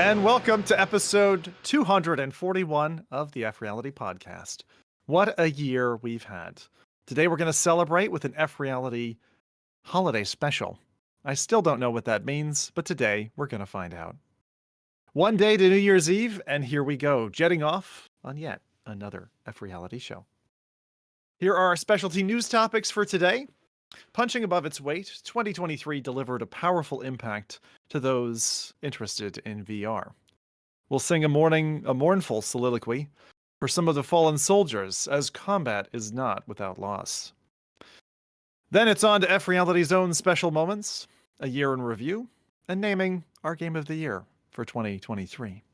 And welcome to episode 241 of the FReality Podcast. What a year we've had. Today we're going to celebrate with an FReality holiday special. I still don't know what that means, but today we're going to find out. One day to New Year's Eve, and here we go, jetting off on yet another FReality show. Here are our specialty news topics for today. Punching above its weight, 2023 delivered a powerful impact to those interested in VR. We'll sing a mournful soliloquy for some of the fallen soldiers, as combat is not without loss. Then it's on to FReality's own special moments, a year in review, and naming our game of the year for 2023.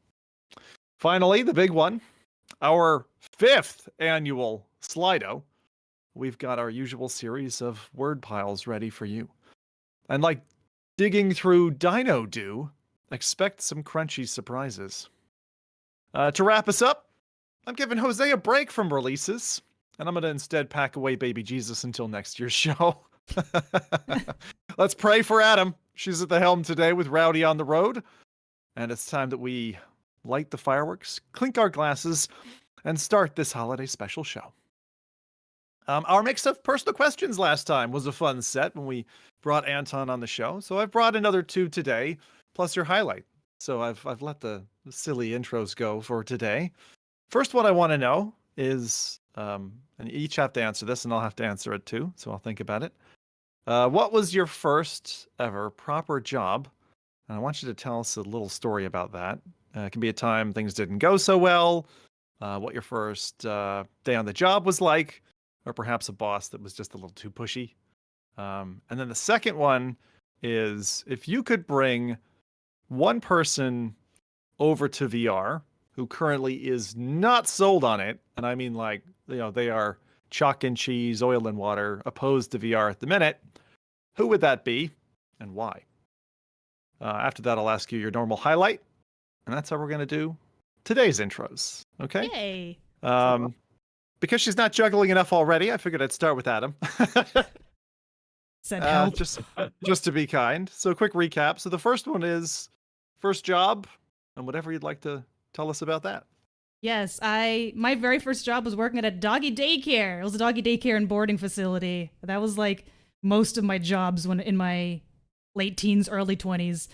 Finally, the big one, our 5th annual Slido. We've got our usual series of word piles ready for you. And like digging through Dino Dew, expect some crunchy surprises. To wrap us up, I'm giving Jose a break from releases, and I'm going to instead pack away Baby Jesus until next year's show. Let's pray for Adam. She's at the helm today with Rowdy on the road. And it's time that we light the fireworks, clink our glasses, and start this holiday special show. Our mix of personal questions last time was a fun set when we brought Anton on the show. So I've brought another 2 today, plus your highlight. So I've let the silly intros go for today. First, what I want to know is, and you each have to answer this, and I'll have to answer it too, so I'll think about it. What was your first ever proper job? And I want you to tell us a little story about that. It can be a time things didn't go so well, what your first day on the job was like, or perhaps a boss that was just a little too pushy. And then the second one is, if you could bring one person over to VR who currently is not sold on it, and I mean like, they are chalk and cheese, oil and water, opposed to VR at the minute, who would that be and why? After that, I'll ask you your normal highlight, and that's how we're going to do today's intros. Okay? Yay. Because she's not juggling enough already, I figured I'd start with Adam. Send help. Just to be kind. So quick recap. So the first one is first job, and whatever you'd like to tell us about that. Yes, my very first job was working at a doggy daycare. It was a doggy daycare and boarding facility. That was like most of my jobs when in my late teens, early 20s.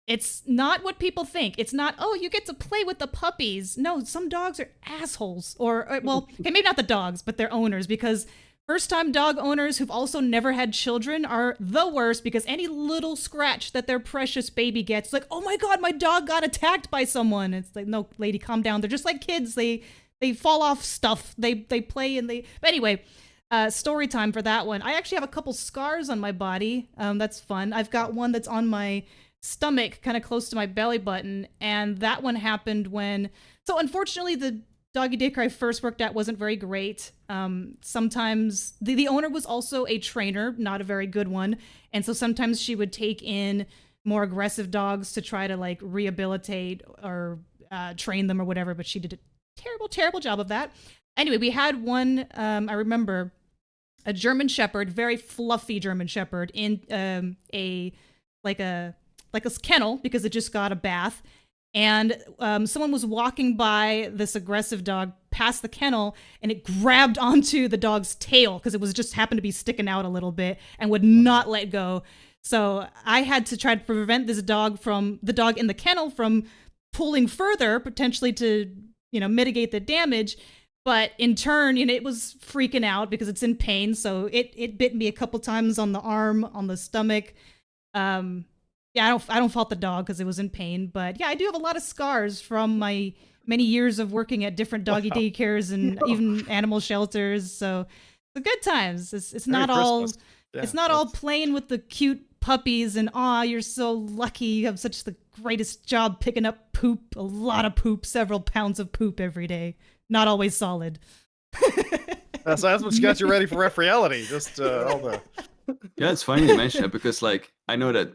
It's not what people think. It's not, oh, you get to play with the puppies. No, some dogs are assholes. Or well, okay, maybe not the dogs, but their owners, because first-time dog owners who've also never had children are the worst, because any little scratch that their precious baby gets, like, oh my God, my dog got attacked by someone. It's like, no, lady, calm down. They're just like kids. They fall off stuff. They play and they... But anyway, story time for that one. I actually have a couple scars on my body. That's fun. I've got one that's on my stomach, kind of close to my belly button, and that one happened when... So unfortunately, the doggy daycare I first worked at wasn't very great. Sometimes the owner was also a trainer, not a very good one, and so sometimes she would take in more aggressive dogs to try to like rehabilitate or train them or whatever, but she did a terrible job of that. Anyway, we had one, I remember, a German Shepherd, very fluffy German Shepherd, in a kennel, because it just got a bath. And someone was walking by this aggressive dog past the kennel, and it grabbed onto the dog's tail because it was just happened to be sticking out a little bit and would not let go. So I had to try to prevent the dog in the kennel from pulling further, potentially to, mitigate the damage. But in turn, it was freaking out because it's in pain. So it bit me a couple times on the arm, on the stomach. Yeah, I don't fault the dog because it was in pain, but yeah, I do have a lot of scars from my many years of working at different doggy daycares and even animal shelters. So the good times. It's not all it's not all playing with the cute puppies and you're so lucky you have such the greatest job picking up poop, a lot of poop, several pounds of poop every day. Not always solid. So that's what's got you ready for FReality. Just all the. Yeah, it's funny you mention it because I know that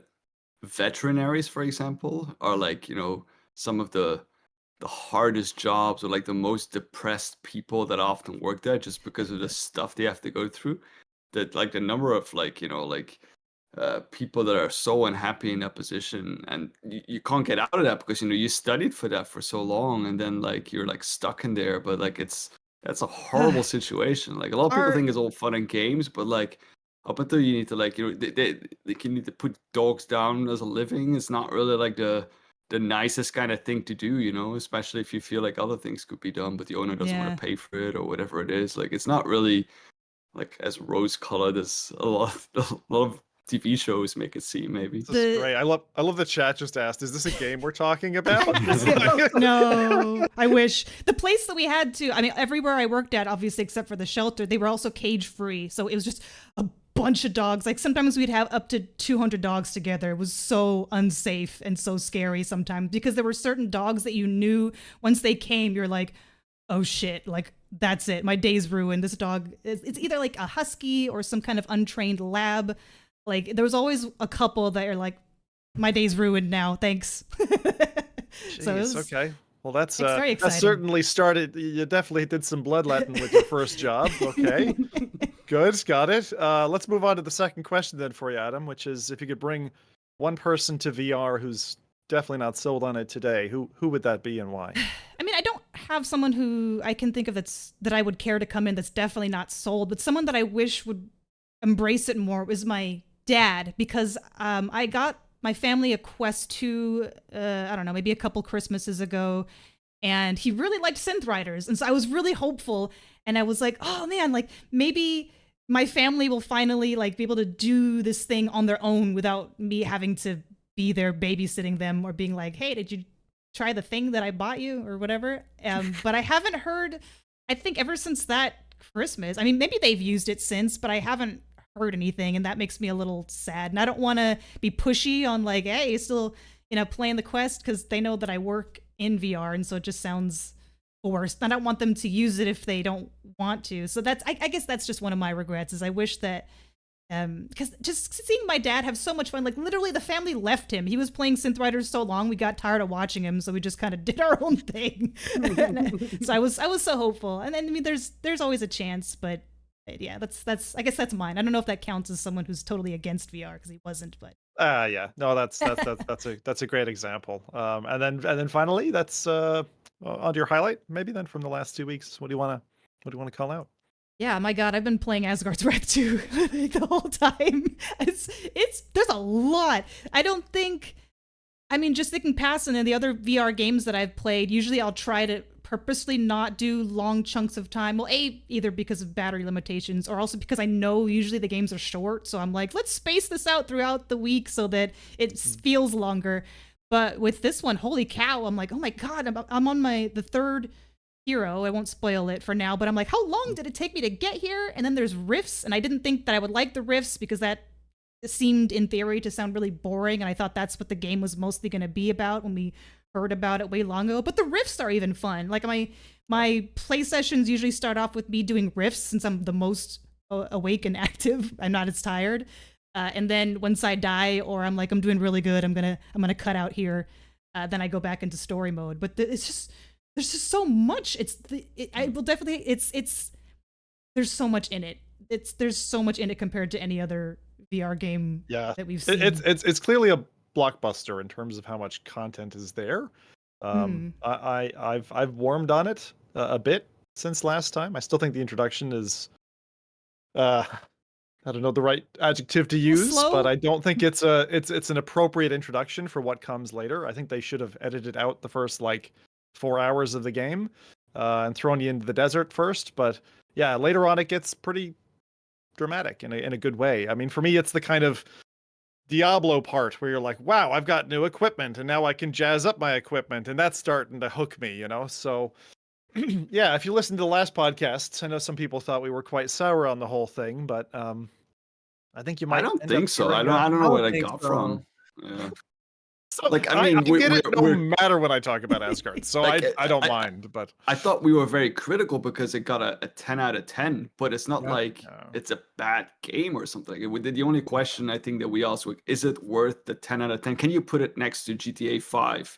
veterinaries, for example, are some of the hardest jobs, or the most depressed people that often work there, just because of the stuff they have to go through. That the number of people that are so unhappy in that position, and you can't get out of that because you studied for that for so long, and then like you're like stuck in there. But like that's a horrible situation. Like a lot of people think it's all fun and games, but like up until you need to like they can need to put dogs down as a living. It's not really like the nicest kind of thing to do, especially if you feel like other things could be done, but the owner doesn't want to pay for it or whatever it is. Like it's not really like as rose-colored as a lot of TV shows make it seem. Maybe this is great. I love the chat just asked, is this a game we're talking about? No, I wish. The place that we had to, I mean, everywhere I worked at, obviously except for the shelter, they were also cage free, so it was just a bunch of dogs. Like sometimes we'd have up to 200 dogs together. It was so unsafe and so scary sometimes because there were certain dogs that you knew once they came, you're like, oh shit, like that's it, my day's ruined. This dog, it's either like a husky or some kind of untrained lab. Like there was always a couple that are like, my day's ruined now, thanks. Jeez, So it was, okay. Well, that's very that exciting. certainly started. You definitely did some bloodletting with your first job. Okay, good, got it. Let's move on to the second question then for you, Adam, which is if you could bring one person to VR who's definitely not sold on it today, who would that be and why? I mean, I don't have someone who I can think of that I would care to come in that's definitely not sold, but someone that I wish would embrace it more was my dad, because I got my family a Quest 2, I don't know, maybe a couple Christmases ago, and he really liked Synth Riders, and so I was really hopeful, and I was like, oh man, like maybe my family will finally like be able to do this thing on their own without me having to be there babysitting them or being like, hey, did you try the thing that I bought you or whatever? But I haven't heard, I think ever since that Christmas, I mean, maybe they've used it since, but I haven't heard anything, and that makes me a little sad. And I don't want to be pushy on like, hey, you still, playing the Quest, because they know that I work in VR, and so it just sounds forced. I don't want them to use it if they don't want to. So that's, I guess that's just one of my regrets, is I wish that, because just seeing my dad have so much fun, like literally the family left him. He was playing Synth Riders so long, we got tired of watching him, so we just kind of did our own thing. So I was so hopeful, and then I mean, there's always a chance, but yeah, that's I guess that's mine. I don't know if that counts as someone who's totally against VR, because he wasn't, but Yeah, no, that's a great example. And then finally, that's on to your highlight maybe then from the last 2 weeks. What do you want to call out? yeah, my God, I've been playing Asgard's Wreck 2 the whole time. There's a lot. I don't think, I mean, just thinking past and then the other VR games that I've played, usually I'll try to purposely not do long chunks of time. Well, either because of battery limitations or also because I know usually the games are short. So I'm like, let's space this out throughout the week so that it feels longer. But with this one, holy cow, I'm like, oh my God, I'm on the third hero. I won't spoil it for now, but I'm like, how long did it take me to get here? And then there's rifts, and I didn't think that I would like the rifts because that seemed in theory to sound really boring, and I thought that's what the game was mostly going to be about when we heard about it way long ago. But the rifts are even fun. Like my play sessions usually start off with me doing rifts, since I'm the most awake and active. I'm not as tired. And then once I die, or I'm like, I'm doing really good, I'm gonna cut out here. Then I go back into story mode. But there's just so much. There's so much in it. There's so much in it compared to any other VR game that we've seen. It's clearly a blockbuster in terms of how much content is there. I've warmed on it a bit since last time. I still think the introduction is I don't know the right adjective to use, slow? but I don't think it's an appropriate introduction for what comes later. I think they should have edited out the first like 4 hours of the game and thrown you into the desert first. But yeah, later on it gets pretty dramatic in a good way. I mean, for me, it's the kind of Diablo part where you're like, wow, I've got new equipment and now I can jazz up my equipment, and that's starting to hook me, So yeah, if you listen to the last podcasts, I know some people thought we were quite sour on the whole thing, but I think you might. I don't think so. I don't know what I got from. Yeah. So, like, I mean, get it no matter when I talk about Asgard, so like, I don't mind. But I thought we were very critical because it got a 10 out of 10, but it's not like it's a bad game or something. The only question I think that we asked was, is it worth the 10 out of 10? Can you put it next to GTA 5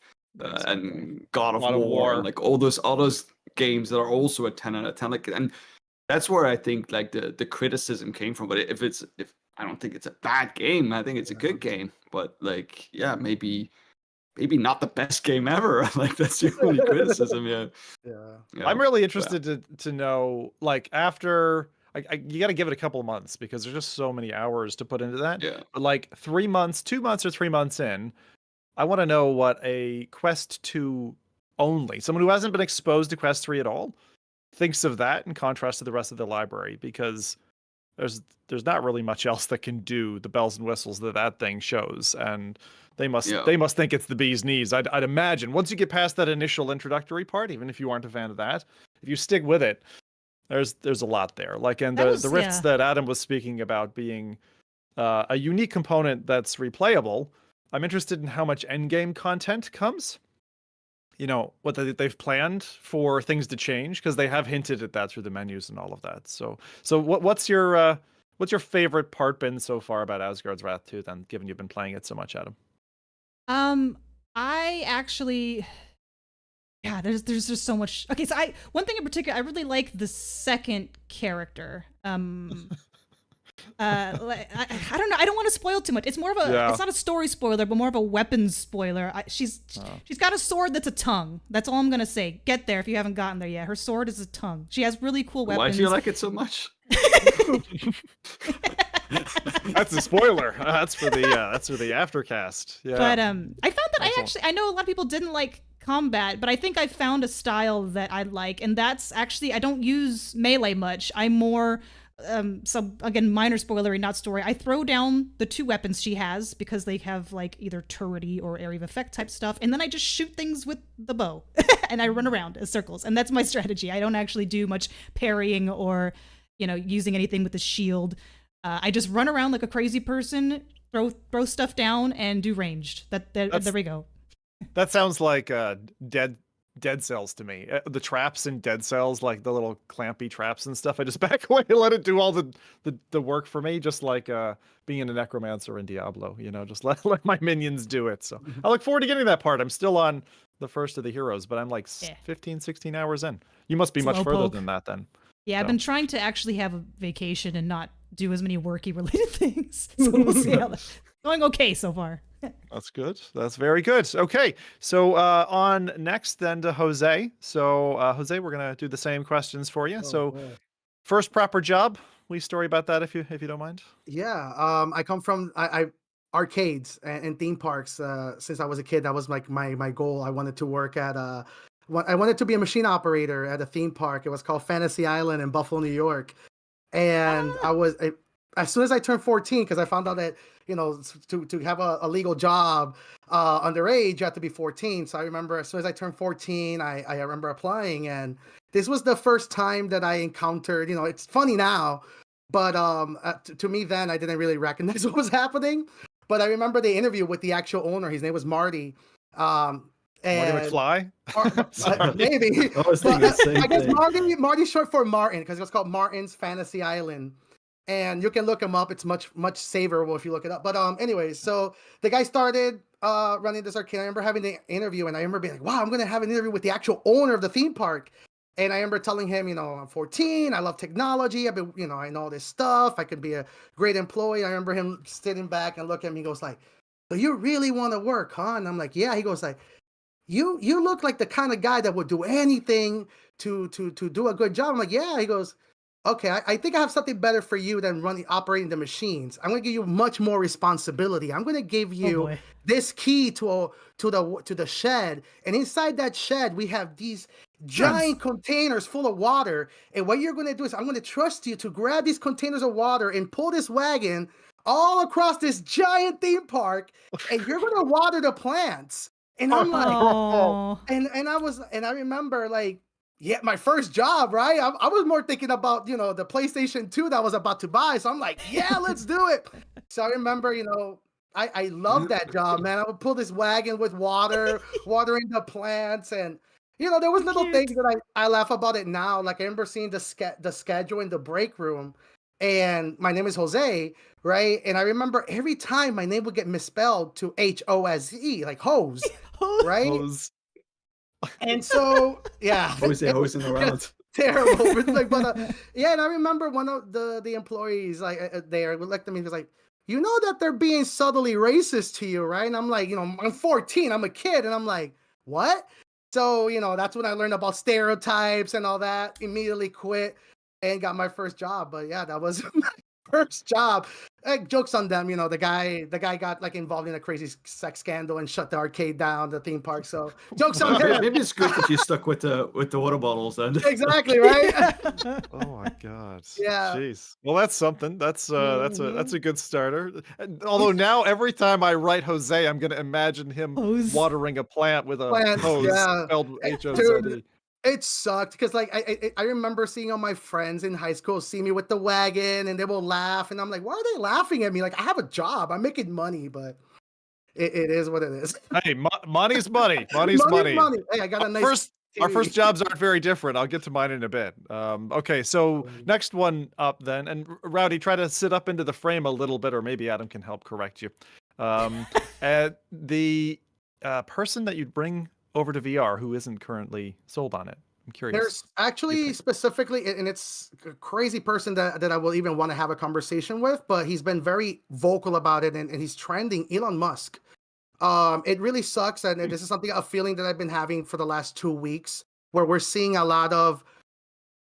and God of War and like all those games that are also a 10 out of 10? Like, and that's where I think like the criticism came from. But if I don't think it's a bad game. I think it's a good game, but like, yeah, maybe not the best game ever. Like that's the only criticism. Yeah. I'm really interested to know, like, after you got to give it a couple of months because there's just so many hours to put into that. Yeah. But like 3 months, 2 months or 3 months in, I want to know what a Quest 2 only, someone who hasn't been exposed to Quest 3 at all, thinks of that in contrast to the rest of the library, because there's not really much else that can do the bells and whistles that thing shows, and they must think it's the bee's knees. I'd imagine once you get past that initial introductory part, even if you aren't a fan of that, if you stick with it, there's a lot there. Like, and the rifts that Adam was speaking about being a unique component that's replayable. I'm interested in how much endgame content comes. You know, what they've planned for things to change, because they have hinted at that through the menus and all of that. So what's your favorite part been so far about Asgard's Wrath 2 then, given you've been playing it so much, Adam? I actually, there's just so much. Okay, so one thing in particular, I really like the second character. I don't know. I don't want to spoil too much. It's more of a. It's not a story spoiler, but more of a weapons spoiler. She's got a sword that's a tongue. That's all I'm gonna say. Get there if you haven't gotten there yet. Her sword is a tongue. She has really cool weapons. Why do you like it so much? That's a spoiler. That's for the aftercast. Yeah. But I found that I know a lot of people didn't like combat, but I think I found a style that I like, and that's actually, I don't use melee much. I'm more so again, minor spoilery, not story. I throw down the 2 weapons she has because they have like either turrety or area of effect type stuff, and then I just shoot things with the bow and I run around in circles, and that's my strategy. I don't actually do much parrying or, you know, using anything with the shield. I just run around like a crazy person, throw stuff down, and do ranged. There we go. That sounds like Dead Cells to me. The traps in Dead Cells, like the little clampy traps and stuff, I just back away and let it do all the work for me, just like being a necromancer in Diablo, you know, just let my minions do it. So I look forward to getting that part. I'm still on the first of the heroes, but I'm like 15, 16 hours in. You must be much further than that then. Yeah, so. I've been trying to actually have a vacation and not do as many worky related things. So we'll see how that's going. Okay so far. That's good. That's very good. Okay, so on next then to Jose. So Jose, we're gonna do the same questions for you. First proper job. Will you story about that if you don't mind? Yeah. I come from arcades and theme parks. Since I was a kid, that was like my goal. I wanted to work at I wanted to be a machine operator at a theme park. It was called Fantasy Island in Buffalo, New York. And as soon as I turned 14, because I found out that, you know, to have a legal job underage, you have to be 14. So I remember as soon as I turned 14, I remember applying. And this was the first time that I encountered, you know, it's funny now, but to me then, I didn't really recognize what was happening. But I remember the interview with the actual owner. His name was Marty. Marty McFly? Maybe. I was thinking the same I guess thing. Marty's short for Martin, because it was called Martin's Fantasy Island. And you can look him up. It's much savorable if you look it up. But anyways, so the guy started running this arcade. I remember having the interview, and I remember being like, wow, I'm going to have an interview with the actual owner of the theme park. And I remember telling him, you know, I'm 14. I love technology. I've been, you know, I know all this stuff. I could be a great employee. I remember him sitting back and looking at me. He goes like, so you really want to work, huh? And I'm like, yeah. He goes like, you look like the kind of guy that would do anything to do a good job. I'm like, yeah. He goes, okay, I think I have something better for you than operating the machines. I'm going to give you much more responsibility. I'm going to give you this key to the shed, and inside that shed we have these giant containers full of water. And what you're going to do is I'm going to trust you to grab these containers of water and pull this wagon all across this giant theme park, and you're going to water the plants. And I'm like, and I remember like. Yeah, my first job, right? I was more thinking about, you know, the PlayStation 2 that I was about to buy. So I'm like, yeah, let's do it. So I remember, you know, I love that job, man. I would pull this wagon with water, watering the plants. And, you know, there was little things that I laugh about it now. Like I remember seeing the schedule in the break room. And my name is Jose, right? And I remember every time my name would get misspelled to Hose, like hose, right? Hose. And so, yeah. Hosing around. terrible. It's like, yeah, and I remember one of the employees there looked at me and was like, you know that they're being subtly racist to you, right? And I'm like, I'm 14, I'm a kid, and I'm like, what? So, that's when I learned about stereotypes and all that. Immediately quit and got my first job. But yeah, that was my first job. Jokes on them, the guy got like involved in a crazy sex scandal and shut the arcade down, the theme park. So jokes on him. Maybe it's good that you stuck with the water bottles then. Exactly, right? Oh my god. Yeah. Jeez. Well, that's something. That's a good starter. Although now every time I write Jose, I'm going to imagine him Hose. watering a plant with a Plants, hose yeah. spelled H-O-Z-E. Dude, it sucked because like I remember seeing all my friends in high school see me with the wagon and they will laugh and I'm like, why are they laughing at me? Like I have a job, I'm making money, but it is what it is. Hey, money's money. Money's money. Hey, I got a nice Our TV. first jobs aren't very different. I'll get to mine in a bit. Okay, so next one up then, and Rowdy, try to sit up into the frame a little bit, or maybe Adam can help correct you. The person that you'd bring over to VR who isn't currently sold on it. I'm curious. There's actually specifically, and it's a crazy person that I will even want to have a conversation with, but he's been very vocal about it and he's trending, Elon Musk. It really sucks, and this is a feeling that I've been having for the last 2 weeks, where we're seeing a lot of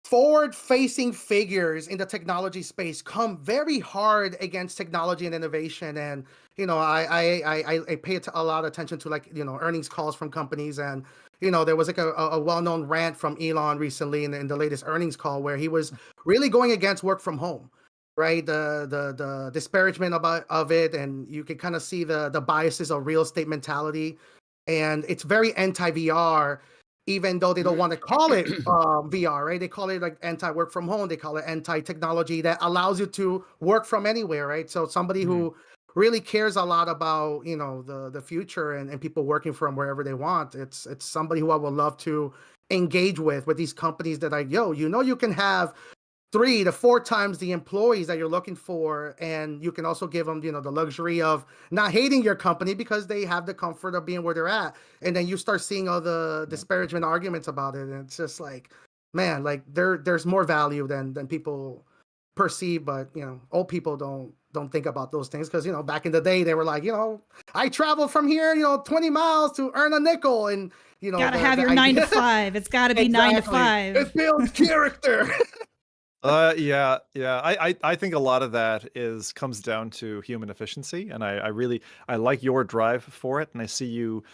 forward-facing figures in the technology space come very hard against technology and innovation. And I pay a lot of attention to earnings calls from companies, and there was like a well-known rant from Elon recently in the latest earnings call where he was really going against work from home. Right, the disparagement of it, and you can kind of see the biases of real estate mentality, and it's very anti-VR, even though they don't want to call it VR, right? They call it like anti-work from home. They call it anti-technology that allows you to work from anywhere, right? So somebody who really cares a lot about the future and people working from wherever they want. It's somebody who I would love to engage with these companies that you can have 3 to 4 times the employees that you're looking for, and you can also give them the luxury of not hating your company because they have the comfort of being where they're at. And then you start seeing all the disparagement arguments about it, and it's just like, man, like there's more value than people perceive. But old people don't think about those things because back in the day they were like, I travel from here 20 miles to earn a nickel, and gotta have your 9 to 5. It's gotta be 9 to 5. It builds character. Yeah. I think a lot of that comes down to human efficiency, and I like your drive for it, and I see you,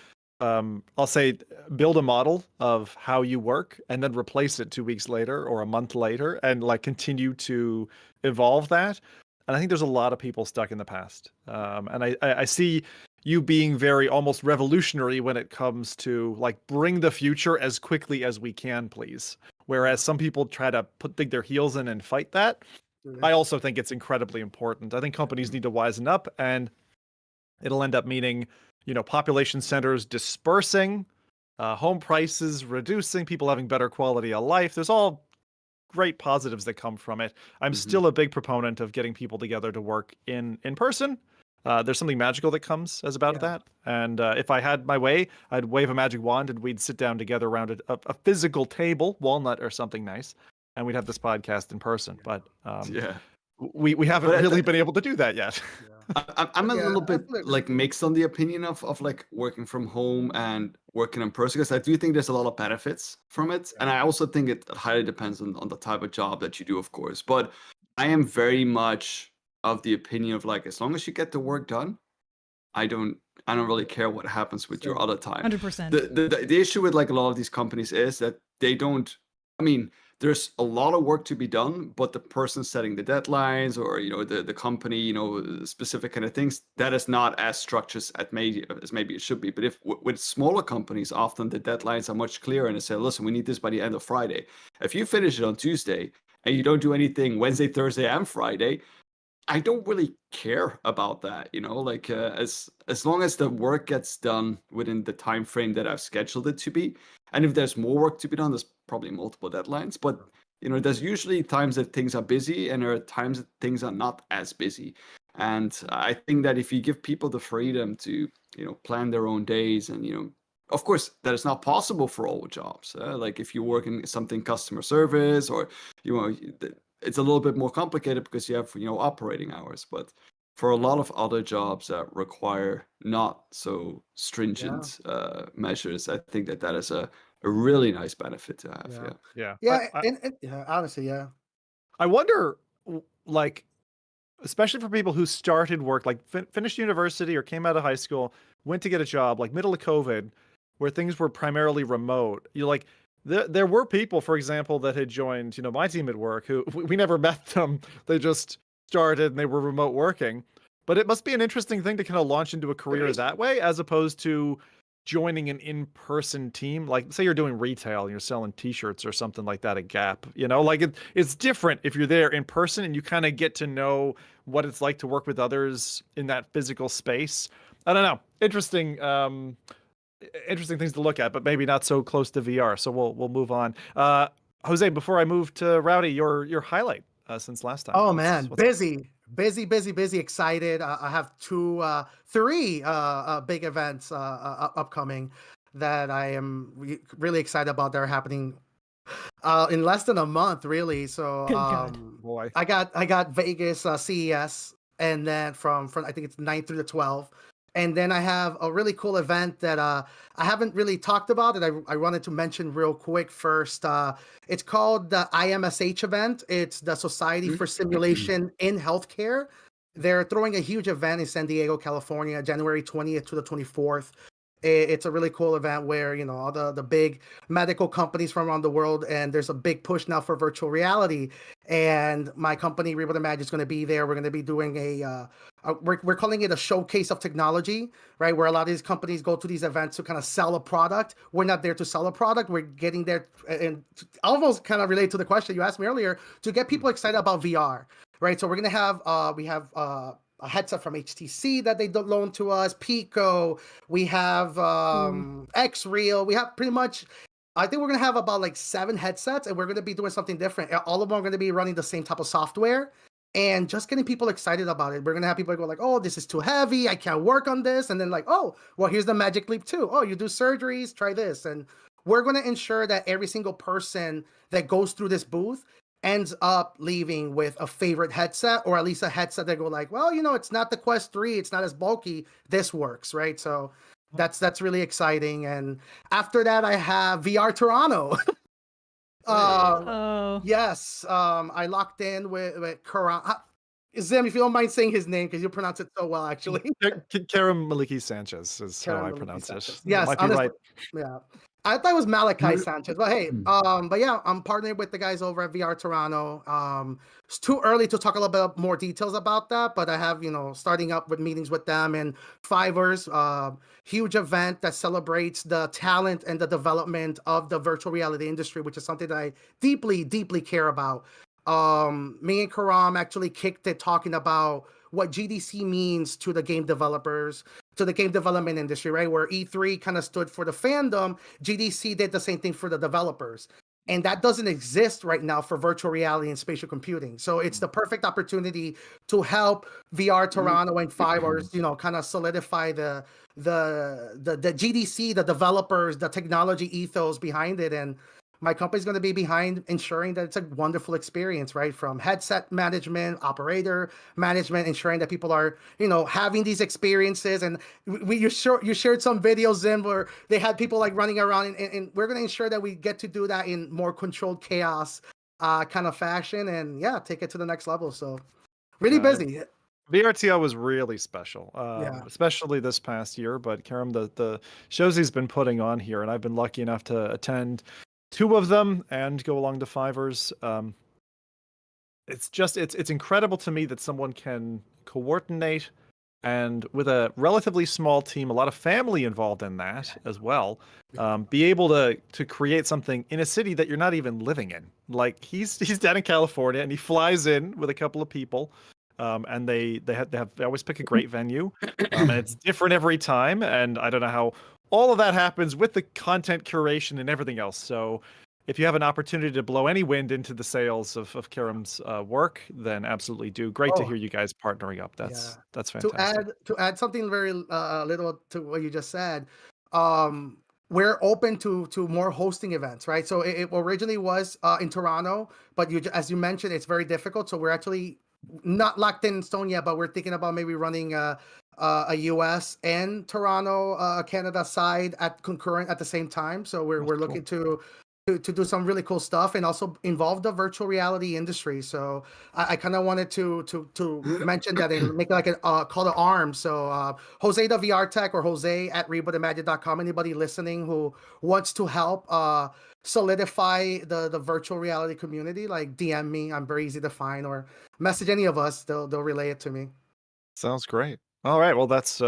I'll say, build a model of how you work, and then replace it 2 weeks later or a month later, and continue to evolve that. And I think there's a lot of people stuck in the past, and I see you being very almost revolutionary when it comes to bring the future as quickly as we can, please. Whereas some people try to dig their heels in and fight that. I also think it's incredibly important. I think companies need to wisen up, and it'll end up meaning, population centers dispersing, home prices reducing, people having better quality of life. There's all great positives that come from it. I'm still a big proponent of getting people together to work in person. There's something magical that comes about that. And if I had my way, I'd wave a magic wand and we'd sit down together around a physical table, walnut or something nice, and we'd have this podcast in person. But we haven't really been able to do that yet. I'm a little bit mixed on the opinion of working from home and working in person, because I do think there's a lot of benefits from it. And I also think it highly depends on the type of job that you do, of course. But I am very much of the opinion of as long as you get the work done, I don't really care what happens with your other time. 100%. The issue with a lot of these companies is that they don't. I mean, there's a lot of work to be done, but the person setting the deadlines, or the company, specific kind of things, that is not as structured as maybe it should be. But with smaller companies, often the deadlines are much clearer, and they say, listen, we need this by the end of Friday. If you finish it on Tuesday and you don't do anything Wednesday, Thursday, and Friday, I don't really care about that, as long as the work gets done within the time frame that I've scheduled it to be. And if there's more work to be done, there's probably multiple deadlines. But there's usually times that things are busy, and there are times that things are not as busy. And I think that if you give people the freedom to plan their own days and of course, that is not possible for all jobs. Like if you work in something customer service, or it's a little bit more complicated because you have operating hours. But for a lot of other jobs that require not so stringent measures, I think that is a really nice benefit to have. Yeah. Yeah. Yeah, I, and yeah, honestly, yeah. I wonder, like, especially for people who started work, like finished university or came out of high school, went to get a job, like middle of COVID, where things were primarily remote. There were people, for example, that had joined, my team at work who we never met them. They just started and they were remote working. But it must be an interesting thing to kind of launch into a career that way, as opposed to joining an in-person team. Like, say you're doing retail and you're selling t-shirts or something like that at Gap. Like it's different if you're there in person and you kind of get to know what it's like to work with others in that physical space. I don't know. Interesting things to look at, but maybe not so close to VR. So we'll move on. Jose, before I move to Rowdy, your highlight since last time. Oh man, busy, excited. I have three big events upcoming that I am really excited about. They're happening in less than a month, really. So Good God. Boy. I got Vegas CES, and then from I think it's 9th through the 12th. And then I have a really cool event that I haven't really talked about that I wanted to mention real quick first. It's called the IMSH event. It's the Society for Simulation in Healthcare. They're throwing a huge event in San Diego, California, January 20th to the 24th. It's a really cool event where, all the big medical companies from around the world, and there's a big push now for virtual reality. And my company, Real Magic, is going to be there. We're going to be doing we're calling it a showcase of technology, right? Where a lot of these companies go to these events to kind of sell a product. We're not there to sell a product. We're getting there and almost kind of relate to the question you asked me earlier, to get people excited about VR, right? So we're going to have, a headset from HTC that they loaned to us, Pico. We have X-Real. We have pretty much, I think we're going to have about like 7 headsets, and we're going to be doing something different. All of them are going to be running the same type of software, and just getting people excited about it. We're going to have people go like, oh, this is too heavy. I can't work on this. And then like, oh, well, here's the Magic Leap 2. Oh, you do surgeries, try this. And we're going to ensure that every single person that goes through this booth ends up leaving with a favorite headset, or at least a headset that go like, well, it's not the Quest 3. It's not as bulky. This works, right? So that's really exciting. And after that, I have VR Toronto. Yes. I locked in with Karam. Zim, if you don't mind saying his name, because you pronounce it so well, actually. Karam Maliki Sanchez is how I pronounce it. Yes, might be honestly, right. yeah. I thought it was Malachi Sanchez, but hey, but yeah, I'm partnering with the guys over at VR Toronto. It's too early to talk a little bit more details about that, but I have, starting up with meetings with them and Fivers, huge event that celebrates the talent and the development of the virtual reality industry, which is something that I deeply, deeply care about. Me and Karam actually kicked it talking about what GDC means to the game developers, to the game development industry, right? Where E3 kind of stood for the fandom, GDC did the same thing for the developers. And that doesn't exist right now for virtual reality and spatial computing. So it's the perfect opportunity to help VR Toronto and Fivers, kind of solidify the GDC, the developers, the technology ethos behind it. And my company's going to be behind ensuring that it's a wonderful experience, right? From headset management, operator management, ensuring that people are, having these experiences. And you shared some videos, Zim, where they had people like running around, and we're going to ensure that we get to do that in more controlled chaos kind of fashion, and yeah, take it to the next level. So really busy. VRTO was really special, especially this past year. But Karam, the shows he's been putting on here, and I've been lucky enough to attend 2 of them and go along to Fivers. It's incredible to me that someone can coordinate, and with a relatively small team, a lot of family involved in that as well, be able to create something in a city that you're not even living in. Like he's down in California, and he flies in with a couple of people, and they always pick a great venue, and it's different every time. And I don't know how all of that happens with the content curation and everything else. So if you have an opportunity to blow any wind into the sails of Karam's work, then absolutely do. Great to hear you guys partnering up. That's fantastic. To add something very little to what you just said, we're open to more hosting events, right? So it originally was in Toronto, but as you mentioned, it's very difficult. So we're actually not locked in stone yet, but we're thinking about maybe running a US and Toronto, Canada side concurrent at the same time. So we're Cool. looking to do some really cool stuff and also involve the virtual reality industry. So I kind of wanted to mention that and make like a call to arms. So Jose the VR Tech or Jose at rebootimagine.com. Anybody listening who wants to help solidify the virtual reality community, like DM me. I'm very easy to find, or message any of us. They'll relay it to me. Sounds great. All right. Well, that's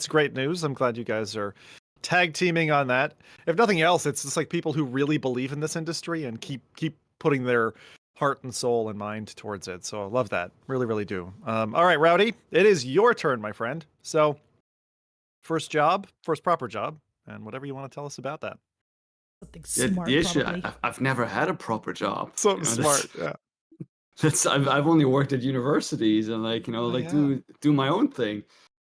great news. I'm glad you guys are tag teaming on that. If nothing else, it's just like people who really believe in this industry and keep putting their heart and soul and mind towards it. So I love that. Really, really do. All right, Rowdy, it is your turn, my friend. So first proper job, and whatever you want to tell us about that. Something Yeah, smart, the issue, probably. I've never had a proper job. Something You know, smart. Yeah. I've only worked at universities and do my own thing.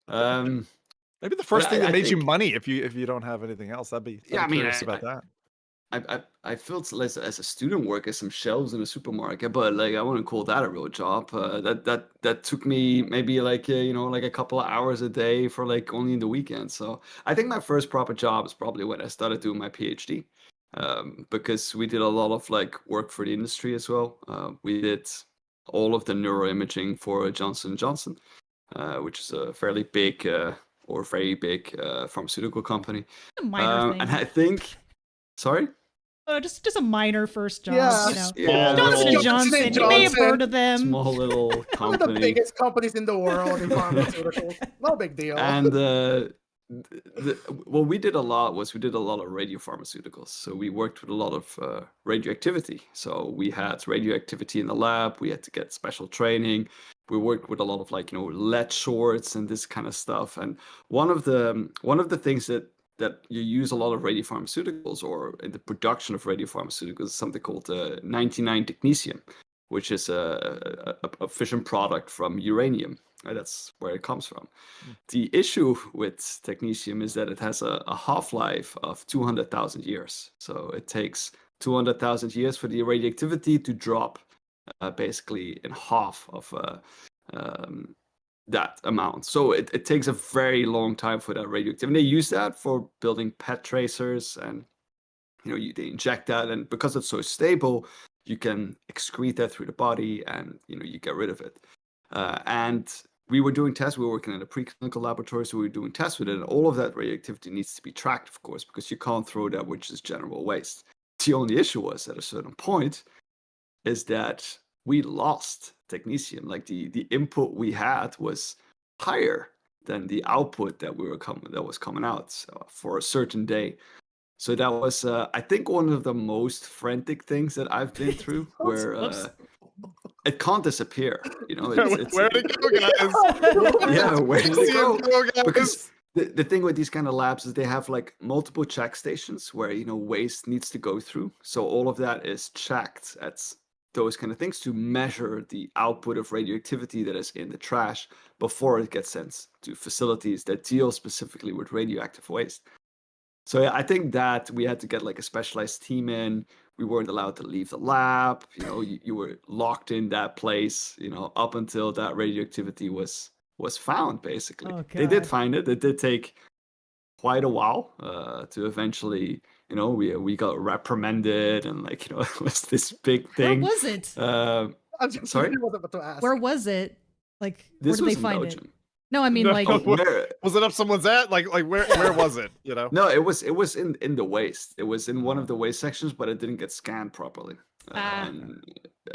Maybe the first But thing that I made you think- money, if you don't have anything else, I'd be curious about that. I felt as a student work as some shelves in a supermarket, but like I wouldn't call that a real job. That took me maybe like a couple of hours a day for like only in the weekend. So I think my first proper job is probably when I started doing my PhD, because we did a lot of like work for the industry as well. We did all of the neuroimaging for Johnson & Johnson, which is a fairly big or very big pharmaceutical company. A minor thing. And I think, sorry. Just a minor first job. Yeah. You know. Yeah, Johnson little- & Johnson. You may have heard of them. small little One of the company. biggest companies in the world in pharmaceuticals. No big deal. And what we did a lot of radiopharmaceuticals. So we worked with a lot of radioactivity. So we had radioactivity in the lab. We had to get special training. We worked with a lot of lead shorts and this kind of stuff. And one of the things that you use a lot of radiopharmaceuticals, or in the production of radiopharmaceuticals, is something called 99 technetium, which is a fission product from uranium. That's where it comes from. The issue with technetium is that it has a half-life of 200,000 years. So it takes 200,000 years for the radioactivity to drop basically in half of that amount. So it takes a very long time for that radioactivity. And they use that for building PET tracers, and they inject that, and because it's so stable, you can excrete that through the body, and you get rid of it. And we were doing tests. We were working in a preclinical laboratory, so we were doing tests with it, and all of that radioactivity needs to be tracked, of course, because you can't throw that, which is general waste. The only issue was, at a certain point, is that we lost technetium. Like the input we had was higher than the output that was coming out for a certain day. So that was, I think, one of the most frantic things that I've been through, where it can't disappear. Where'd it go, guys? Yeah, where did it go? Guys? Because the thing with these kind of labs is they have like multiple check stations where waste needs to go through. So all of that is checked at those kind of things to measure the output of radioactivity that is in the trash before it gets sent to facilities that deal specifically with radioactive waste. So yeah, I think that we had to get like a specialized team in. We weren't allowed to leave the lab. You were locked in that place, up until that radioactivity was found, basically. Oh, They did God. find it. It did take quite a while to eventually, we got reprimanded, and it was this big thing. Where was it? I'm just sorry? I was about to ask. Where was it? Like, This where was did they in find Belgium. it? No, I mean, No. like, Oh, where? Was it up someone's at? Like where was it? No, it was in the waste. It was in one of the waste sections, but it didn't get scanned properly. And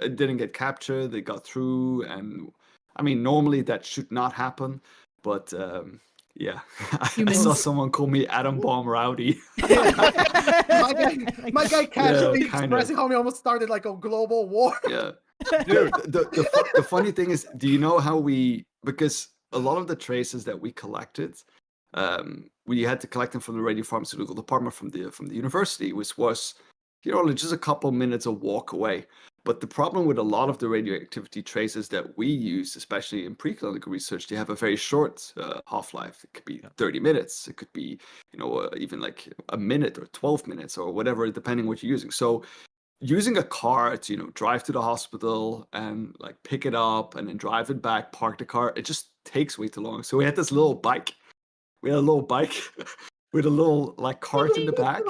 it didn't get captured. They got through, and I mean, normally that should not happen, but yeah, I saw Humans. someone call me Atom Bomb Rowdy. my guy casually kind of. expressing how we almost started like a global war. Yeah, Dude. the funny thing is, do you know how because a lot of the traces that we collected, we had to collect them from the radiopharmaceutical department from the university, which was just a couple minutes a walk away. But the problem with a lot of the radioactivity traces that we use, especially in preclinical research, they have a very short half-life. It could be 30 minutes. It could be, even like a minute or 12 minutes or whatever, depending what you're using. So using a car to, drive to the hospital and like pick it up and then drive it back, park the car, it just takes way too long. So we had this little bike. We had a little bike with a little like cart in the back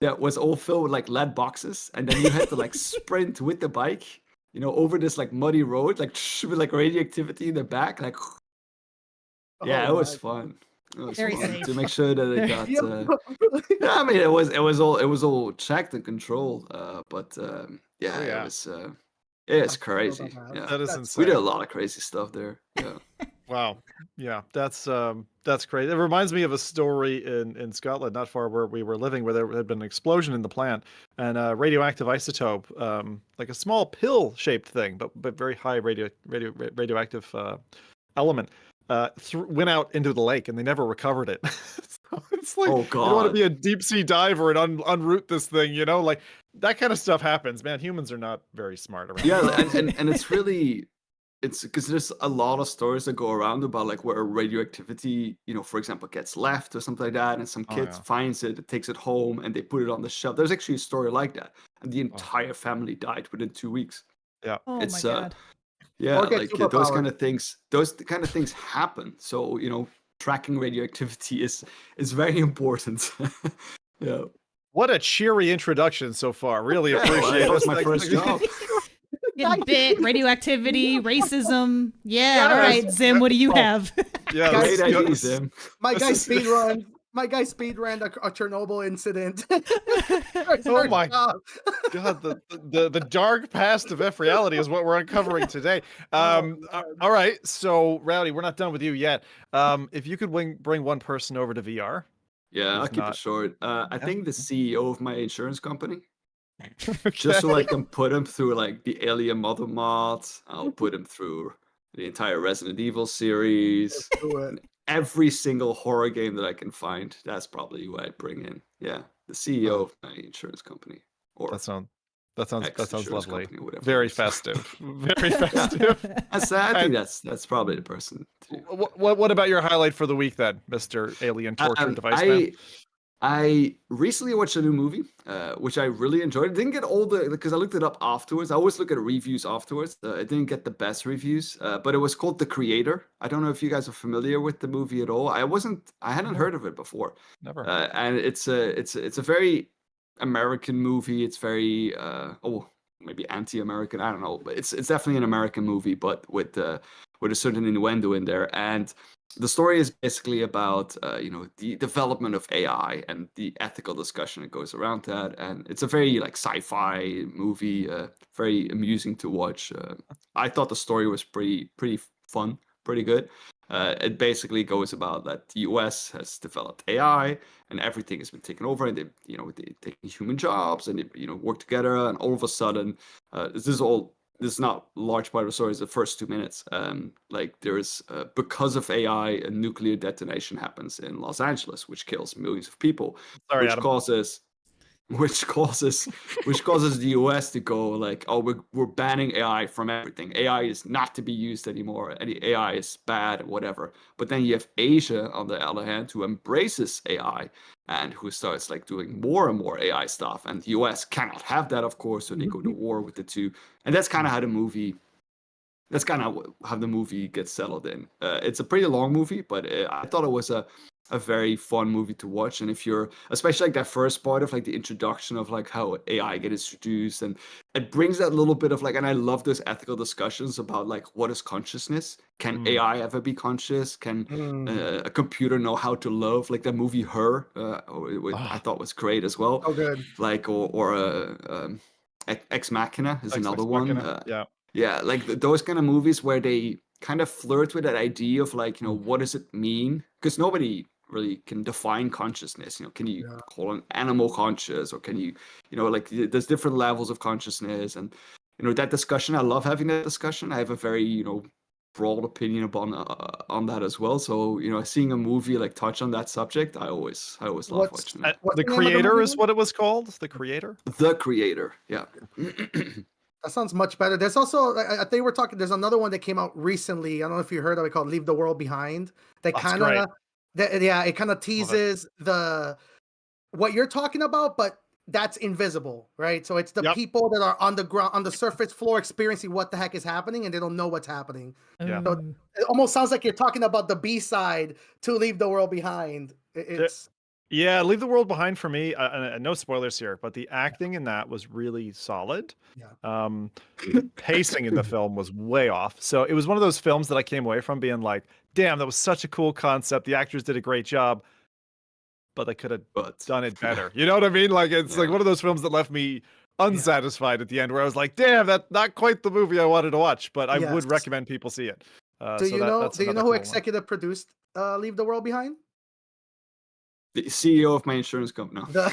that was all filled with like lead boxes, and then you had to like sprint with the bike, over this like muddy road, like with like radioactivity in the back, like yeah, it was fun. It was Very fun safe. to make sure that it got. Yeah, I mean, it was all checked and controlled, but yeah, yeah. it was. It's That's crazy. so Yeah, That is That's- insane. we did a lot of crazy stuff there. Yeah. Wow. Yeah, that's crazy. It reminds me of a story in Scotland, not far where we were living, where there had been an explosion in the plant, and a radioactive isotope, like a small pill-shaped thing, but very high radioactive element, went out into the lake, and they never recovered it. So it's like Oh you don't want to God. be a deep sea diver and unroot this thing, like that kind of stuff happens, man. Humans are not very smart around. Yeah, here. and it's really. It's because there's a lot of stories that go around about like where radioactivity, for example, gets left or something like that, and some kid yeah. finds it, takes it home, and they put it on the shelf. There's actually a story like that, and the entire family died within 2 weeks. Yeah. Oh It's my god. yeah, Or get like those kind superpowered. of things. Those kind of things happen. So tracking radioactivity is very important. Yeah, What a cheery introduction so far. Really yeah, well, appreciate that was this. my Thank- first job. Getting bit, radioactivity, racism. Yeah, all Yes. right, Zim, what do you Oh. have? Yeah, Great this- idea, this- Zim. My This guy is- speed ran a Chernobyl incident. Oh my God, the dark past of FReality is what we're uncovering today. man. All right, so Rowdy, we're not done with you yet. If you could bring one person over to VR. Yeah, If I'll keep not- it short. I Yeah. think the CEO of my insurance company. Okay. Just so I can put him through like the Alien Mother mod. I'll put him through the entire Resident Evil series. Let's do it. Every single horror game that I can find. That's probably who I'd bring in. Yeah, the CEO of my insurance company. Or That sounds ex-insurance lovely. company, whatever it Very is. festive. Very festive. I think that's probably the person. To do. What about your highlight for the week then, Mr. Alien Torture Device Man? I recently watched a new movie, which I really enjoyed. Didn't get all because I looked it up afterwards. I always look at reviews afterwards. It didn't get the best reviews, but it was called The Creator. I don't know if you guys are familiar with the movie at all. I hadn't heard of it before, Never. and it's a very American movie. It's very maybe anti-American. I don't know, but it's definitely an American movie, but with a certain innuendo in there. And the story is basically about the development of AI and the ethical discussion that goes around that. And it's a very like sci-fi movie, very amusing to watch. I thought the story was pretty fun, pretty good. It basically goes about that the US has developed AI and everything has been taken over, and they taking human jobs, and they work together, and all of a sudden this is not a large part of the story. It's the first 2 minutes. Like there's because of AI, a nuclear detonation happens in Los Angeles, which kills millions of people, Sorry, which Adam. causes the US to go like, oh, we're banning AI from everything. AI is not to be used anymore. Any AI is bad, whatever. But then you have Asia, on the other hand, who embraces AI and who starts like doing more and more AI stuff. And the US cannot have that, of course, so they go to war with the two. And that's kind of how the movie. That's kind of how the movie gets settled in. It's a pretty long movie, but I thought it was a very fun movie to watch. And if you're, especially like that first part of like the introduction of like how AI gets introduced, and it brings that little bit of like, and I love those ethical discussions about like, what is consciousness? Can AI ever be conscious? Can a computer know how to love? Like that movie Her, I thought was great as well. Oh, good. Like or Ex Machina is another one. Yeah. Yeah, like those kind of movies where they kind of flirt with that idea of like, what does it mean? Because nobody really can define consciousness. Can you call an animal conscious, or can you, like there's different levels of consciousness, and that discussion. I love having that discussion. I have a very broad opinion on that as well. So seeing a movie like touch on that subject, I always love watching it. What's The the name of the Creator movie is again? what it was called. The Creator. The Creator, yeah. That sounds much better. There's also, I think we're talking. There's another one that came out recently. I don't know if you heard of it, called "Leave the World Behind." That That's kind great. of, yeah, it kind of Love it. teases what you're talking about, but that's invisible, right? So it's the Yep. people that are on the ground, on the surface floor, experiencing what the heck is happening, and they don't know what's happening. Yeah. So Ooh. it almost sounds like you're talking about the B side to "Leave the World Behind." It's Yeah, Leave the World Behind for me. No spoilers here, but the acting in that was really solid. yeah, Pacing in the film was way off. So it was one of those films that I came away from being like, damn, that was such a cool concept. The actors did a great job, but they could have But done it better. You know what I mean? Like, it's like Yeah. one of those films that left me unsatisfied at the end, where I was like, damn, that's not quite the movie I wanted to watch, but I would Yes. recommend people see it. Do So you know? that's Do you another know who cool one. executive produced "Leave the World Behind"? the CEO of my insurance company. No.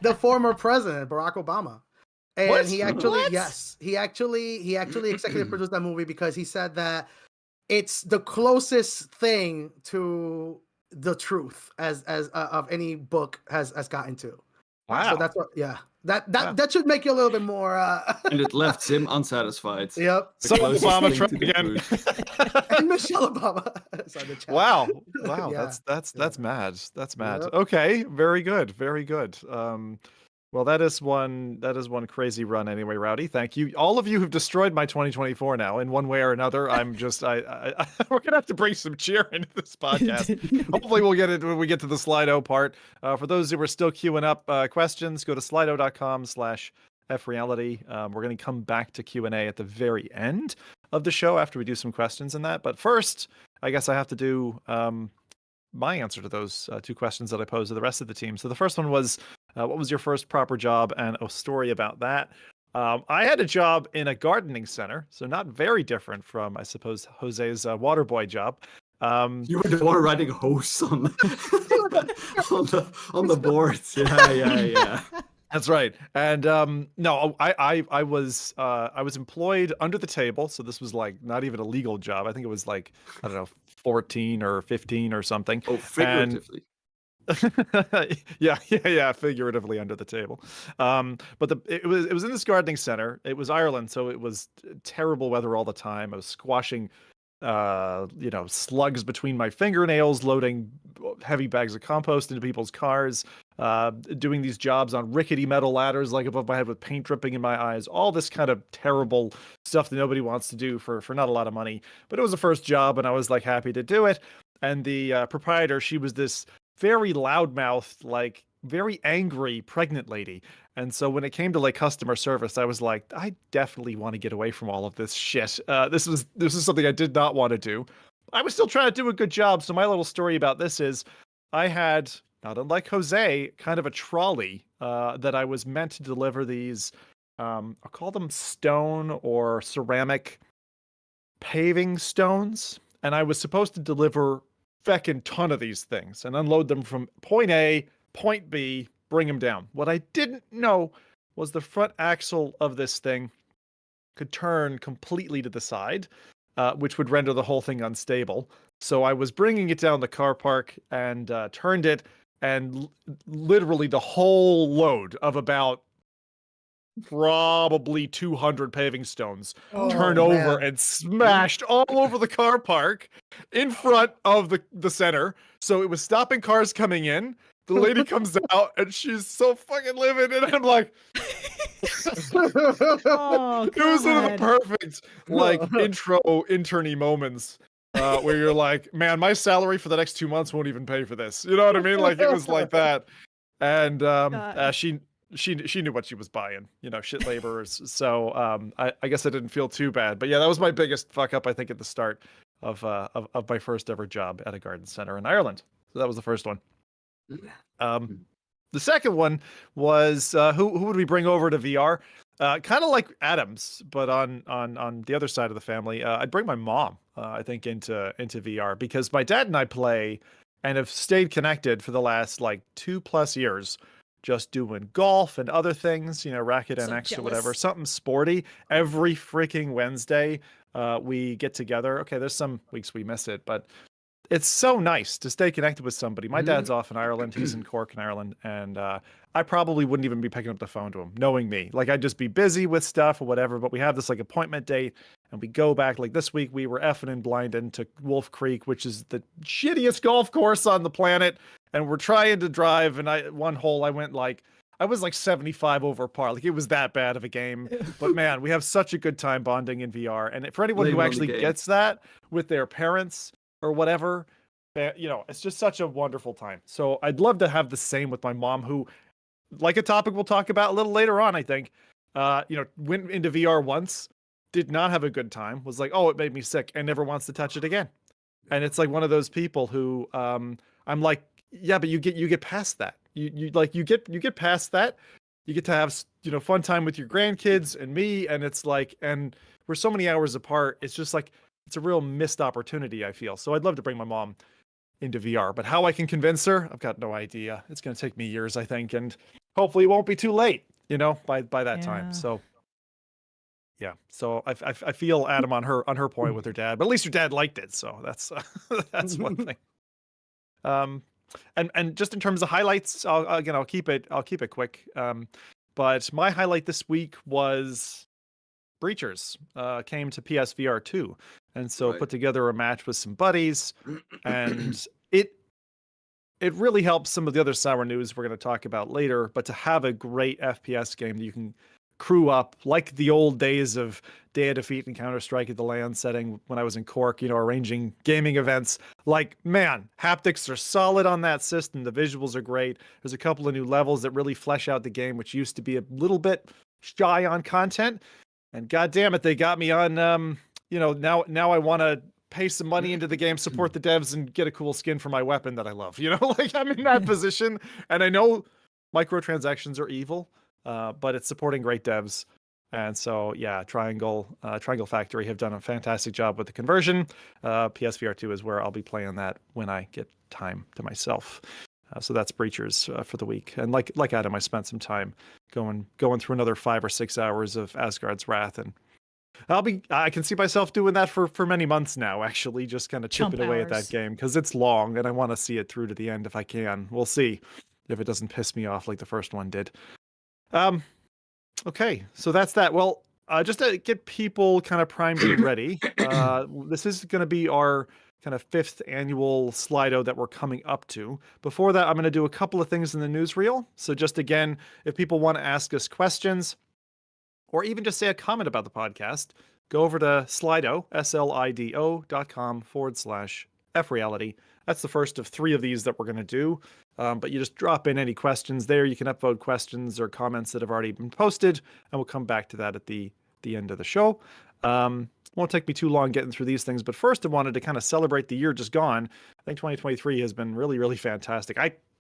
The former president, Barack Obama. And What? he actually, What? yes, he actually executive produced that movie because he said that it's the closest thing to the truth as of any book has gotten to. Wow. So that's what, yeah. Wow. That should make you a little bit more. And it left Zim unsatisfied. Yep. The Some closest Obama thing Trump to the again. truth. And Michelle Obama is on the chat. Wow. Yeah. That's mad. That's mad. Yep. Okay, very good. Very good. Well, that is one crazy run anyway, Rowdy. Thank you. All of you have destroyed my 2024 now in one way or another. I'm just I we're gonna have to bring some cheer into this podcast. Hopefully we'll get it when we get to the Slido part. For those who are still queuing up questions, go to slido.com/FReality. We're gonna come back to Q&A at the very end of the show after we do some questions and that. But first, I guess I have to do my answer to those two questions that I posed to the rest of the team. So the first one was, what was your first proper job, and a story about that? I had a job in a gardening center, so not very different from, I suppose, Jose's water boy job. You were the one writing hosts on the boards. Yeah. That's right. And no, I was employed under the table, so this was like not even a legal job. I think it was like, I don't know, 14 or 15 or something. Oh, figuratively. Yeah, figuratively under the table. But it was in this gardening center. It was Ireland, so it was terrible weather all the time. I was squashing slugs between my fingernails, loading heavy bags of compost into people's cars, doing these jobs on rickety metal ladders like above my head with paint dripping in my eyes, all this kind of terrible stuff that nobody wants to do for not a lot of money. But it was a first job and I was like happy to do it. And the proprietor, she was this very loudmouthed, like very angry pregnant lady. And so when it came to like customer service, I was like, I definitely want to get away from all of this shit. This is something I did not want to do. I was still trying to do a good job. So my little story about this is I had, not unlike Jose, kind of a trolley that I was meant to deliver these, I'll call them stone or ceramic paving stones. And I was supposed to deliver feckin' ton of these things and unload them from point A, point B, bring them down. What I didn't know was the front axle of this thing could turn completely to the side, which would render the whole thing unstable. So I was bringing it down the car park and turned it, and literally the whole load of about probably 200 paving stones turned over and smashed all over the car park in front of the center. So it was stopping cars coming in. The lady comes out and she's so fucking livid, and I'm like, Oh, it was one of the God. perfect like intro interny moments where you're like, man, my salary for the next 2 months won't even pay for this. You know what I mean? Like it was like that. And she knew what she was buying, shit laborers. So I guess I didn't feel too bad. But yeah, that was my biggest fuck up, I think, at the start of my first ever job at a garden center in Ireland. So that was the first one. The second one was who would we bring over to VR? Kind of like Adams, but on the other side of the family. I'd bring my mom, I think, into VR because my dad and I play and have stayed connected for the last like 2+ years, just doing golf and other things, Racket So NX or whatever, jealous. something sporty. Every freaking Wednesday, we get together. Okay, there's some weeks we miss it, but it's so nice to stay connected with somebody. My Mhm. dad's off in Ireland. He's in Cork in Ireland. And I probably wouldn't even be picking up the phone to him, knowing me. Like, I'd just be busy with stuff or whatever. But we have this like appointment date and we go back. Like this week, we were effing and blinded to Wolf Creek, which is the shittiest golf course on the planet. And we're trying to drive. And one hole, I was like 75 over par. Like, it was that bad of a game. But man, we have such a good time bonding in VR. And for anyone who Blaming on the actually game. gets that with their parents or whatever, it's just such a wonderful time. So I'd love to have the same with my mom, who, like a topic we'll talk about a little later on, I think, went into VR once, did not have a good time, was like, oh, it made me sick, and never wants to touch it again. And it's like one of those people who, I'm like, yeah, but you get past that. You get past that. You get to have, fun time with your grandkids and me. And it's like, and we're so many hours apart. It's just like, it's a real missed opportunity, I feel. So I'd love to bring my mom into VR, but how I can convince her, I've got no idea. It's going to take me years, I think. And hopefully it won't be too late, by that time. Yeah. So yeah. So I feel Adam on her point with her dad, but at least her dad liked it. So that's one thing. And just in terms of highlights, I'll keep it quick. But my highlight this week was Breachers came to PSVR 2, and so Right. put together a match with some buddies, and it really helps some of the other sour news we're going to talk about later. But to have a great FPS game that you can crew up like the old days of Day of Defeat and Counter-Strike at the LAN setting when I was in Cork, arranging gaming events. Like, man, haptics are solid on that system. The visuals are great. There's a couple of new levels that really flesh out the game, which used to be a little bit shy on content. And god damn it, they got me on, now I want to pay some money into the game, support the devs, and get a cool skin for my weapon that I love. Like, I'm in that position, and I know microtransactions are evil, but it's supporting great devs. And so, yeah, Triangle Factory have done a fantastic job with the conversion. PSVR 2 is where I'll be playing that when I get time to myself. So that's Breachers for the week. And like Adam, I spent some time going through another 5 or 6 hours of Asgard's Wrath, and I can see myself doing that for many months now, actually, just kind of chipping away at that game, because it's long and I want to see it through to the end if I can. We'll see if it doesn't piss me off like the first one did. Okay, so that's that. Well, just to get people kind of primed and ready, this is going to be our kind of 5th annual Slido that we're coming up to. Before that, I'm going to do a couple of things in the newsreel. So just again, if people want to ask us questions or even just say a comment about the podcast, go over to Slido, slido.com/FReality. That's the first of 3 of these that we're going to do. But you just drop in any questions there. You can upvote questions or comments that have already been posted, and we'll come back to that at the end of the show. Won't take me too long getting through these things, but first I wanted to kind of celebrate the year just gone. I think 2023 has been really, really fantastic.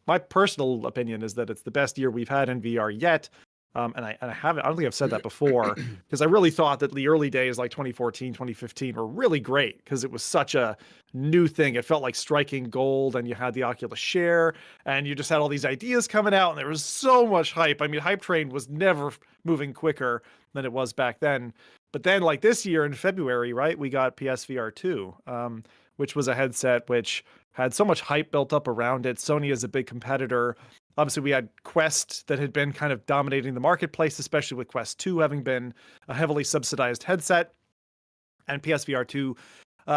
My personal opinion is that it's the best year we've had in VR yet. And I don't think I've said that before, because I really thought that the early days like 2014, 2015 were really great because it was such a new thing. It felt like striking gold, and you had the Oculus Share, and you just had all these ideas coming out, and there was so much hype. I mean, Hype Train was never moving quicker than it was back then. But then, like this year in February, right, we got PSVR 2, which was a headset which had so much hype built up around it. Sony is a big competitor. Obviously, we had Quest that had been kind of dominating the marketplace, especially with Quest 2 having been a heavily subsidized headset. And PSVR 2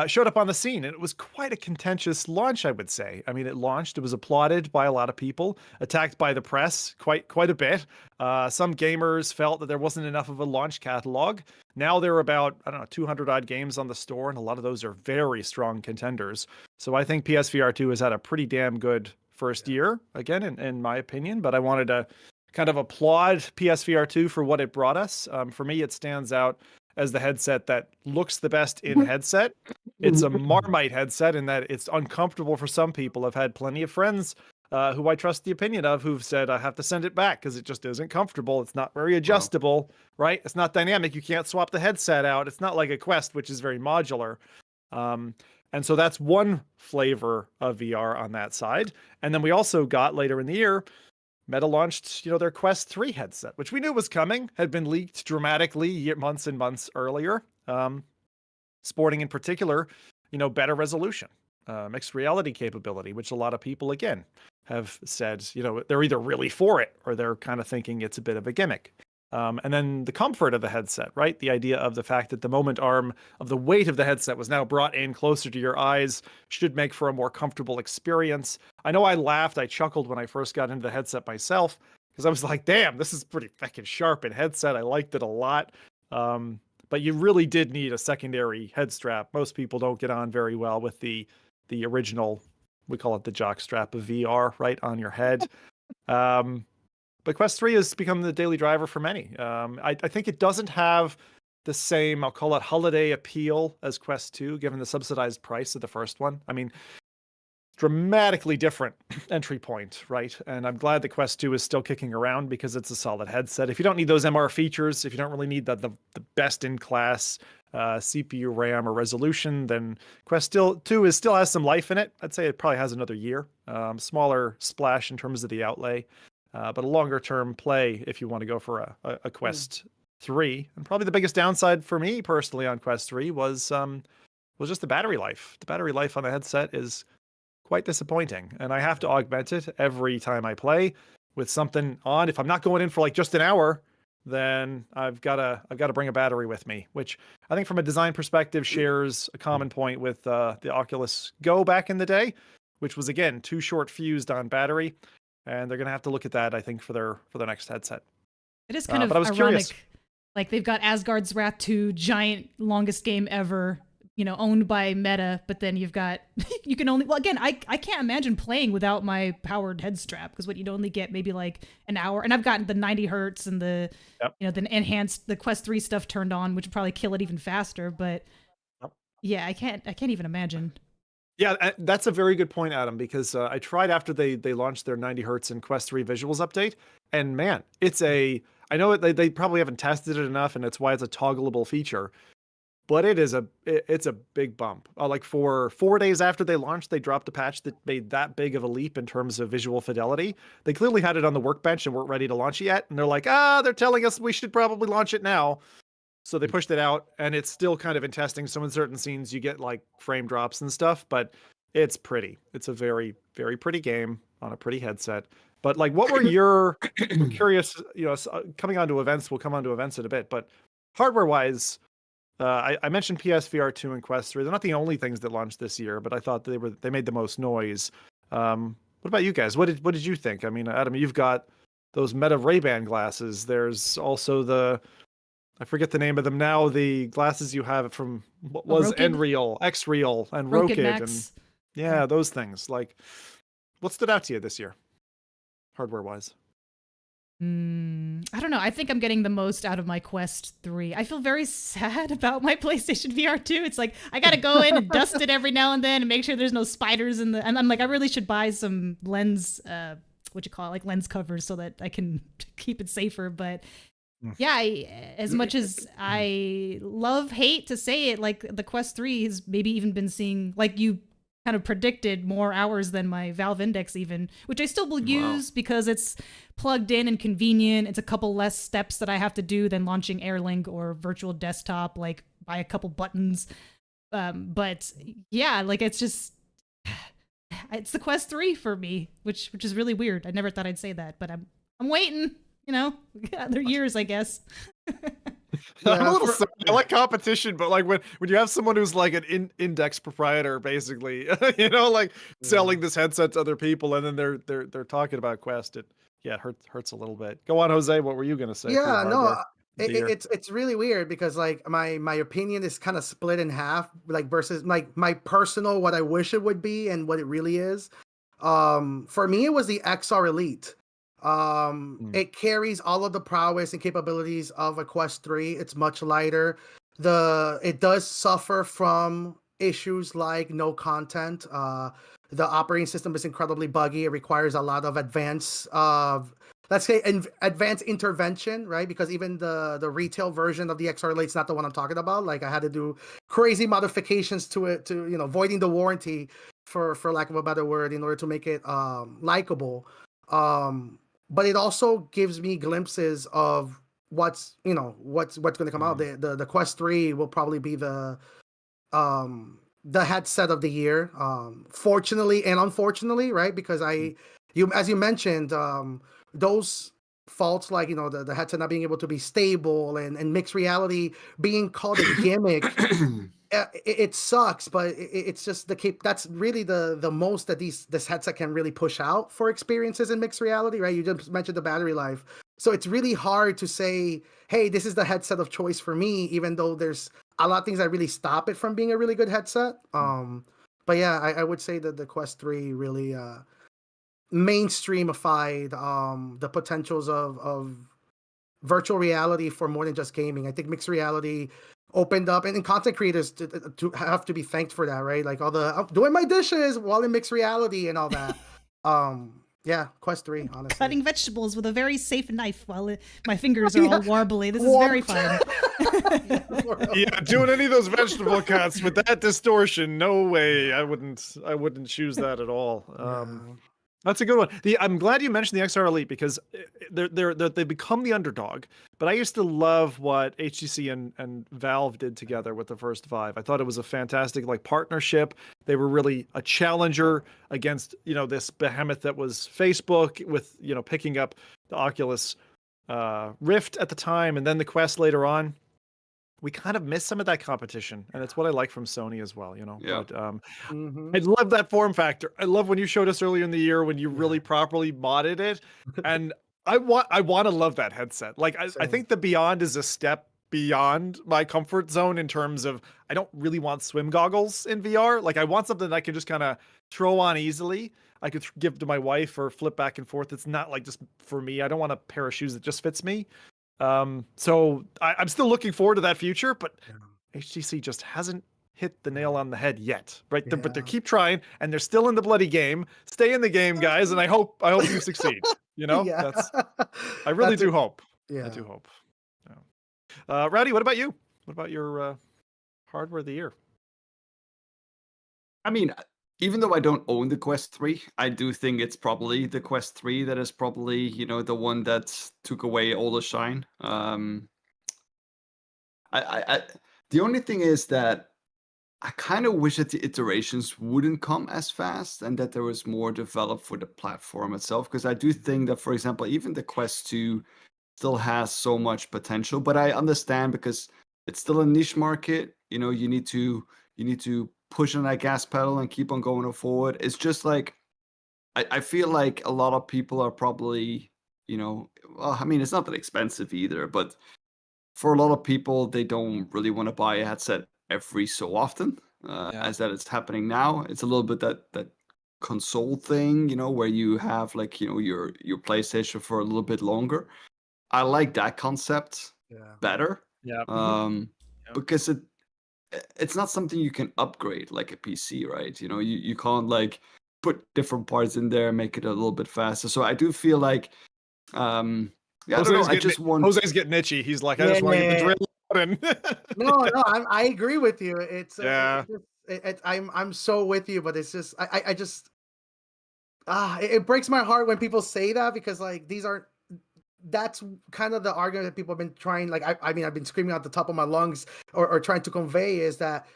showed up on the scene, and it was quite a contentious launch, I would say. I mean, it launched, it was applauded by a lot of people, attacked by the press quite a bit. Some gamers felt that there wasn't enough of a launch catalog. Now there are about, 200 odd games on the store, and a lot of those are very strong contenders. So I think PSVR 2 has had a pretty damn good first year, again, in my opinion, but I wanted to kind of applaud PSVR 2 for what it brought us. For me, it stands out as the headset that looks the best in headset. It's a Marmite headset in that it's uncomfortable for some people. I've had plenty of friends who I trust the opinion of who've said I have to send it back because it just isn't comfortable. It's not very adjustable, right? It's not dynamic. You can't swap the headset out. It's not like a Quest, which is very modular. And so that's one flavor of VR on that side. And then we also got later in the year, Meta launched, their Quest 3 headset, which we knew was coming, had been leaked dramatically months and months earlier. Sporting in particular, better resolution, mixed reality capability, which a lot of people, again, have said, they're either really for it or they're kind of thinking it's a bit of a gimmick. And then the comfort of the headset, right? The idea of the fact that the moment arm of the weight of the headset was now brought in closer to your eyes should make for a more comfortable experience. I know I laughed, I chuckled when I first got into the headset myself because I was like, damn, this is pretty fucking sharp in headset. I liked it a lot. But you really did need a secondary head strap. Most people don't get on very well with the original, we call it the jock strap of VR, right on your head. But Quest 3 has become the daily driver for many. I think it doesn't have the same, I'll call it holiday appeal as Quest 2, given the subsidized price of the first one. I mean, dramatically different entry point, right? And I'm glad the Quest 2 is still kicking around because it's a solid headset. If you don't need those MR features, if you don't really need the best-in-class CPU, RAM, or resolution, then Quest 2 still has some life in it. I'd say it probably has another year. Smaller splash in terms of the outlay. But a longer term play if you want to go for a Quest 3. And probably the biggest downside for me personally on Quest 3 was just the battery life. The battery life on the headset is quite disappointing. And I have to augment it every time I play with something on. If I'm not going in for like just an hour, then I've got to bring a battery with me, which I think from a design perspective shares a common point with the Oculus Go back in the day, which was again too short fused on battery. And they're going to have to look at that, I think, for their next headset. It is kind of but I was ironic. curious. Like they've got Asgard's Wrath 2, giant, longest game ever, owned by Meta. But then you've got, you can only, well, again, I can't imagine playing without my powered head strap because you'd only get maybe like an hour. And I've gotten the 90 hertz and the, the enhanced, the Quest 3 stuff turned on, which would probably kill it even faster. But yeah, I can't even imagine. Yeah, that's a very good point, Adam, because I tried after they launched their 90 hertz and Quest 3 visuals update, and man, I know they probably haven't tested it enough, and it's why it's a toggleable feature, but it's a big bump. Like for 4 days after they launched, they dropped a patch that made that big of a leap in terms of visual fidelity. They clearly had it on the workbench and weren't ready to launch it yet, and they're like, they're telling us we should probably launch it now. So they pushed it out, and it's still kind of in testing. So in certain scenes, you get like frame drops and stuff, but it's pretty. It's a very, very pretty game on a pretty headset. But like, what were your I'm curious? Coming onto events, we'll come onto events in a bit. But hardware-wise, I mentioned PSVR 2 and Quest 3. They're not the only things that launched this year, but I thought they made the most noise. What about you guys? What did you think? I mean, Adam, you've got those Meta Ray-Ban glasses. There's also I forget the name of them now. The glasses you have from what was Nreal, Xreal, and Rokid, and those things. Like, what stood out to you this year, hardware-wise? I don't know. I think I'm getting the most out of my Quest 3. I feel very sad about my PlayStation VR 2. It's like I gotta go in and dust it every now and then and make sure there's no spiders in the. And I'm like, I really should buy some lens, lens covers so that I can keep it safer. But yeah, as much as I hate to say it, like the Quest 3 has maybe even been seeing, like you kind of predicted, more hours than my Valve Index even, which I still will use because it's plugged in and convenient. It's a couple less steps that I have to do than launching AirLink or virtual desktop, like by a couple buttons. But yeah, like it's the Quest 3 for me, which is really weird. I never thought I'd say that, but I'm waiting. Other years, I guess. I'm a little sorry. I like competition, but like when you have someone who's like an index proprietor, basically, selling this headset to other people, and then they're talking about Quest, it hurts a little bit. Go on, Jose. What were you gonna say? Yeah, no, it's really weird because like my opinion is kind of split in half, like versus like my personal what I wish it would be and what it really is. For me, it was the XR Elite. It carries all of the prowess and capabilities of a Quest 3. It's much lighter. It does suffer from issues like no content. The operating system is incredibly buggy. It requires a lot of advanced intervention, right? Because even the retail version of the XR Elite is not the one I'm talking about. Like I had to do crazy modifications to it, voiding the warranty for lack of a better word, in order to make it likable. But it also gives me glimpses of what's going to come out. The Quest 3 will probably be the the headset of the year. Fortunately and unfortunately, right? Because as you mentioned, those faults like the headset not being able to be stable and mixed reality being called a gimmick. It sucks, but it's just that's really the most that this headset can really push out for experiences in mixed reality, right? You just mentioned the battery life. So it's really hard to say, hey, this is the headset of choice for me, even though there's a lot of things that really stop it from being a really good headset. But yeah, I would say that the Quest 3 really mainstreamified the potentials of virtual reality for more than just gaming. I think mixed reality opened up, and content creators to have to be thanked for that, right? Like all the I'm doing my dishes while in mixed reality and all that. Yeah, Quest 3, honestly. Cutting vegetables with a very safe knife while my fingers are all warbly. This is very fun. Yeah, doing any of those vegetable cuts with that distortion, no way. I wouldn't choose that at all. That's a good one. I'm glad you mentioned the XR Elite because they become the underdog. But I used to love what HTC and Valve did together with the first Vive. I thought it was a fantastic partnership. They were really a challenger against this behemoth that was Facebook with picking up the Oculus Rift at the time and then the Quest later on. We kind of miss some of that competition, and it's what I like from Sony as well, Yeah. But I love that form factor. I love when you showed us earlier in the year when you really properly modded it, and I want to love that headset. Like I think the Beyond is a step beyond my comfort zone in terms of I don't really want swim goggles in VR. Like I want something that I can just kind of throw on easily. I could give to my wife or flip back and forth. It's not like just for me. I don't want a pair of shoes that just fits me. So I'm still looking forward to that future, but HTC just hasn't hit the nail on the head yet, right? But they keep trying, and they're still in the bloody game. Stay in the game, guys, and I hope you succeed. I really do hope. Yeah. I do hope. Yeah. Rowdy, what about you? What about your hardware of the year? I mean, even though I don't own the Quest 3, I do think it's probably the Quest 3 that is probably, the one that took away all the shine. The only thing is that I kind of wish that the iterations wouldn't come as fast and that there was more developed for the platform itself. Because I do think that, for example, even the Quest 2 still has so much potential. But I understand because it's still a niche market. You need to push on that gas pedal and keep on going forward. It's just like I feel like a lot of people are probably, well, I mean, it's not that expensive either, but for a lot of people, they don't really want to buy a headset every so often, as that it's happening now. It's a little bit that console thing, where you have your PlayStation for a little bit longer. I like that concept better. Because it's not something you can upgrade like a PC, right? You can't put different parts in there, make it a little bit faster. So I do feel like, I don't know. Jose's getting itchy. He's like, I just want to get the drill out. No, I agree with you. It's I'm so with you, but it's just I just it breaks my heart when people say that because these aren't. That's kind of the argument that people have been trying. I mean, I've been screaming out the top of my lungs or trying to convey is that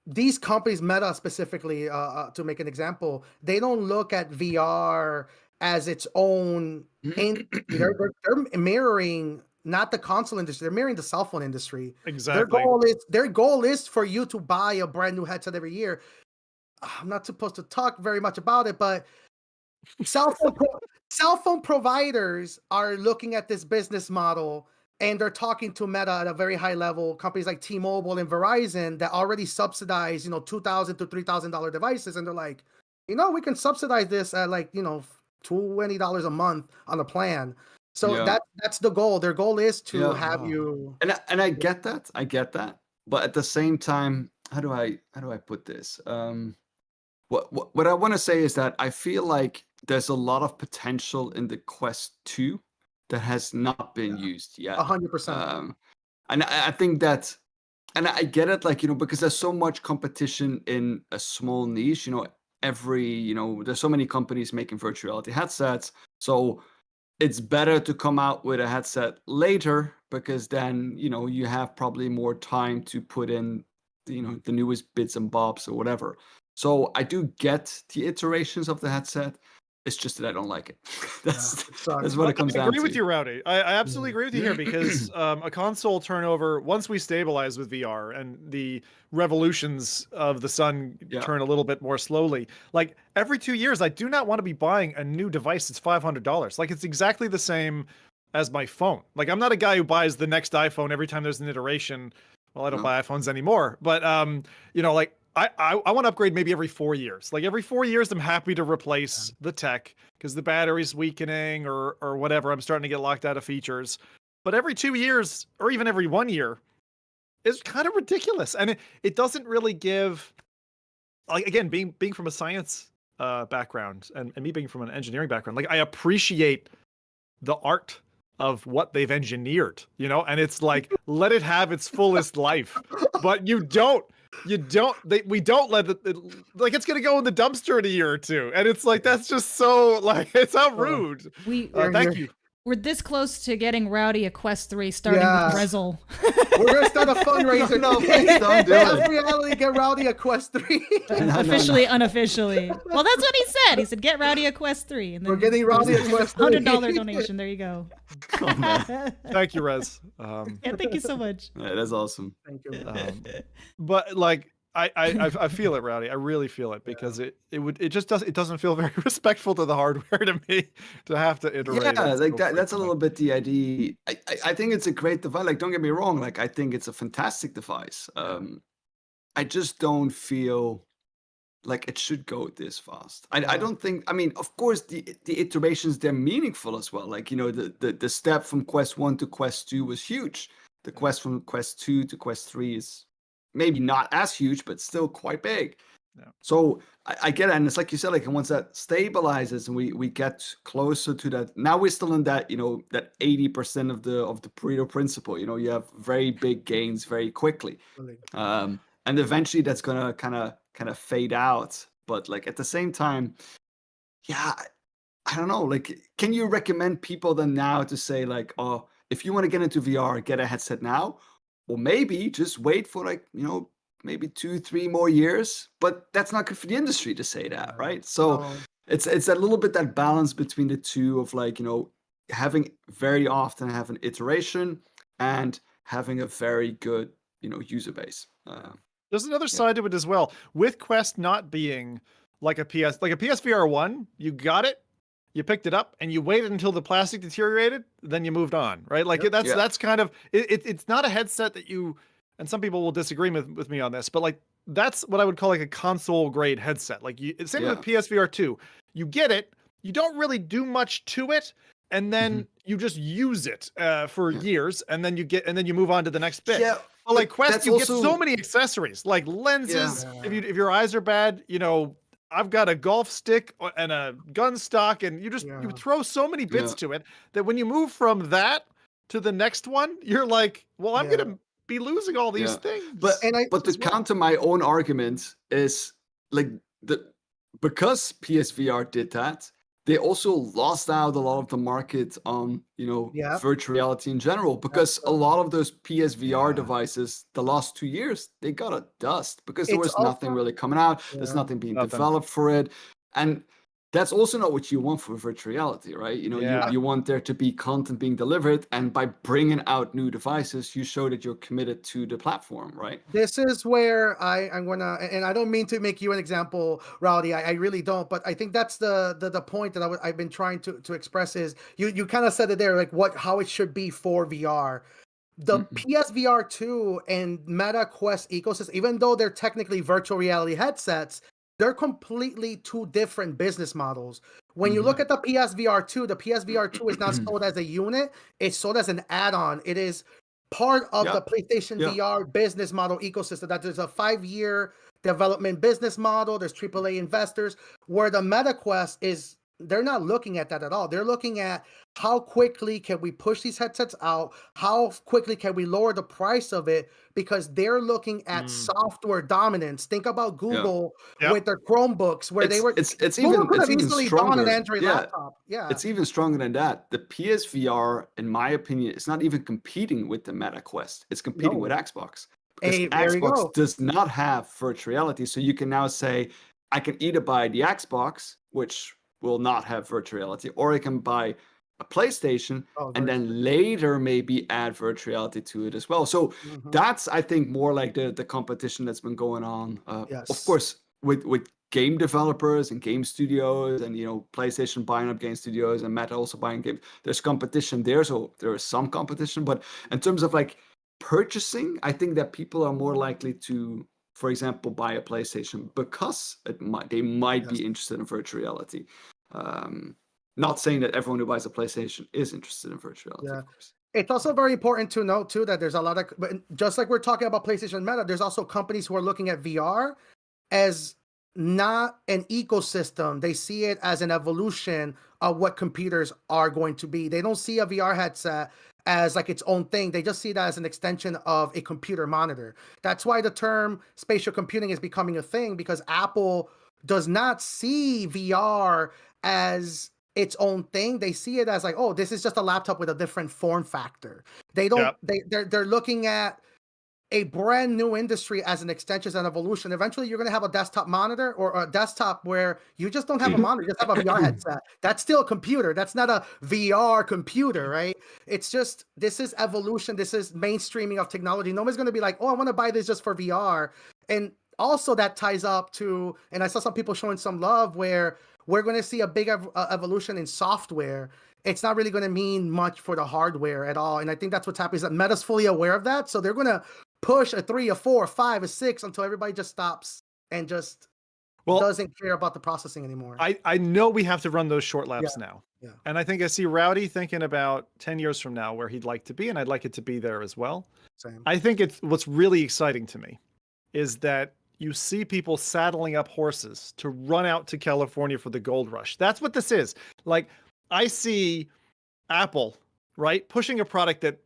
these companies, Meta specifically, to make an example, they don't look at VR as its own. They're mirroring not the console industry; they're mirroring the cell phone industry. Exactly. Their goal is for you to buy a brand new headset every year. I'm not supposed to talk very much about it, but cell phone providers are looking at this business model and they're talking to Meta at a very high level, companies like T-Mobile and Verizon that already subsidize, $2,000 to $3,000 devices. And they're like, we can subsidize this at $20 a month on a plan. So that's the goal. Their goal is to have you. And I get that. But at the same time, how do I put this? What I want to say is that I feel like there's a lot of potential in the Quest 2 that has not been used yet. 100%. And I think that, and I get it, because there's so much competition in a small niche, there's so many companies making virtual reality headsets. So it's better to come out with a headset later because then, you have probably more time to put in the newest bits and bobs or whatever. So I do get the iterations of the headset. It's just that I don't like it. That's what it comes I down agree to. with you, Rowdy. I absolutely agree with you here because a console turnover, once we stabilize with VR and the revolutions of the sun turn a little bit more slowly, like every 2 years, I do not want to be buying a new device that's $500. Like it's exactly the same as my phone. Like I'm not a guy who buys the next iPhone every time there's an iteration. Well, I don't buy iPhones anymore, but like I want to upgrade maybe every 4 years. Like every 4 years, I'm happy to replace the tech because the battery's weakening or whatever. I'm starting to get locked out of features. But every 2 years or even every 1 year is kind of ridiculous. And it doesn't really give, like, again, being from a science background and me being from an engineering background, like I appreciate the art of what they've engineered, and it's like, let it have its fullest life, but we don't let it, like it's going to go in the dumpster in a year or two. And it's like, that's just so like, it's how rude. Thank you. We're this close to getting Rowdy a Quest 3 starting with Rezzle. We're going to start a fundraiser. No, please don't do it. FReality, get Rowdy a Quest 3. Officially, unofficially. Well, that's what he said. He said, get Rowdy a Quest 3. And then we're getting Rowdy a Quest 3. $100 donation. There you go. Oh, man. Thank you, Rez. Thank you so much. Yeah, that's awesome. Thank you. But like, I feel it, Rowdy. I really feel it because it doesn't feel very respectful to the hardware to me to have to iterate. Yeah, like that's a little bit the idea. I think it's a great device. Like, don't get me wrong. Like, I think it's a fantastic device. I just don't feel like it should go this fast. I don't think. I mean, of course, the iterations, they're meaningful as well. Like, the step from Quest 1 to Quest 2 was huge. The quest from Quest 2 to Quest 3 is maybe not as huge, but still quite big. Yeah. So I get it. And it's like you said, like once that stabilizes and we get closer to that, now we're still in that, that 80% of the Pareto principle, you have very big gains very quickly. And eventually that's going to kind of fade out. But like at the same time, I don't know, like, can you recommend people then now to say like, oh, if you want to get into VR, get a headset now? Or maybe just wait for like, maybe 2-3 more years, but that's not good for the industry to say that, right? So it's a little bit that balance between the two of like, having very often have an iteration and having a very good, user base. There's another side to it as well. With Quest not being like a PSVR 1, you got it, you picked it up, and you waited until the plastic deteriorated, then you moved on, right? Like that's kind of it's not a headset that you, and some people will disagree with me on this, but like that's what I would call like a console grade headset. Like same with PSVR 2. You get it, you don't really do much to it, and then you just use it for years, and then you move on to the next bit. Yeah. But like Quest, you get so many accessories, like lenses. Yeah. If your eyes are bad, I've got a golf stick and a gun stock, and you throw so many bits to it that when you move from that to the next one, you're like, well, I'm going to be losing all these things. But to counter my own argument is like because PSVR did that, they also lost out a lot of the market on, virtual reality in general, because a lot of those PSVR devices, the last 2 years, they got a dust because there was nothing really coming out. There's nothing being developed for it. And that's also not what you want for virtual reality, right? You want there to be content being delivered, and by bringing out new devices, you show that you're committed to the platform, right? This is where I'm gonna, and I don't mean to make you an example, Rowdy. I really don't, but I think that's the point that I've been trying to express is you kind of said it there, like how it should be for VR. The PSVR 2 and Meta Quest ecosystem, even though they're technically virtual reality headsets, they're completely two different business models. When you look at the PSVR 2 is not sold as a unit. It's sold as an add-on. It is part of the PlayStation VR business model ecosystem. That there's a 5-year development business model. There's AAA investors. Where the Meta Quest is, they're not looking at that at all. They're looking at how quickly can we push these headsets out? How quickly can we lower the price of it? Because they're looking at software dominance. Think about Google with their Chromebooks, where it's even stronger. An Android laptop. Yeah, it's even stronger than that. The PSVR, in my opinion, is not even competing with the Meta Quest. It's competing with Xbox. Because Hey, there you Xbox go. does not have virtual reality. So you can now say, I can either buy the Xbox, which will not have virtual reality, or I can buy a PlayStation Oh, and then later maybe add virtual reality to it as well. So that's, I think, more like the competition that's been going on. Of Yes. course, with game developers and game studios, and PlayStation buying up game studios and Meta also buying games. There's competition there, so there is some competition. But in terms of like purchasing, I think that people are more likely to, for example, buy a PlayStation because they might be interested in virtual reality. Not saying that everyone who buys a PlayStation is interested in virtual reality, of course. It's also very important to note too that there's a lot of, but just like we're talking about PlayStation and Meta, there's also companies who are looking at VR as not an ecosystem. They see it as an evolution of what computers are going to be. They don't see a VR headset as like its own thing. They just see that as an extension of a computer monitor. That's why the term spatial computing is becoming a thing, because Apple does not see VR as its own thing. They see it as like, oh, this is just a laptop with a different form factor. They don't. They're looking at a brand new industry as an extension and evolution. Eventually, you're going to have a desktop monitor or a desktop where you just don't have a monitor, you just have a VR headset. That's still a computer. That's not a VR computer, right? It's just, this is evolution. This is mainstreaming of technology. Nobody's going to be like, oh, I want to buy this just for VR. And also that ties up to, and I saw some people showing some love where we're going to see a big evolution in software. It's not really going to mean much for the hardware at all. And I think that's what's happening, is that Meta's fully aware of that. So they're going to push a 3, a 4, a 5, a 6 until everybody just stops and just doesn't care about the processing anymore. I know we have to run those short laps now. Yeah. And I think I see Rowdy thinking about 10 years from now where he'd like to be, and I'd like it to be there as well. Same. I think what's really exciting to me is that you see people saddling up horses to run out to California for the gold rush. That's what this is. Like, I see Apple, right, pushing a product that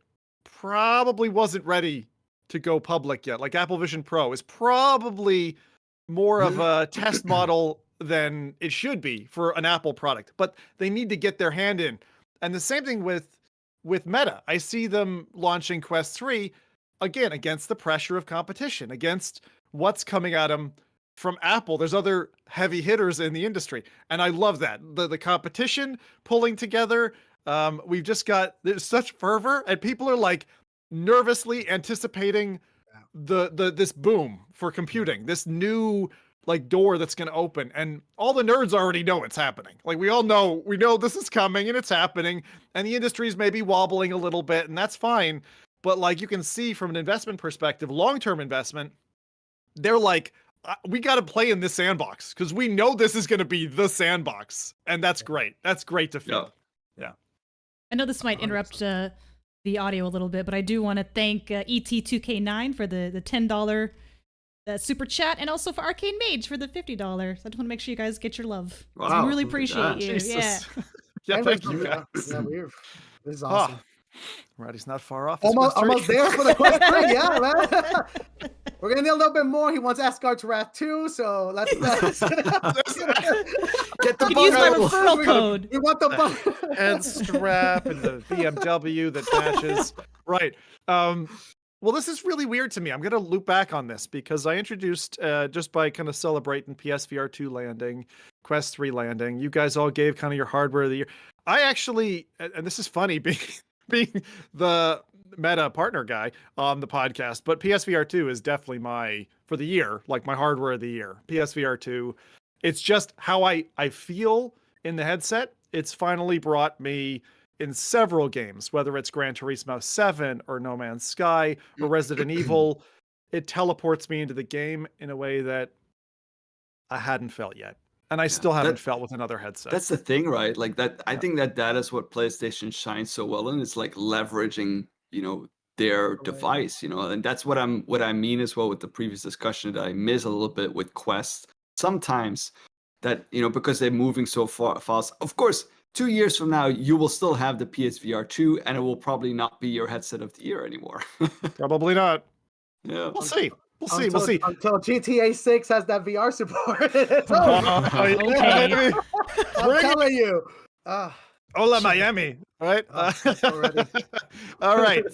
probably wasn't ready to go public yet. Like Apple Vision Pro is probably more of a test model than it should be for an Apple product, but they need to get their hand in. And the same thing with Meta. I see them launching Quest 3 again against the pressure of competition, against what's coming at them from Apple. There's other heavy hitters in the industry, and I love that. The competition pulling together. There's such fervor, and people are like nervously anticipating this boom for computing, this new like door that's going to open, and all the nerds already know it's happening. Like we know this is coming and it's happening, and the industry's maybe wobbling a little bit, and that's fine. But like you can see from an investment perspective, long-term investment, they're like, we got to play in this sandbox because we know this is going to be the sandbox, and that's great. That's great to feel. Yeah. I know this might interrupt the audio a little bit, but I do want to thank ET2K9 for the $10 super chat, and also for Arcade Mage for the $50. I just want to make sure you guys get your love. Wow, I really appreciate you. Jesus. Yeah. Yeah, thank you guys. This is awesome. Rowdy's not far off. Almost there for the question. Yeah, man. We're gonna need a little bit more. He wants Asgard's Wrath too, so let's get the you can use my referral code. We want the and strap and the BMW that matches. Right. Well, this is really weird to me. I'm going to loop back on this because I introduced, just by kind of celebrating PSVR 2 landing, Quest 3 landing, you guys all gave kind of your hardware of the year. I actually, and this is funny being the Meta partner guy on the podcast, but PSVR 2 is definitely for the year, like my hardware of the year. PSVR 2, it's just how I feel in the headset. It's finally brought me in several games, whether it's Gran Turismo 7 or No Man's Sky or Resident Evil. It teleports me into the game in a way that I hadn't felt yet. And I still haven't felt with another headset. That's the thing, right? Like that, I think that is what PlayStation shines so well in. It's like leveraging, their device, and that's what I mean as well with the previous discussion that I miss a little bit with Quest. Sometimes that, because they're moving so fast, of course, 2 years from now, you will still have the PSVR 2, and it will probably not be your headset of the year anymore. Probably not. Yeah. We'll see. We'll see. Until GTA 6 has that VR support. Okay. I'm telling you. Hola, Miami. Right? All right.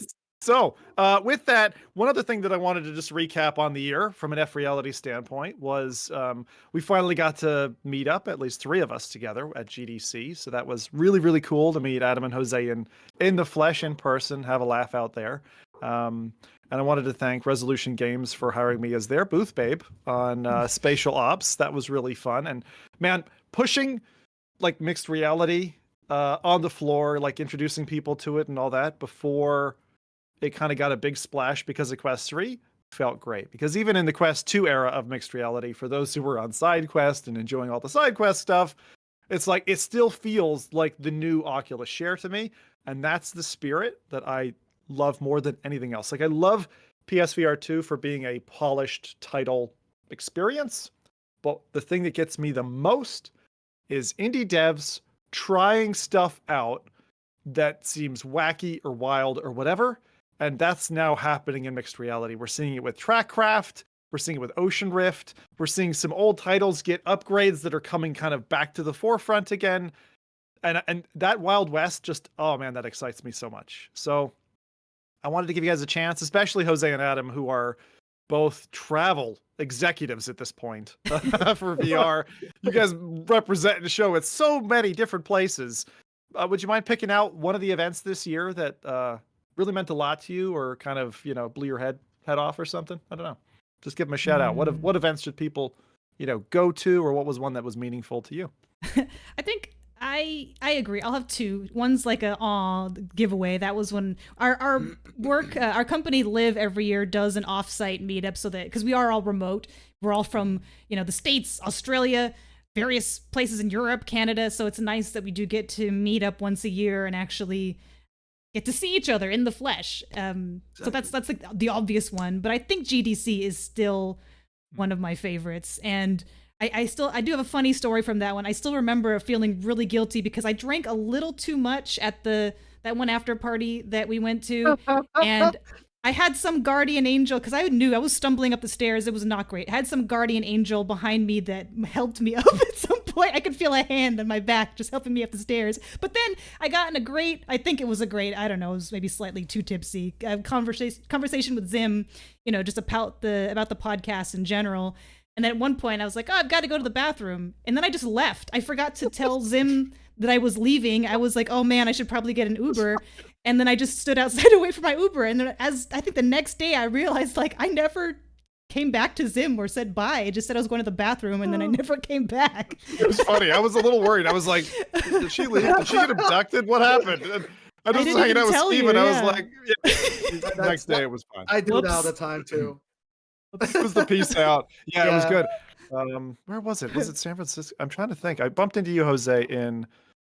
So, with that, one other thing that I wanted to just recap on the year from an FReality standpoint was we finally got to meet up, at least 3 of us together at GDC. So that was really, really cool to meet Adam and Jose in the flesh, in person, have a laugh out there. And I wanted to thank Resolution Games for hiring me as their booth babe on Spatial Ops. That was really fun. And man, pushing like mixed reality on the floor, like introducing people to it and all that before it kind of got a big splash because of Quest 3 felt great. Because even in the Quest 2 era of mixed reality, for those who were on side quest and enjoying all the side quest stuff, it's like it still feels like the new Oculus Share to me. And that's the spirit that I love more than anything else. Like I love PSVR 2 for being a polished title experience. But the thing that gets me the most is indie devs trying stuff out that seems wacky or wild or whatever. And that's now happening in mixed reality. We're seeing it with Trackcraft. We're seeing it with Ocean Rift. We're seeing some old titles get upgrades that are coming kind of back to the forefront again. And that Wild West just, oh man, that excites me so much. So I wanted to give you guys a chance, especially Jose and Adam, who are both travel executives at this point for VR. You guys represent and show at so many different places. Would you mind picking out one of the events this year that really meant a lot to you, or kind of, you know, blew your head off or something? I don't know. Just give them a shout out. What events should people, you know, go to, or what was one that was meaningful to you? I think I agree. I'll have 2. One's like a giveaway. That was when our work, our company Live every year does an offsite meetup, so that, because we are all remote, we're all from, you know, the States, Australia, various places in Europe, Canada. So it's nice that we do get to meet up once a year and actually get to see each other in the flesh. So that's like the obvious one, but I think GDC is still one of my favorites. And I do have a funny story from that one. I still remember feeling really guilty because I drank a little too much at that one after party that we went to. And I had some guardian angel, because I knew I was stumbling up the stairs. It was not great. I had some guardian angel behind me that helped me up at some point. I could feel a hand on my back just helping me up the stairs. But then I got in I think it was a great, I don't know, it was maybe slightly too tipsy, conversation with Zim, you know, just about the podcast in general. And then at one point I was like, oh, I've got to go to the bathroom. And then I just left. I forgot to tell Zim that I was leaving. I was like, oh man, I should probably get an Uber. And then I just stood outside to wait for my Uber. And then I think the next day I realized, like, I never came back to Zim or said bye. I just said I was going to the bathroom, and then I never came back. It was funny. I was a little worried. I was like, did she leave? Did she get abducted? What happened? And I just was hanging out with Steve, and I was like, yeah. The next day it was fine. I do that all the time too. This was the peace out. Yeah, it was good. Where was it? Was it San Francisco? I'm trying to think. I bumped into you, Jose, in...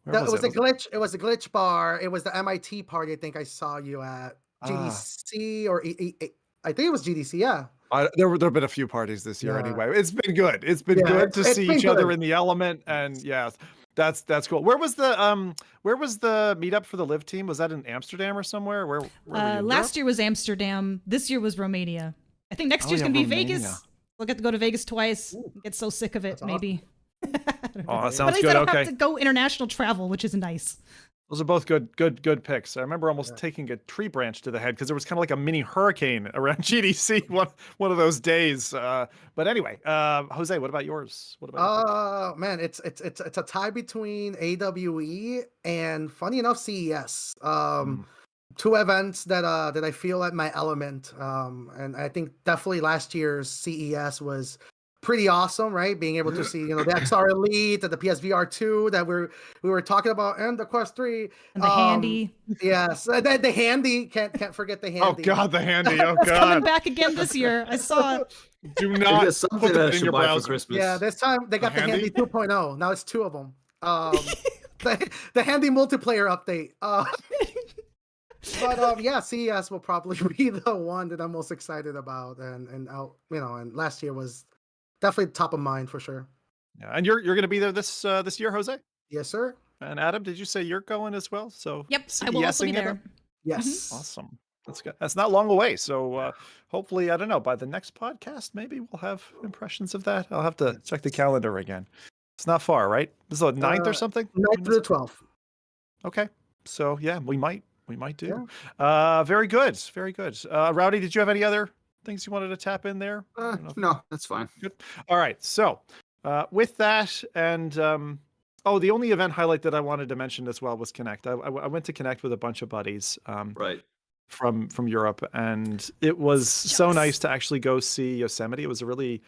It was a glitch. It was a glitch bar. It was the MIT party. I think I saw you at GDC or I think it was GDC. Yeah. There have been a few parties this year anyway. It's been good. It's been good to see each other in the element, and yeah, that's cool. Where was the meetup for the Live team? Was that in Amsterdam or somewhere? Where were you? Last year was Amsterdam. This year was Romania. I think next year's gonna be Vegas. We'll get to go to Vegas twice. Get so sick of it, maybe. Oh, that sounds good. But I don't have to go international travel, which is nice. Those are both good picks. I remember almost taking a tree branch to the head because there was kind of like a mini hurricane around GDC one of those days. But anyway, Jose, what about yours? What about man, it's a tie between AWE and, funny enough, CES. 2 events that I feel at my element. And I think definitely last year's CES was pretty awesome, right? Being able to see, the XR Elite and the PSVR 2 that we were talking about, and the Quest 3 and the Handy. Yes, the Handy. Can't forget the Handy. Oh God, the Handy. Oh God, coming God. back again this year. I saw it. Do not There's something put that I it in should your buy for browser. Christmas. Yeah, this time they got the Handy 2.0. Now it's 2 of them. The Handy multiplayer update. But yeah, CES will probably be the one that I'm most excited about, and last year was definitely top of mind for sure. Yeah, and you're going to be there this year, Jose? Yes, sir. And Adam, did you say you're going as well? So yep, I will also be there. Yes. Awesome. That's good. That's not long away. So hopefully, I don't know, by the next podcast, maybe we'll have impressions of that. I'll have to check the calendar again. It's not far, right? This is the 9th or something? 9th to the 12th. Okay. So yeah, we might We might do. Yeah. Very good. Very good. Rowdy, did you have any other things you wanted to tap in there? No, that's fine. Good. All right. So, with that, and the only event highlight that I wanted to mention as well was Connect. I went to Connect with a bunch of buddies. Right. From Europe, and it was so nice to actually go see Yosemite. It was a really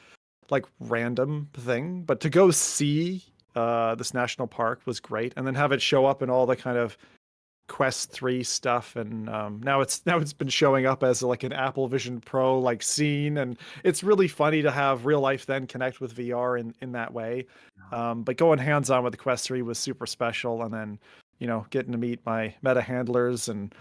like random thing, but to go see this national park was great, and then have it show up in all the kind of Quest 3 stuff, and now it's been showing up as like an Apple Vision Pro like scene, and it's really funny to have real life then connect with VR in that way. But going hands on with the Quest 3 was super special, and then getting to meet my Meta handlers and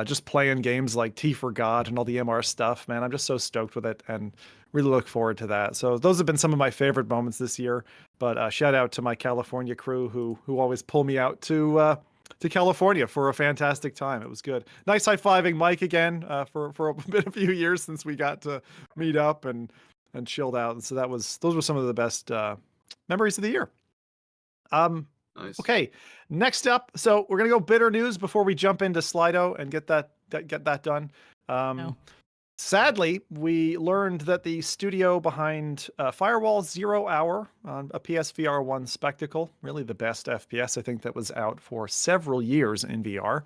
just playing games like T for God and all the MR stuff, man. I'm just so stoked with it and really look forward to that. So those have been some of my favorite moments this year. But shout out to my California crew who always pull me out to California for a fantastic time. It was good. Nice high-fiving Mike again for a few years since we got to meet up and chilled out. And so those were some of the best memories of the year. Nice. Okay, next up, so we're gonna go bitter news before we jump into Slido and get that done. No. Sadly, we learned that the studio behind Firewall 0 Hour on a PSVR 1 Spectacle, really the best FPS I think that was out for several years in VR.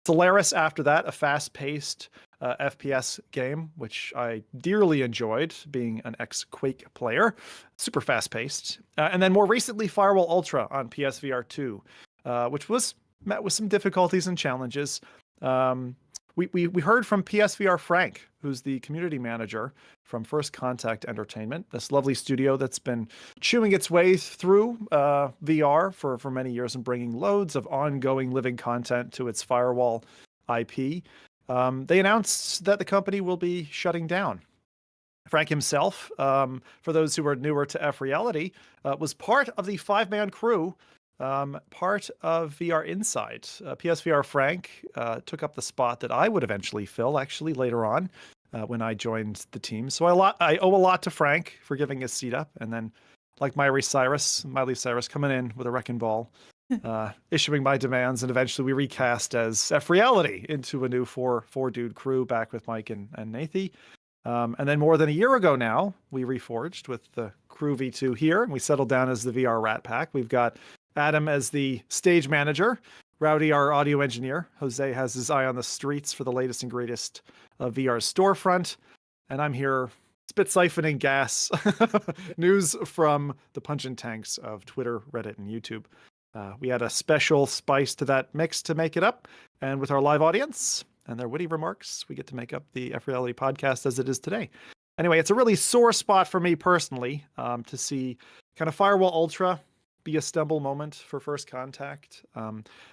Solaris after that, a fast-paced FPS game, which I dearly enjoyed, being an ex-Quake player. Super fast-paced. And then more recently, Firewall Ultra on PSVR 2, which was met with some difficulties and challenges. We heard from PSVR Frank, who's the community manager from First Contact Entertainment, this lovely studio that's been chewing its way through VR for many years and bringing loads of ongoing living content to its Firewall IP. They announced that the company will be shutting down. Frank himself, for those who are newer to FReality, was part of the 5-man crew, part of VR Inside. PSVR Frank took up the spot that I would eventually fill, actually, later on when I joined the team. So I owe a lot to Frank for giving his seat up. And then, like Miley Cyrus coming in with a wrecking ball, issuing my demands, and eventually we recast as FReality into a new four-dude crew back with Mike and Nathy. And then more than a year ago now, we reforged with the Crew V2 here, and we settled down as the VR Rat Pack. We've got Adam as the stage manager, Rowdy our audio engineer, Jose has his eye on the streets for the latest and greatest VR storefront, and I'm here spit siphoning gas news from the pungent tanks of Twitter, Reddit, and YouTube. We had a special spice to that mix to make it up, and with our live audience and their witty remarks, we get to make up the FReality podcast as it is today. Anyway, it's a really sore spot for me personally to see kind of Firewall Ultra be a stumble moment for First Contact.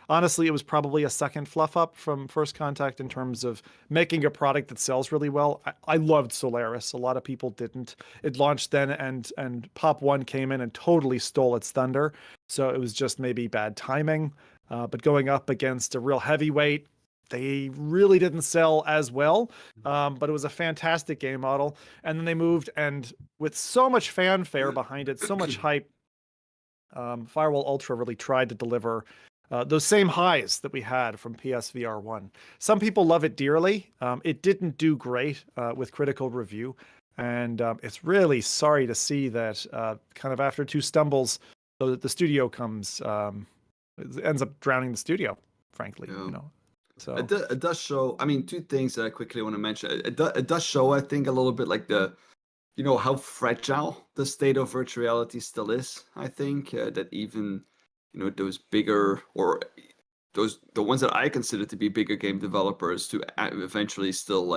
Honestly, it was probably a second fluff up from First Contact in terms of making a product that sells really well. I loved Solaris. A lot of people didn't. It launched then, and Pop 1 came in and totally stole its thunder. So it was just maybe bad timing. But going up against a real heavyweight, they really didn't sell as well, but it was a fantastic game model. And then they moved, and with so much fanfare behind it, so much hype, Firewall Ultra really tried to deliver those same highs that we had from PSVR 1. Some people love it dearly. It didn't do great with critical review, and it's really sorry to see that kind of after two stumbles, the studio comes, ends up drowning the studio, frankly. Yeah. So it does show. I mean, two things that I quickly want to mention. It does show, I think, a little bit like how fragile the state of virtual reality still is. I think that even those bigger, or the ones that I consider to be bigger game developers, to eventually still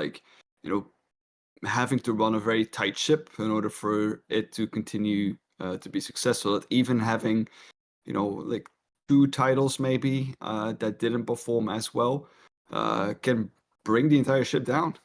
having to run a very tight ship in order for it to continue to be successful. That even having like 2 titles maybe that didn't perform as well can bring the entire ship down,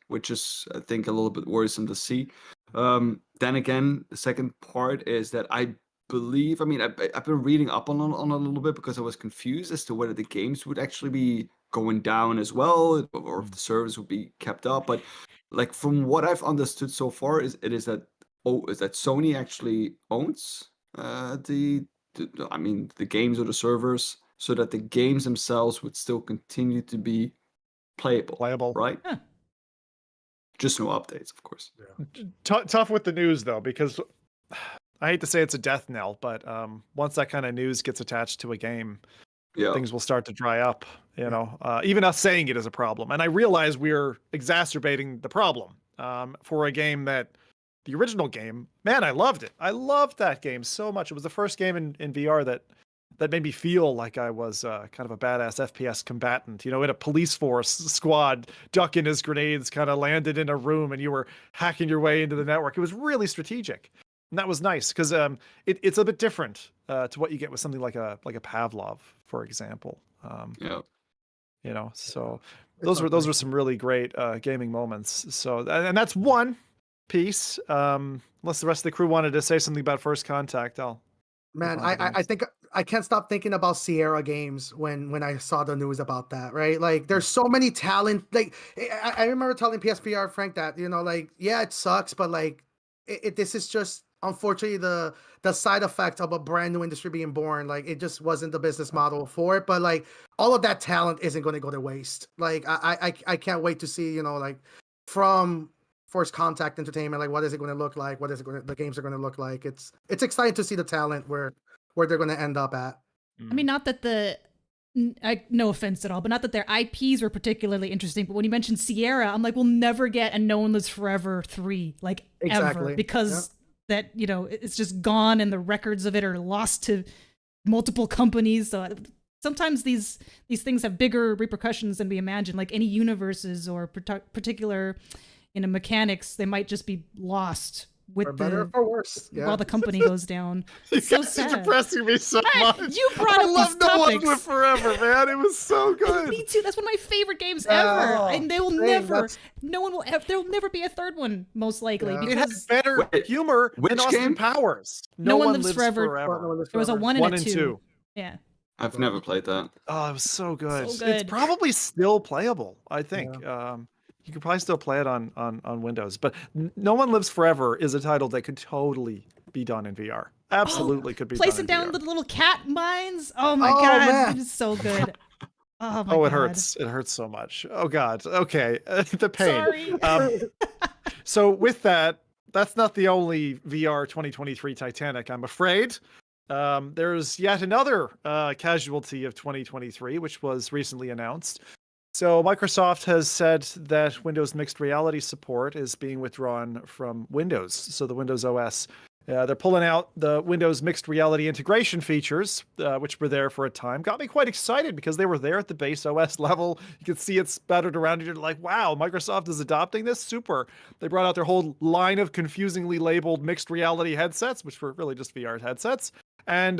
which is, I think, a little bit worrisome to see. Then again, the second part is that I believe, I've been reading up on a little bit because I was confused as to whether the games would actually be going down as well, or if the servers would be kept up. But like from what I've understood so far, is that Sony actually owns the games or the servers. so that the games themselves would still continue to be playable. Right? Huh. Just no updates, of course. Tough with the news though, because I hate to say it's a death knell, but once that kind of news gets attached to a game, things will start to dry up. You know, even us saying it is a problem, and I realize we're exacerbating the problem for a game that the original game. Man, I loved it. I loved that game so much. It was the first game in VR that made me feel like I was kind of a badass FPS combatant, you know, in a police force squad, ducking his grenades, kind of landed in a room and you were hacking your way into the network. It was really strategic. And that was nice because it's a bit different to what you get with something like a Pavlov, for example. You know, so those were some really great gaming moments. So, and that's one piece. Unless the rest of the crew wanted to say something about First Contact, Man, I think I can't stop thinking about Sierra Games when I saw the news about that, right? Like, there's so many talent. Like, I remember telling PSVR Frank that, you know, like, yeah, it sucks, but like, this is just unfortunately the side effect of a brand new industry being born. Like, it just wasn't the business model for it. But like, all of that talent isn't going to go to waste. Like, I can't wait to see, you know, like from First Contact Entertainment, like what is it going to look like? What is it the games are going to look like? It's exciting to see the talent where they're going to end up at. I mean, not that no offense at all, but not that their IPs were particularly interesting. But when you mentioned Sierra, I'm like, we'll never get a No One Lives Forever 3, like ever, because that, you know, it's just gone and the records of it are lost to multiple companies. So sometimes these things have bigger repercussions than we imagine. Like any universes or particular, you know, mechanics, they might just be lost with for better or for worse, while the company goes down. It's so sad. It's depressing me so much. You brought up these No One topics. Live Forever, man. It was so good. Me too. That's one of my favorite games ever, and they will never. No one will ever. There will never be a third one, most likely. It has better humor than Austin Powers. No One Lives Forever. There was a 1 and a 2. Yeah. I've never played that. Oh, it was so good. So good. It's probably still playable, I think. You could probably still play it on Windows, but No One Lives Forever is a title that could totally be done in VR. Absolutely could be placing done in down VR. the little cat mines. Oh my god, man. it is so good. Oh my god. It hurts. It hurts so much. Oh god. Okay, the pain. Sorry. So with that, that's not the only VR 2023 Titanic, I'm afraid. There's yet another casualty of 2023, which was recently announced. So Microsoft has said that Windows Mixed Reality support is being withdrawn from Windows. So the Windows OS, they're pulling out the Windows Mixed Reality integration features, which were there for a time. Got me quite excited because they were there at the base OS level. You could see it spattered around and you're like, wow, Microsoft is adopting this? Super. They brought out their whole line of confusingly labeled mixed reality headsets, which were really just VR headsets. And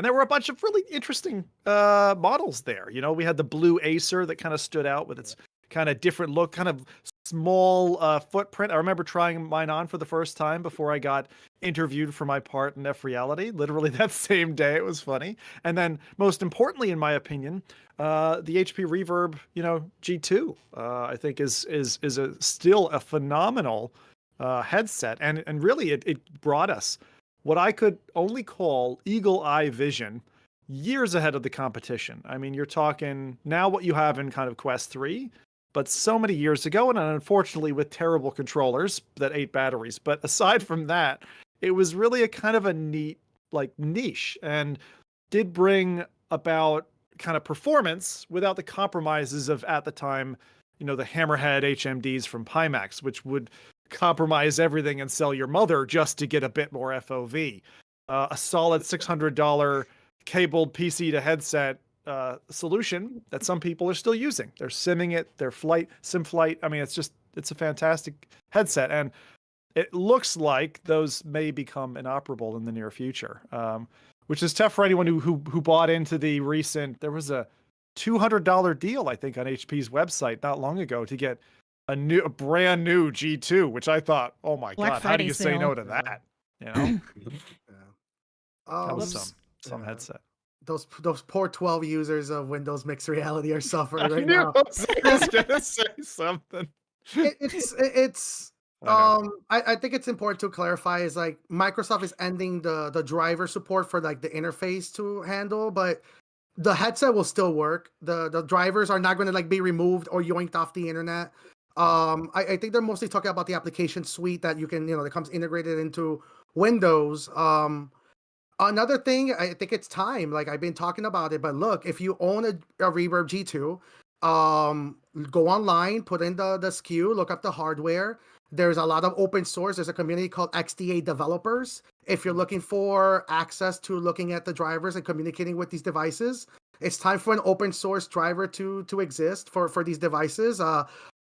there were a bunch of really interesting models there. You know, we had the blue Acer that kind of stood out with its kind of different look, kind of small footprint. I remember trying mine on for the first time before I got interviewed for my part in FReality. Literally that same day. It was funny. And then most importantly, in my opinion, the HP Reverb, you know, G2, I think is still a phenomenal headset. And really it brought us what I could only call eagle eye vision years ahead of the competition. I mean, you're talking now what you have in kind of Quest 3, but so many years ago, and unfortunately with terrible controllers that ate batteries. But aside from that, it was really a kind of a neat, like, niche and did bring about kind of performance without the compromises of, at the time, you know, the Hammerhead HMDs from Pimax, which would compromise everything and sell your mother just to get a bit more FOV. A solid $600 cabled PC to headset solution that some people are still using. They're simming it, their sim flight. I mean, it's a fantastic headset. And it looks like those may become inoperable in the near future, which is tough for anyone who bought into the recent, there was a $200 deal, I think, on HP's website not long ago to get a brand new G2, which I thought, oh my Black god, how do Friday you say sale. no to that? You know, that was Whoops. some headset. Those poor 12 users of Windows Mixed Reality are suffering I right knew now. Jose was gonna say something. It's I know. I think it's important to clarify is like Microsoft is ending the driver support for like the interface to handle, but the headset will still work. The drivers are not going to like be removed or yoinked off the internet. I think they're mostly talking about the application suite that you can, that comes integrated into Windows. Another thing, I think it's time. Like I've been talking about it, but look, if you own a Reverb G2, go online, put in the SKU, look up the hardware. There's a lot of open source. There's a community called XDA developers. If you're looking for access to looking at the drivers and communicating with these devices, it's time for an open source driver to exist for these devices.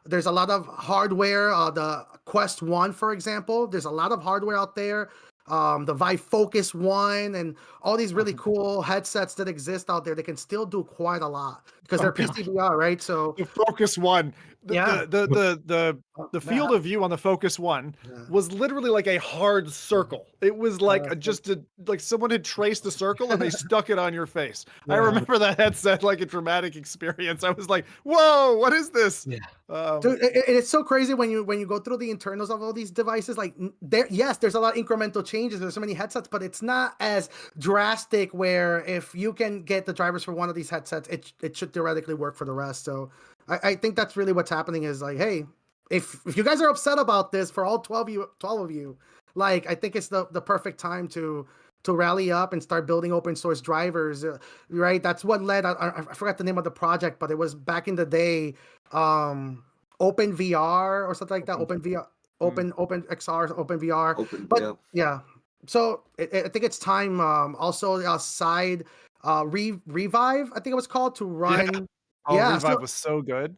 There's a lot of hardware. The Quest 1, for example, there's a lot of hardware out there. The Vive Focus 1 and all these really cool headsets that exist out there, they can still do quite a lot because they're PCVR, right? So the Focus 1, the field man. of view on the Focus 1 was literally like a hard circle. It was like like someone had traced a circle and they stuck it on your face. I remember that headset like a dramatic experience. I was like, whoa, what is this? Dude, it's so crazy when you go through the internals of all these devices. Like there's a lot of incremental changes. There's so many headsets, but it's not as drastic where if you can get the drivers for one of these headsets, it should theoretically work for the rest. So I think that's really what's happening is like, hey, if you guys are upset about this for all 12 of you, like I think it's the perfect time to rally up and start building open source drivers, right? That's what led, I forgot the name of the project, but it was back in the day, Open VR or something like that. Open XR, Open VR. Yeah. So I think it's time. Also, side Revive, I think it was called, to run. Revive was so good.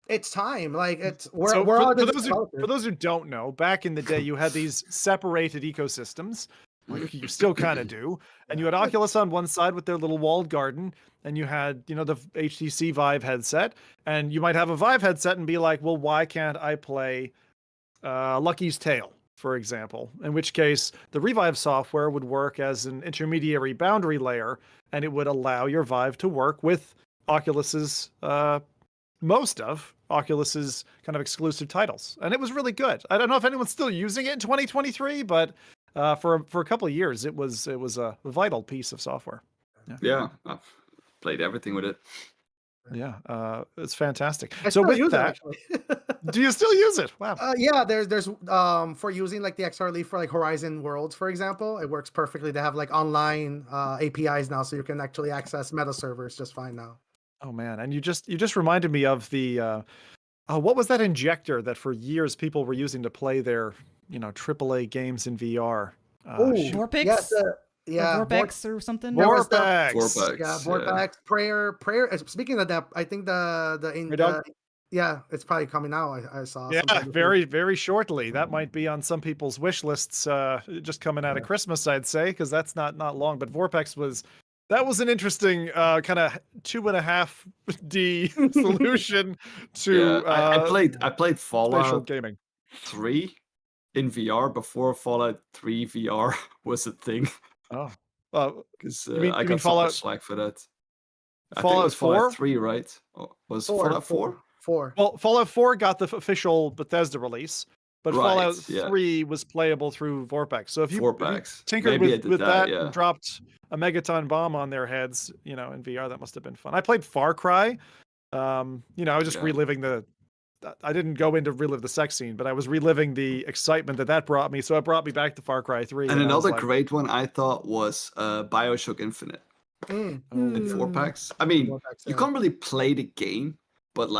It's time. Like for those who don't know, back in the day, you had these separated ecosystems. Like you still kind of do. And you had Oculus on one side with their little walled garden, and you had, the HTC Vive headset, and you might have a Vive headset and be like, well, why can't I play Lucky's Tale, for example? In which case, the Revive software would work as an intermediary boundary layer, and it would allow your Vive to work with Oculus's, most of Oculus's kind of exclusive titles. And it was really good. I don't know if anyone's still using it in 2023, but for a couple of years, it was a vital piece of software. Yeah, I've played everything with it. Yeah, it's fantastic. So with that, do you still use it? Wow. Yeah, there's for using like the XR Leaf for like Horizon Worlds, for example, it works perfectly. They have like online APIs now, so you can actually access meta servers just fine now. Oh man, and you just reminded me of the what was that injector that for years people were using to play their AAA games in VR? Vorpix? Yeah, Vorpex or something. Vorpex. Yeah, Vorpex. Prayer. Speaking of that, I think it's probably coming out. I saw. Yeah, very, very shortly. That might be on some people's wish lists. Just coming out of Christmas, I'd say, because that's not long. But Vorpex was an interesting kind of 2.5D solution to. I played Fallout gaming 3 in VR before Fallout 3 VR was a thing. Oh, because I got so much slack for that. Fallout 4? Fallout 3, right? Was Fallout 4? 4. Well, Fallout 4 got the official Bethesda release, but Fallout 3 was playable through Vorpex. So if you tinkered with that and dropped a megaton bomb on their heads, in VR, that must have been fun. I played Far Cry. I was just reliving I didn't go in to relive the sex scene, but I was reliving the excitement that brought me. So it brought me back to Far Cry 3. And another great one I thought was BioShock Infinite. In Vorpex. I mean, you can't really play the game, but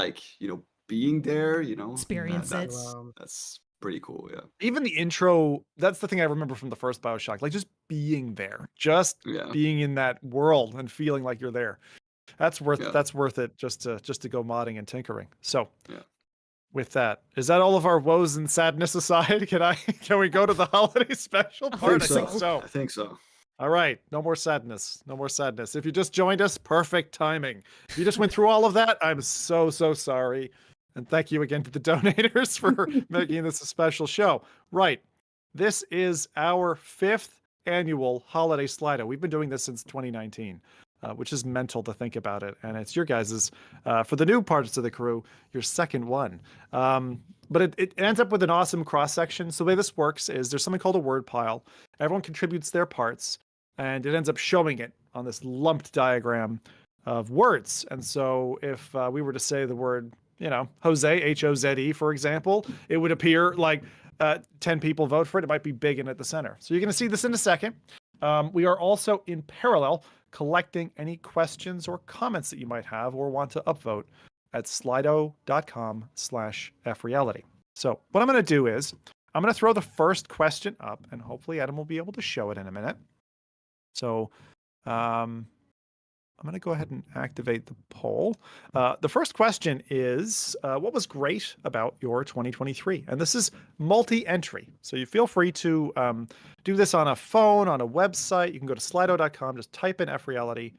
being there, experience it. That's pretty cool. Yeah. Even the intro, that's the thing I remember from the first BioShock, like just being there, being in that world and feeling like you're there. That's worth it just to go modding and tinkering. So with that, is that all of our woes and sadness aside? Can we go to the holiday special part? I think so. All right, no more sadness. If you just joined us, perfect timing. If you just went through all of that, I'm so sorry. And thank you again to the donators for making this a special show. Right, this is our 5th annual holiday Slido. We've been doing this since 2019. Which is mental to think about it. And it's your guys's, for the new parts of the crew, your second one. But it ends up with an awesome cross-section. So the way this works is there's something called a word pile. Everyone contributes their parts, and it ends up showing it on this lumped diagram of words. And so if we were to say the word, Jose, H-O-Z-E, for example, it would appear like 10 people vote for it. It might be big and at the center. So you're going to see this in a second. We are also in parallel collecting any questions or comments that you might have or want to upvote at slido.com/FReality. So what I'm going to do is I'm going to throw the first question up, and hopefully Adam will be able to show it in a minute. So I'm going to go ahead and activate the poll. The first question is, what was great about your 2023? And this is multi-entry. So you feel free to do this on a phone, on a website. You can go to slido.com, just type in FReality,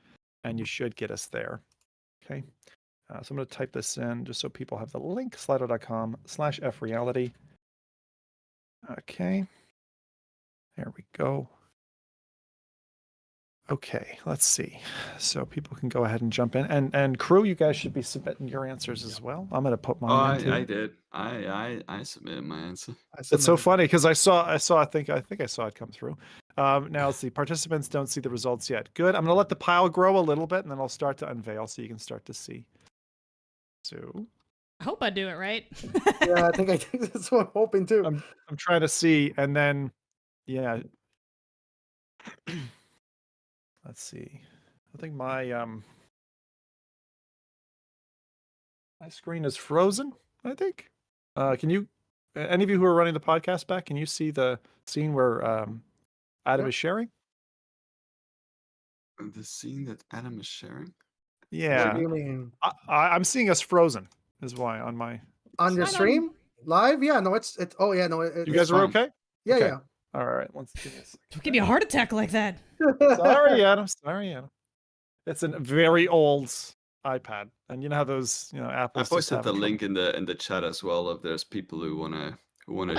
and you should get us there. Okay. So I'm going to type this in just so people have the link, slido.com/FReality. Okay. There we go. Okay, let's see. So people can go ahead and jump in, and crew, you guys should be submitting your answers as well. I'm gonna put mine in too. I did. I submitted my answer. It's so funny because I think I saw it come through. Now let's see. Participants don't see the results yet. Good. I'm gonna let the pile grow a little bit, and then I'll start to unveil so you can start to see. So I hope I do it right. Yeah, I think that's what I'm hoping too. I'm trying to see, and then yeah. Let's see. I think my screen is frozen, I think. Can you, any of you who are running the podcast back, can you see the scene where Adam is sharing? The scene that Adam is sharing? Yeah. What do you mean? I'm seeing us frozen, is why on your stream? Live? Yeah, no, it's oh yeah, no. You guys are okay? Yeah, okay. yeah. All right, let's do this. Don't give me a heart attack like that. Sorry, Adam. It's a very old iPad, and you know how those, Apple. I posted the link in the chat as well if there's people who wanna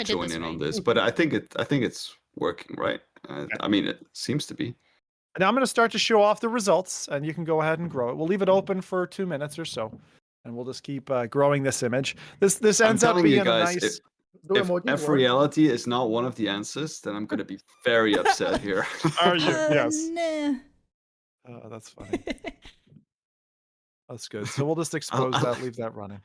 join in on this. But I think it's working, right? I mean, it seems to be. Now I'm going to start to show off the results, and you can go ahead and grow it. We'll leave it open for 2 minutes or so, and we'll just keep growing this image. This ends up being a nice. If FReality is not one of the answers, then I'm going to be very upset here. Are you? Yes. Nah. Oh, that's funny. That's good. So we'll just expose that, leave that running.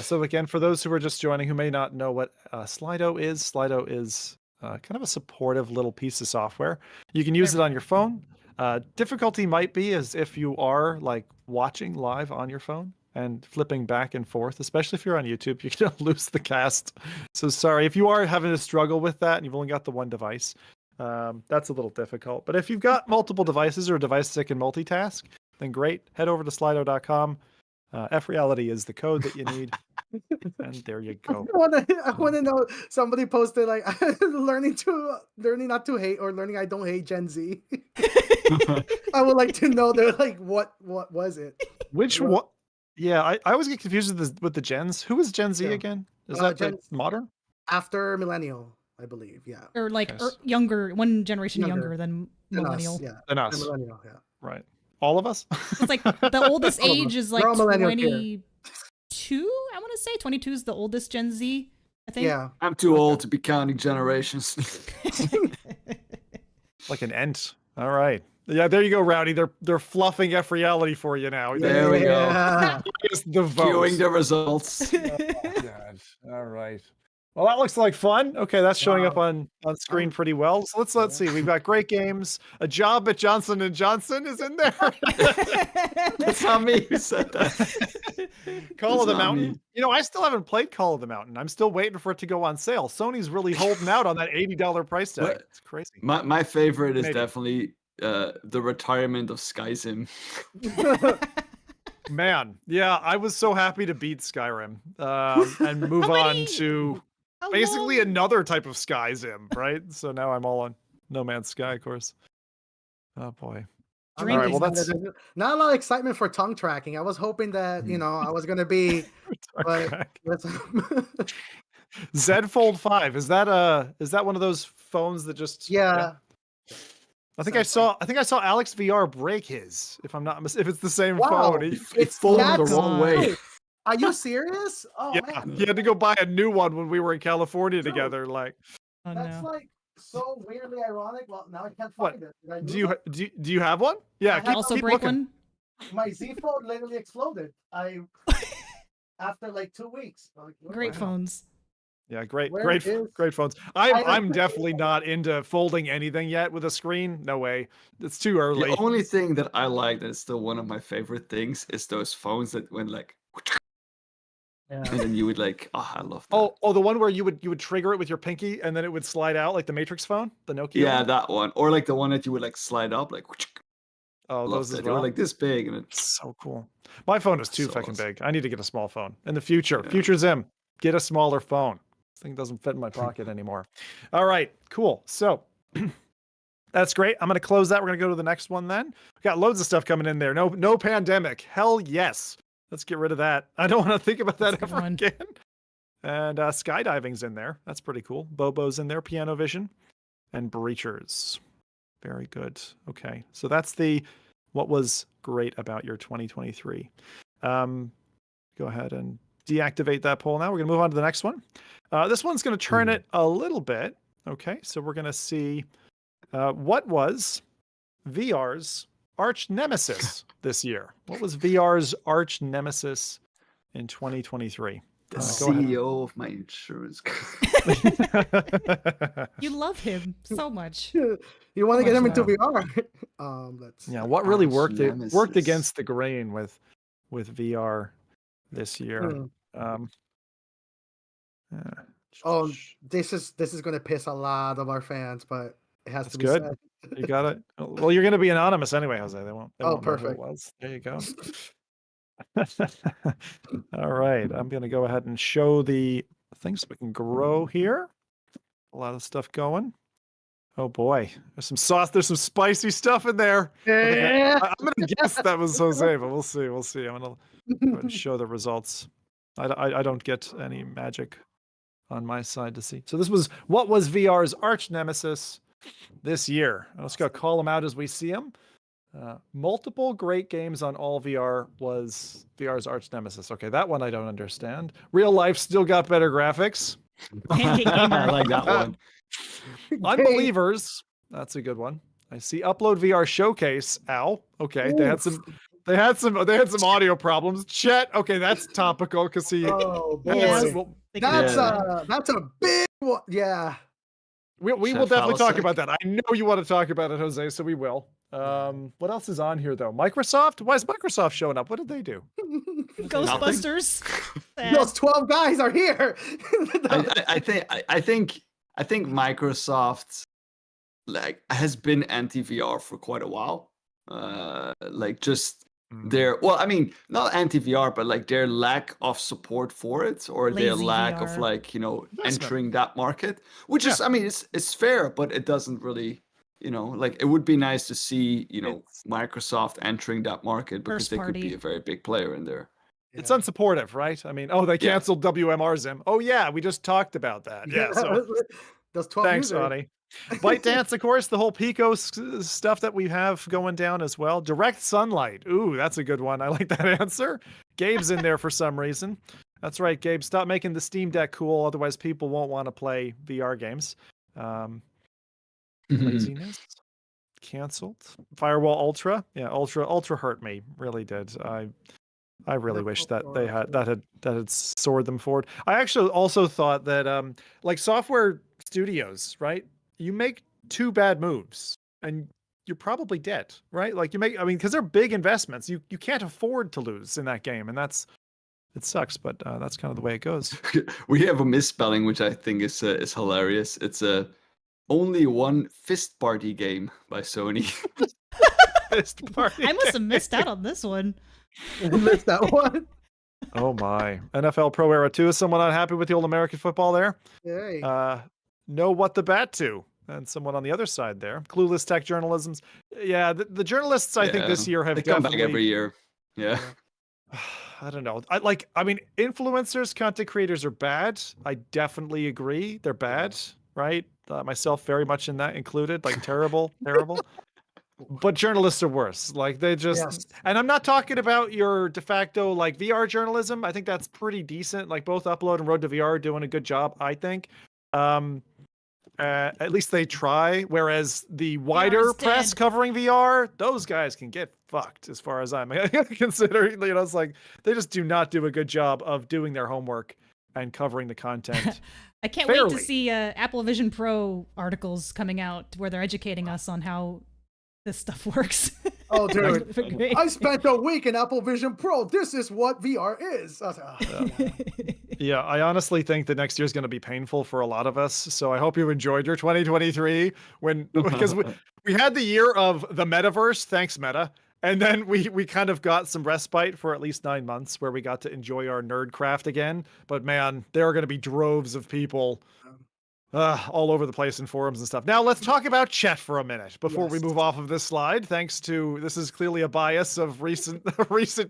So again, for those who are just joining who may not know what Slido is kind of a supportive little piece of software. You can use it on your phone. Difficulty might be as if you are like watching live on your phone and flipping back and forth, especially if you're on YouTube, you can lose the cast. So sorry if you are having to struggle with that and you've only got the one device. That's a little difficult. But if you've got multiple devices or a device that can multitask, then great. Head over to slido.com. FReality is the code that you need. And there you go. I want to know. Somebody posted like learning not to hate, or learning I don't hate Gen Z. I would like to know. They're like, what was it? Which one? Yeah, I always get confused with the gens. Who is Gen Z again? Is that the modern? After millennial, I believe. Yeah. Or like younger, one generation younger than millennial. Than us. Millennial, yeah. Right. All of us. It's like the oldest age is like 22. I want to say 22 is the oldest Gen Z. I think. Yeah. I'm too old to be counting generations. Like an ent. All right. Yeah, there you go, Rowdy. They're fluffing FReality for you now. There we go. The votes. Viewing the results. Oh, God. All right. Well, that looks like fun. Okay, that's showing up on screen pretty well. So let's see. We've got great games. A job at Johnson & Johnson is in there. That's not me who said that. Call of the Mountain. Me. I still haven't played Call of the Mountain. I'm still waiting for it to go on sale. Sony's really holding out on that $80 price tag. It's crazy. My favorite is definitely the retirement of Skysim. Man, yeah, I was so happy to beat Skyrim and move on to basically another type of Skysim, right? So now I'm all on No Man's Sky, of course. Oh boy. All right, well, that's not a lot of excitement for tongue tracking. I was hoping that I was gonna be. Z Fold 5 is that one of those phones that just I think I saw Alex VR break his. If I'm not if it's the same phone, it's folded the wrong way. Are you serious? Oh yeah, man. He had to go buy a new one when we were in California together. Like, that's like so weirdly ironic. Well, now I can't find it. Do you have one? Yeah, I also break one. My Z Fold literally exploded. After like 2 weeks. Like, Great wow. phones. Yeah, great Where phones. I- I'm definitely not into folding anything yet with a screen. No way. It's too early. The only thing that I like that is still one of my favorite things is those phones that went like, and Yeah. then you would like, I love that. Oh, the one where you would trigger it with your pinky and then it would slide out like the Matrix phone, the Nokia. Yeah, one? that one, or like the one that you would like slide up, like. Oh, Loved those it. as They were well. like this big, and it's So cool. My phone is too So fucking awesome. big. I need to get a small phone in the future. Yeah. Future Zim, get a smaller phone. This thing doesn't fit in my pocket anymore. All right, cool. So that's great. I'm gonna close that. We're gonna go to the next one then. We got loads of stuff coming in there. No pandemic. Hell yes. Let's get rid of that. I don't want to think about that That's a good ever one. again. And skydiving's in there. That's pretty cool. Bobo's in there. Piano Vision and Breachers. Very good. Okay, so that's what was great about your 2023. Go ahead and deactivate that poll now. We're going to move on to the next one. This one's going to turn it a little bit. Okay, so we're going to see what was VR's arch nemesis this year. What was VR's arch nemesis in 2023? the Go ahead. CEO of my insurance. You love him so much. You want to get him much into now? VR? Let's. Yeah, what really Arch worked nemesis. against the grain with VR this year? Hmm. Yeah. Oh, this is going to piss a lot of our fans, but it has That's to be good. said. You got it. Well, you're going to be anonymous anyway, Jose. They won't know who it Perfect. was. There you go. All right. I'm going to go ahead and show the things so we can grow here. A lot of stuff going. Oh boy, there's some sauce. There's some spicy stuff in there. Yeah. I'm going to guess that was Jose, but we'll see. We'll see. I'm going to go ahead and show the results. I don't get any magic on my side to see. So this was what was VR's arch nemesis this year. Let's go call them out as we see them. Multiple great games on all VR was VR's arch nemesis. Okay, that one I don't understand. Real life still got better graphics. Pancake Gamer. I like that one. Unbelievers, that's a good one. I see Upload VR Showcase. Ow. Okay, they had some audio problems. Chet. Okay, that's topical because he. Oh boy. Yes. Well, They can- That's a big one. Yeah. we will Chef definitely talk Falasek. about that. I know you want to talk about it, Jose, so we will. What else is on here though? Microsoft. Why is Microsoft showing up? What did they do? Ghostbusters. Sad. Those 12 guys are here. I think Microsoft has been anti VR for quite a while. Their not anti VR, but their lack of support for it, or their Lazy lack VR. of Investment. entering that market, which is it's fair, but it doesn't really. It would be nice to see, Microsoft entering that market because First they could be party. a very big player in there. It's unsupportive, right? I mean, they canceled WMR Zim. Oh yeah, we just talked about that. Yeah. So Those 12 thanks, users. Ronnie. ByteDance, of course, the whole Pico stuff that we have going down as well. Direct Sunlight. Ooh, that's a good one. I like that answer. Gabe's in there for some reason. That's right, Gabe. Stop making the Steam Deck cool. Otherwise, people won't want to play VR games. Laziness. Canceled. Firewall Ultra. Yeah, Ultra hurt me. Really did. I really wish that they had soared them forward. I actually also thought that software studios, right? You make 2 bad moves and you're probably dead, right? Because they're big investments. You can't afford to lose in that game, and it sucks, but that's kind of the way it goes. We have a misspelling, which I think is hilarious. It's only one Fist Party game by Sony. Fist Party. I must have missed out on this one. Missed that one. Oh my. NFL Pro Era 2. Is someone unhappy with the old American football there? Hey. Know what the bat to? And someone on the other side there. Clueless Tech Journalisms. Yeah, the journalists I think this year have they come definitely back every year. Yeah. I don't know. Influencers, content creators are bad. I definitely agree. They're bad, right? Myself very much in that included. Terrible. But journalists are worse. They just, Yes. and I'm not talking about your de facto VR journalism. I think that's pretty decent. Both Upload and Road to VR are doing a good job, I think. At least they try. Whereas the wider is press dead. covering VR, those guys can get fucked as far as I'm considering. You know, it's like they just do not do a good job of doing their homework and covering the content. I can't wait to fairly. see Apple Vision Pro articles coming out where they're educating us on how this stuff works. Oh, dude. They're great. I spent a week in Apple Vision Pro. This is what VR is. I was like, oh. Yeah, I honestly think that next year is going to be painful for a lot of us. So I hope you enjoyed your 2023 because we had the year of the metaverse, thanks Meta, and then we kind of got some respite for at least 9 months where we got to enjoy our nerdcraft again. But man, there are going to be droves of people all over the place in forums and stuff. Now let's talk about chat for a minute before we move off of this slide. Thanks to this is clearly a bias of recent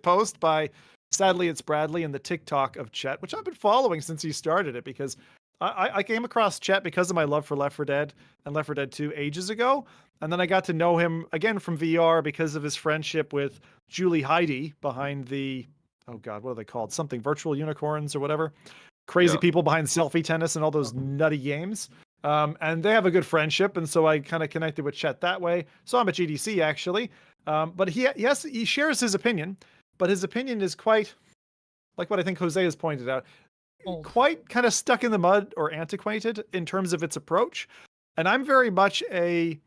post by. Sadly, it's Bradley in the TikTok of Chet, which I've been following since he started it because I came across Chet because of my love for Left 4 Dead and Left 4 Dead 2 ages ago. And then I got to know him again from VR because of his friendship with Julie Heidi behind the, oh God, what are they called? Something Virtual Unicorns or whatever. Crazy people behind Selfie Tennis and all those nutty games. And they have a good friendship. And so I kind of connected with Chet that way. So I'm at GDC actually. But he shares his opinion. But his opinion is quite, like what I think Jose has pointed out, quite kind of stuck in the mud or antiquated in terms of its approach. And I'm very much a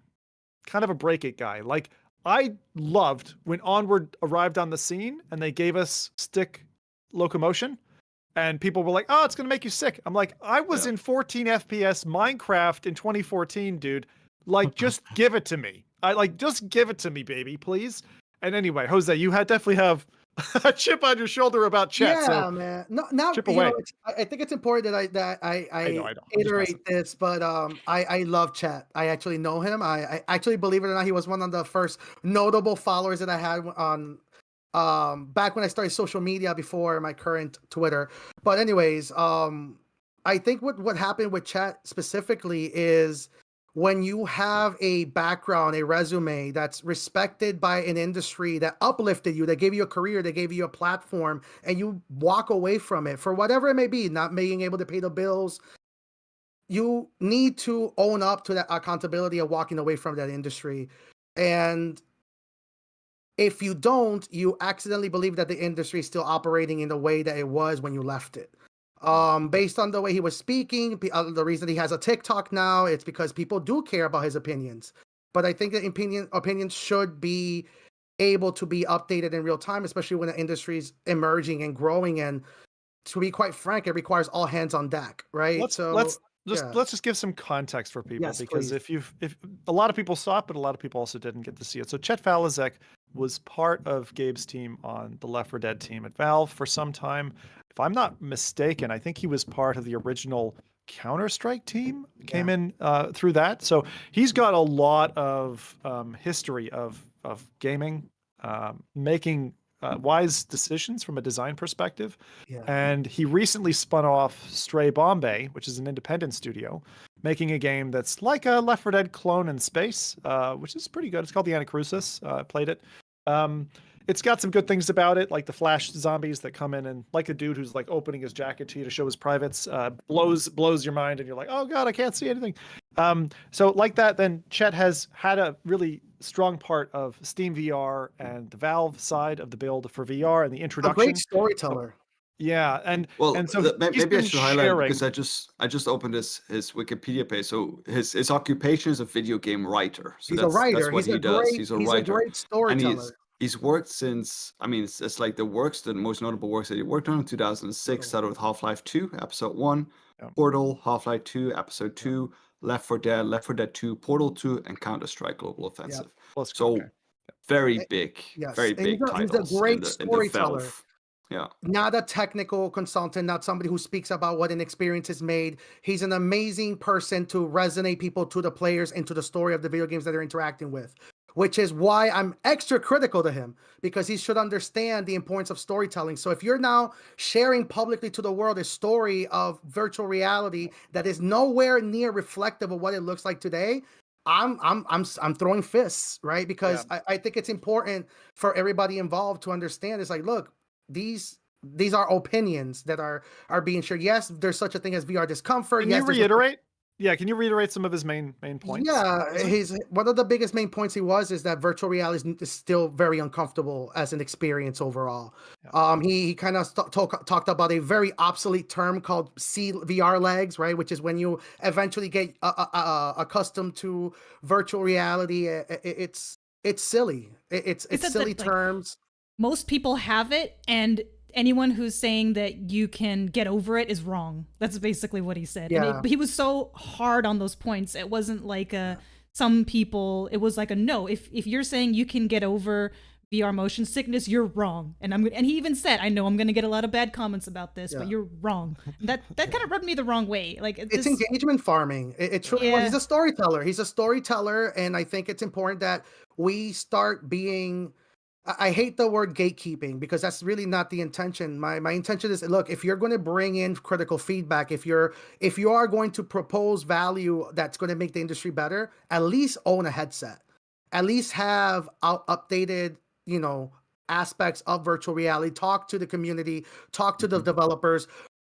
kind of a break it guy. Like I loved when Onward arrived on the scene and they gave us stick locomotion and people were like, oh, it's going to make you sick. I'm like, I was in 14 FPS Minecraft in 2014, dude. Like, just give it to me. Just give it to me, baby, please. And anyway, Jose, you definitely have a chip on your shoulder about chat. Yeah, so man. No, now chip away. I think it's important that I know. iterate this, but I love Chat. I actually know him. I actually, believe it or not, he was one of the first notable followers that I had on back when I started social media before my current Twitter. But anyways, I think what happened with Chat specifically is when you have a background, a resume that's respected by an industry that uplifted you, that gave you a career, that gave you a platform, and you walk away from it for whatever it may be, not being able to pay the bills, you need to own up to that accountability of walking away from that industry. And if you don't, you accidentally believe that the industry is still operating in the way that it was when you left it. Based on the way he was speaking, the reason he has a TikTok now, it's because people do care about his opinions. But I think that opinions should be able to be updated in real time, especially when the industry is emerging and growing. And to be quite frank, it requires all hands on deck, right? Let's just give some context for people, because please. if a lot of people saw it, but a lot of people also didn't get to see it. So Chet Falazek was part of Gabe's team on the Left 4 Dead team at Valve for some time. If I'm not mistaken, I think he was part of the original Counter-Strike team, came in through that. So he's got a lot of history of gaming, making wise decisions from a design perspective. And he recently spun off Stray Bombay, which is an independent studio, making a game that's like a Left 4 Dead clone in space, which is pretty good. It's called the Anacrusis. I played it. It's got some good things about it, like the flash zombies that come in and like a dude who's like opening his jacket to you to show his privates, blows your mind and you're like, oh God, I can't see anything. So like that, then Chet has had a really strong part of Steam VR and the Valve side of the build for VR and the introduction. A great storyteller. Yeah, and so maybe I should highlight, because I just opened his Wikipedia page. So his occupation is a video game writer. So he's a writer. That's what he does. He's a writer. He's a great storyteller. And he's worked since, I mean, it's like the most notable works that he worked on in 2006 started with Half-Life 2, Episode 1, Portal, Half-Life 2, Episode 2, Left 4 Dead, Left 4 Dead 2, Portal 2, and Counter-Strike Global Offensive. So very big titles. He's a great storyteller. Yeah. Not a technical consultant, not somebody who speaks about what an experience is made. He's an amazing person to resonate people to the players and to the story of the video games that they're interacting with, which is why I'm extra critical to him, because he should understand the importance of storytelling. So if you're now sharing publicly to the world a story of virtual reality that is nowhere near reflective of what it looks like today, I'm throwing fists, right? Because I think it's important for everybody involved to understand. It's like, look, these are opinions that are being shared. Yes, there's such a thing as VR discomfort. Can you reiterate? Yeah, can you reiterate some of his main points? Yeah, Jose? his one of the biggest main points is that virtual reality is still very uncomfortable as an experience overall. Yeah. He kind of talked about a very obsolete term called VR legs, right? Which is when you eventually get accustomed to virtual reality. It's silly. It's He said silly that like terms. most people have it, and anyone who's saying that you can get over it is wrong. That's basically what he said. And Yeah. he was so hard on those points. It wasn't like some people. It was like a no. If you're saying you can get over VR motion sickness, you're wrong. And he even said, I know I'm going to get a lot of bad comments about this, but you're wrong. That kind of rubbed me the wrong way. Like It's engagement farming. It truly was. He's a storyteller. He's a storyteller, and I think it's important that we start being. I hate the word gatekeeping because that's really not the intention. My intention is, look, if you're going to bring in critical feedback, if you are going to propose value that's going to make the industry better, at least own a headset, at least have updated, aspects of virtual reality. Talk to the community, talk to the developers.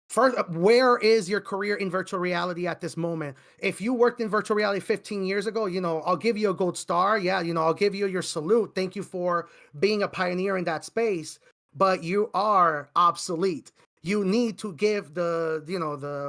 First, where is your career in virtual reality at this moment? If you worked in virtual reality 15 years ago, I'll give you a gold star. Yeah, I'll give you your salute. Thank you for being a pioneer in that space. But you are obsolete. You need to give the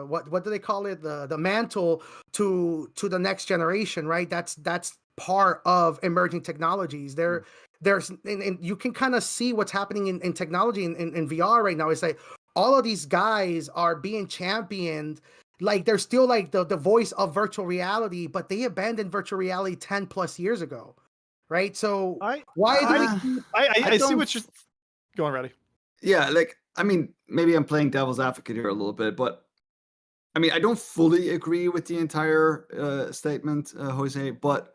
what do they call it? The mantle to the next generation, right? That's part of emerging technologies. There's and you can kind of see what's happening in technology in VR right now. It's like all of these guys are being championed, like they're still like the voice of virtual reality, but they abandoned virtual reality 10 plus years ago, right? So I see what you're going, Rowdy. Yeah, like, I mean, maybe I'm playing devil's advocate here a little bit, but I mean, I don't fully agree with the entire statement, Jose, but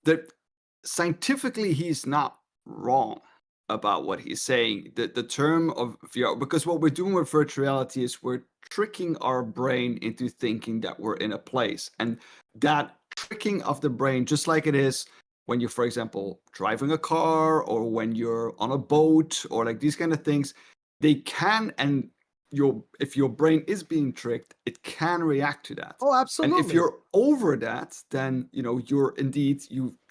that scientifically he's not wrong about what he's saying. The term of VR, because what we're doing with virtual reality is we're tricking our brain into thinking that we're in a place. And that tricking of the brain, just like it is when you're, for example, driving a car or when you're on a boat or like these kind of things, they can, and if your brain is being tricked, it can react to that. Oh, absolutely. And if you're over that, then you're indeed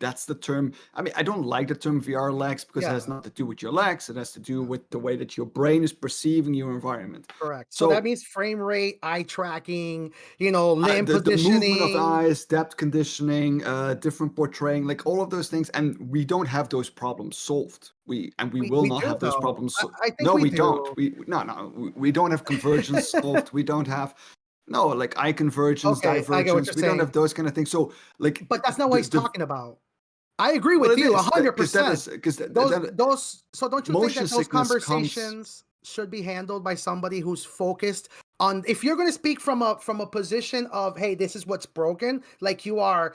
that's the term. I mean, I don't like the term VR legs because it has nothing to do with your legs. It has to do with the way that your brain is perceiving your environment. Correct. So that means frame rate, eye tracking, limb positioning, the movement of eyes, depth conditioning, different portraying, like all of those things. And we don't have those problems solved. We will not have those problems. I think no, we do. don't. We don't have convergence solved. We don't have. No, like eye convergence, divergence. We don't have those kind of things. So, like, but that's not what he's talking about. I agree with you 100%. Because those. So don't you think that those conversations should be handled by somebody who's focused on? If you're going to speak from a position of, hey, this is what's broken, like you are.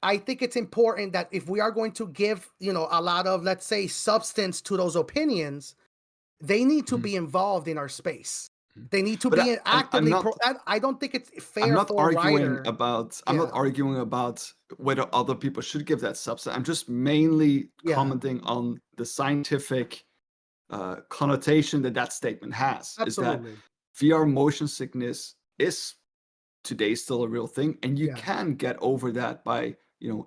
I think it's important that if we are going to give, a lot of, let's say, substance to those opinions, they need to be involved in our space. They need to be actively. I don't think it's fair. I'm not for arguing about. I'm not arguing about whether other people should give that substance. I'm just mainly commenting on the scientific connotation that statement has. Absolutely. Is that VR motion sickness is today still a real thing, and you can get over that by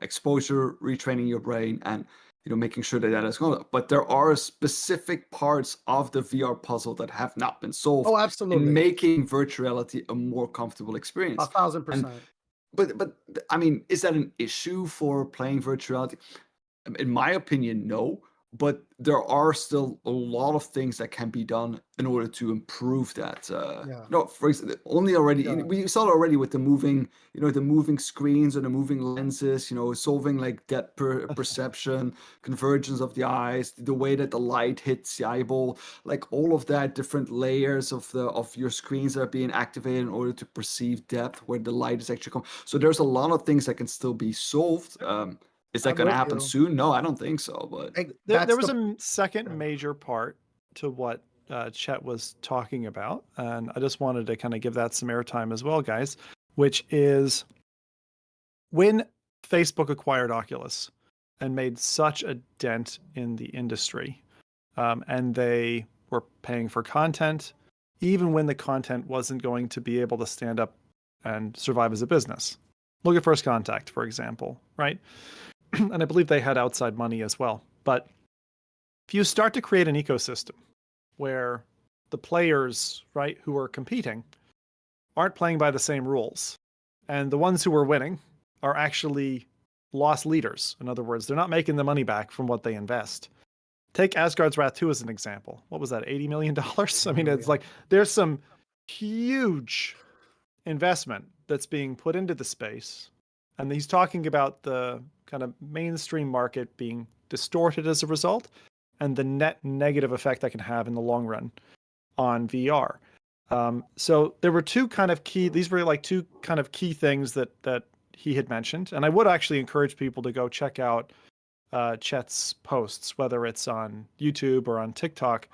exposure, retraining your brain, and making sure that is going. But there are specific parts of the VR puzzle that have not been solved. Oh, absolutely. In making virtual reality a more comfortable experience. 1,000%. But I mean, is that an issue for playing virtual reality? In my opinion, no. But there are still a lot of things that can be done in order to improve that. No, for example, we saw it already with the moving, the moving screens or the moving lenses. Solving like depth perception, convergence of the eyes, the way that the light hits the eyeball, like all of that, different layers of your screens that are being activated in order to perceive depth where the light is actually coming. So there's a lot of things that can still be solved. Is that going to happen soon? No, I don't think so. But there was a second major part to what Chet was talking about, and I just wanted to kind of give that some airtime as well, guys, which is when Facebook acquired Oculus and made such a dent in the industry, and they were paying for content, even when the content wasn't going to be able to stand up and survive as a business. Look at First Contact, for example, right? And I believe they had outside money as well. But if you start to create an ecosystem where the players, right, who are competing aren't playing by the same rules, and the ones who are winning are actually lost leaders. In other words, they're not making the money back from what they invest. Take Asgard's Wrath 2 as an example. What was that, $80 million? I mean, it's like there's some huge investment that's being put into the space. And he's talking about the kind of mainstream market being distorted as a result and the net negative effect that can have in the long run on VR. So there were two kind of key things that he had mentioned. And I would actually encourage people to go check out Chet's posts, whether it's on YouTube or on TikTok,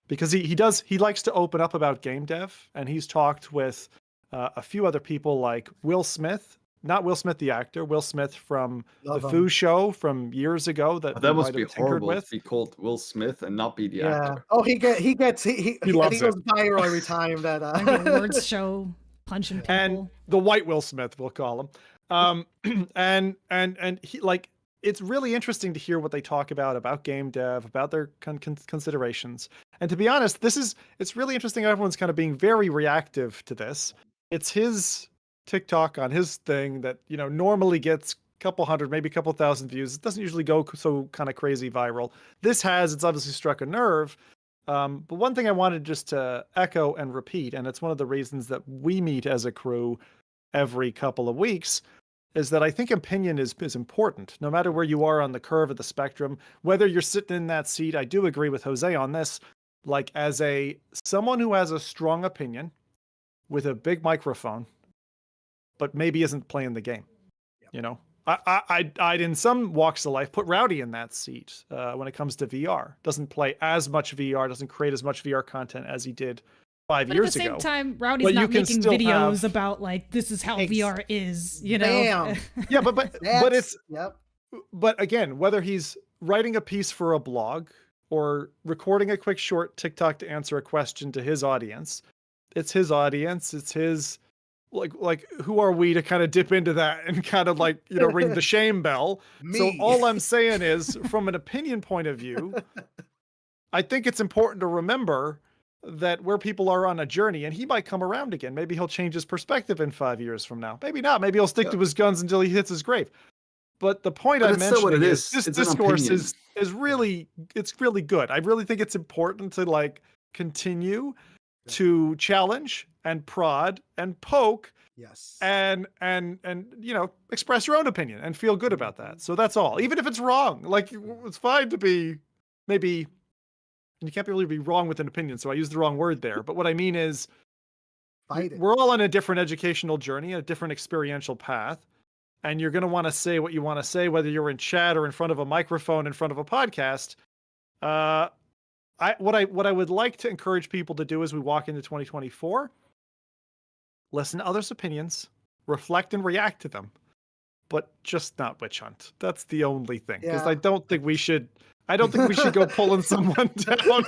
because he likes to open up about game dev, and he's talked with a few other people like Will Smith, not Will Smith the actor, Will Smith from the Foo Show from years ago that must be horrible to be called Will Smith and not be the actor. Oh, he goes viral every time that awards show punching people. And the white Will Smith, we'll call him. And he, like, it's really interesting to hear what they talk about game dev, about their considerations. And to be honest, it's really interesting. Everyone's kind of being very reactive to this. It's his TikTok on his thing that, normally gets a couple hundred, maybe a couple thousand views. It doesn't usually go so kind of crazy viral. It's obviously struck a nerve. But one thing I wanted just to echo and repeat, and it's one of the reasons that we meet as a crew every couple of weeks, is that I think opinion is important, no matter where you are on the curve of the spectrum, whether you're sitting in that seat. I do agree with Jose on this. Like, as someone who has a strong opinion with a big microphone, but maybe isn't playing the game, I'd in some walks of life put Rowdy in that seat when it comes to VR. Doesn't play as much VR, doesn't create as much VR content as he did 5 years ago. But at the same time, Rowdy's not making videos about like, this is how VR is, Bam. Yeah, but it's but again, whether he's writing a piece for a blog or recording a quick short TikTok to answer a question to his audience, it's his audience, it's his like who are we to kind of dip into that and kind of like, ring the shame bell? So all I'm saying is, from an opinion point of view, I think it's important to remember that where people are on a journey, and he might come around again. Maybe he'll change his perspective in 5 years from now. Maybe not. Maybe he'll stick to his guns until he hits his grave. But the point I'm mentioning is this discourse is really good. I really think it's important to like continue to challenge and prod and poke. Yes. And express your own opinion and feel good about that. So that's all. Even if it's wrong, like, it's fine to be maybe. And you can't really be wrong with an opinion, so I used the wrong word there. But what I mean is, we're all on a different educational journey, a different experiential path, and you're going to want to say what you want to say, whether you're in chat or in front of a microphone, in front of a podcast. What I would like to encourage people to do as we walk into 2024, listen to others' opinions, reflect and react to them, but just not witch hunt. That's the only thing, because I don't think we should go pulling someone down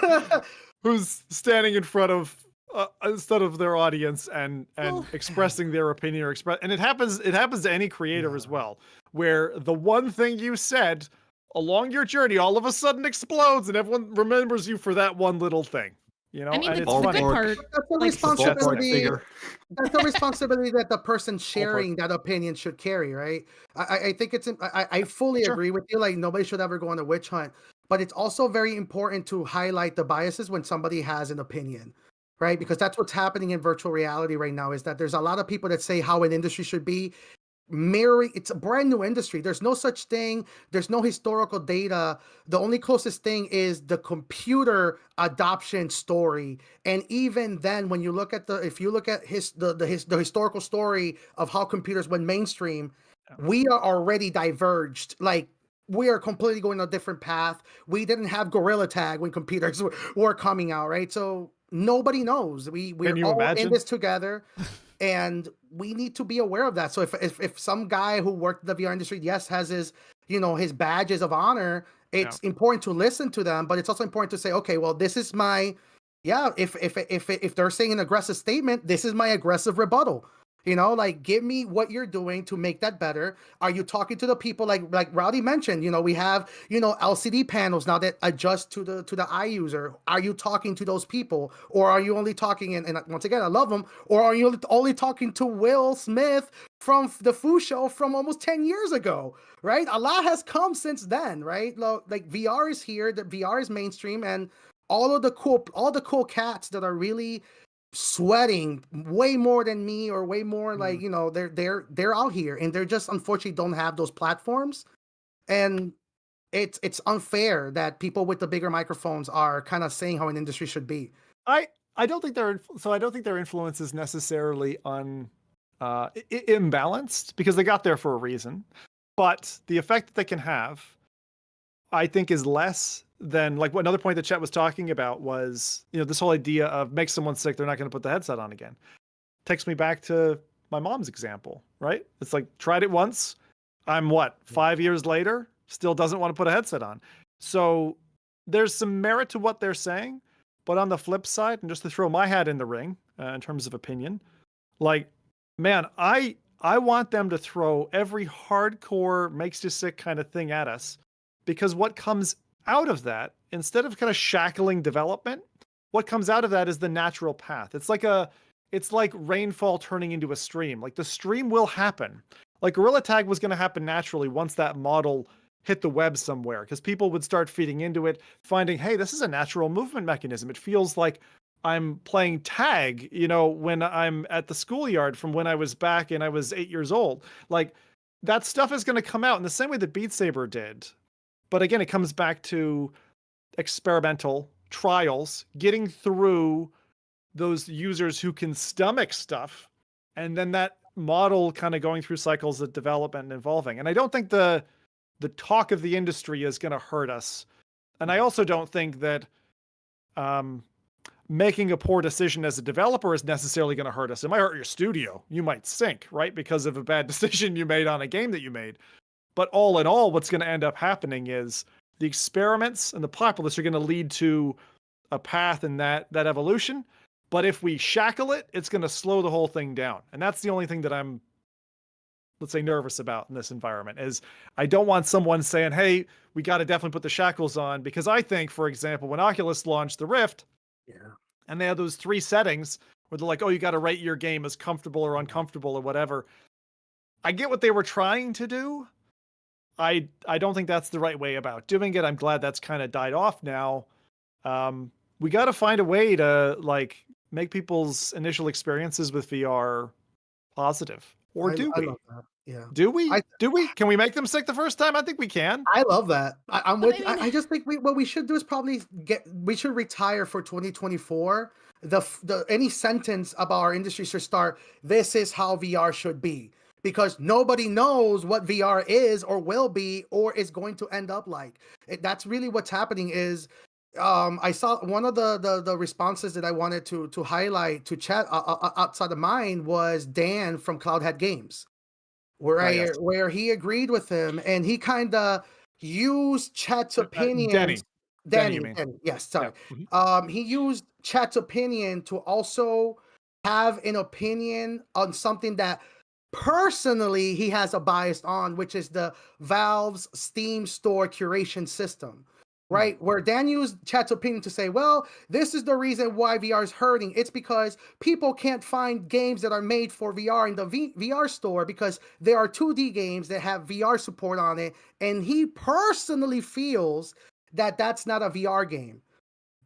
who's standing in front of instead of their audience and expressing their opinion and it happens to any creator as well, where the one thing you said along your journey all of a sudden explodes and everyone remembers you for that one little thing. I mean, the good part, that's the responsibility. That's the responsibility that the person sharing that opinion should carry, right? I think I fully agree with you. Like, nobody should ever go on a witch hunt, but it's also very important to highlight the biases when somebody has an opinion, right? Because that's what's happening in virtual reality right now, is that there's a lot of people that say how an industry should be. It's a brand new industry. There's no such thing. There's no historical data. The only closest thing is the computer adoption story. And even then, when you look at the historical story of how computers went mainstream, we are already diverged. Like, we are completely going a different path. We didn't have Gorilla Tag when computers were coming out, right? So nobody knows. We're all in this together. And we need to be aware of that. So if some guy who worked in the VR industry, yes, has his badges of honor, it's important to listen to them, but it's also important to say, okay, well, this is my, if they're saying an aggressive statement, this is my aggressive rebuttal. You know, like, give me what you're doing to make that better. Are you talking to the people like Rowdy mentioned? You know, we have, you know, LCD panels now that adjust to the eye user. Are you talking to those people, or are you only talking? And once again, I love them. Or are you only talking to Will Smith from the Foo Show from almost 10 years ago? Right, a lot has come since then. Right, like VR is here. The VR is mainstream, and all the cool cats that are really sweating way more than me, or way more, like, you know, they're out here, and they're just unfortunately don't have those platforms. And it's unfair that people with the bigger microphones are kind of saying how an industry should be. I don't think I don't think their influence is necessarily imbalanced, because they got there for a reason. But the effect that they can have, I think, is less than, like, what another point that Chet was talking about was, you know, this whole idea of make someone sick, they're not going to put the headset on again. Takes me back to my mom's example, right? It's like, tried it once. I'm 5 years later, still doesn't want to put a headset on. So there's some merit to what they're saying, but on the flip side, and just to throw my hat in the ring, in terms of opinion, like, man, I want them to throw every hardcore makes you sick kind of thing at us, because what comes out of that, instead of kind of shackling development, what comes out of that is the natural path. It's like rainfall turning into a stream. Like, the stream will happen. Like, Gorilla Tag was going to happen naturally once that model hit the web somewhere, because people would start feeding into it, finding, hey, this is a natural movement mechanism. It feels like I'm playing tag, you know, when I'm at the schoolyard from when I was back and I was 8 years old. Like, that stuff is going to come out in the same way that Beat Saber did. But again, it comes back to experimental trials, getting through those users who can stomach stuff, and then that model kind of going through cycles of development and evolving. And I don't think the talk of the industry is going to hurt us. And I also don't think that making a poor decision as a developer is necessarily going to hurt us. It might hurt your studio. You might sink, right, because of a bad decision you made on a game that you made. But all in all, what's going to end up happening is the experiments and the populace are going to lead to a path in that evolution. But if we shackle it, it's going to slow the whole thing down. And that's the only thing that I'm, let's say, nervous about in this environment, is I don't want someone saying, hey, we got to definitely put the shackles on. Because I think, for example, when Oculus launched the Rift, and they had those 3 settings where they're like, oh, you got to rate your game as comfortable or uncomfortable or whatever. I get what they were trying to do. I don't think that's the right way about doing it. I'm glad that's kind of died off now. We got to find a way to, like, make people's initial experiences with VR positive. Or do we? Love that. Yeah. Do we? Can we make them sick the first time? I think we can. I love that. I'm with you. I just think what we should do is probably we should retire for 2024. Any sentence about our industry should start, this is how VR should be. Because nobody knows what VR is or will be or is going to end up like. That's really what's happening. Is I saw one of the responses that I wanted to highlight to chat outside of mine was Dan from Cloudhead Games, where he agreed with him, and he kind of used Chat's opinions. Danny, yes, sorry. Yeah. He used Chat's opinion to also have an opinion on something that personally he has a bias on, which is the Valve's Steam store curation system. Right, where Dan used Chat's opinion to say, well, this is the reason why VR is hurting. It's because people can't find games that are made for VR in the VR store, because there are 2D games that have VR support on it. And he personally feels that that's not a VR game.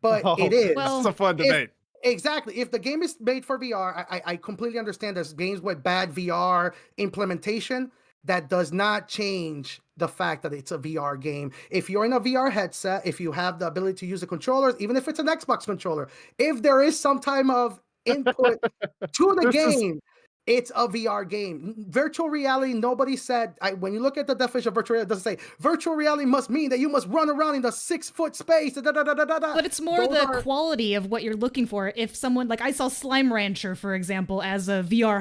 But it is. Well, it's a fun debate. Exactly. If the game is made for VR, I completely understand there's games with bad VR implementation. That does not change the fact that it's a VR game. If you're in a VR headset, if you have the ability to use the controllers, even if it's an Xbox controller, if there is some type of input to the game, it's a VR game. Virtual reality, nobody said, when you look at the definition of virtual reality, it doesn't say virtual reality must mean that you must run around in the 6-foot space. But it's more quality of what you're looking for. If someone, like I saw Slime Rancher, for example, as a VR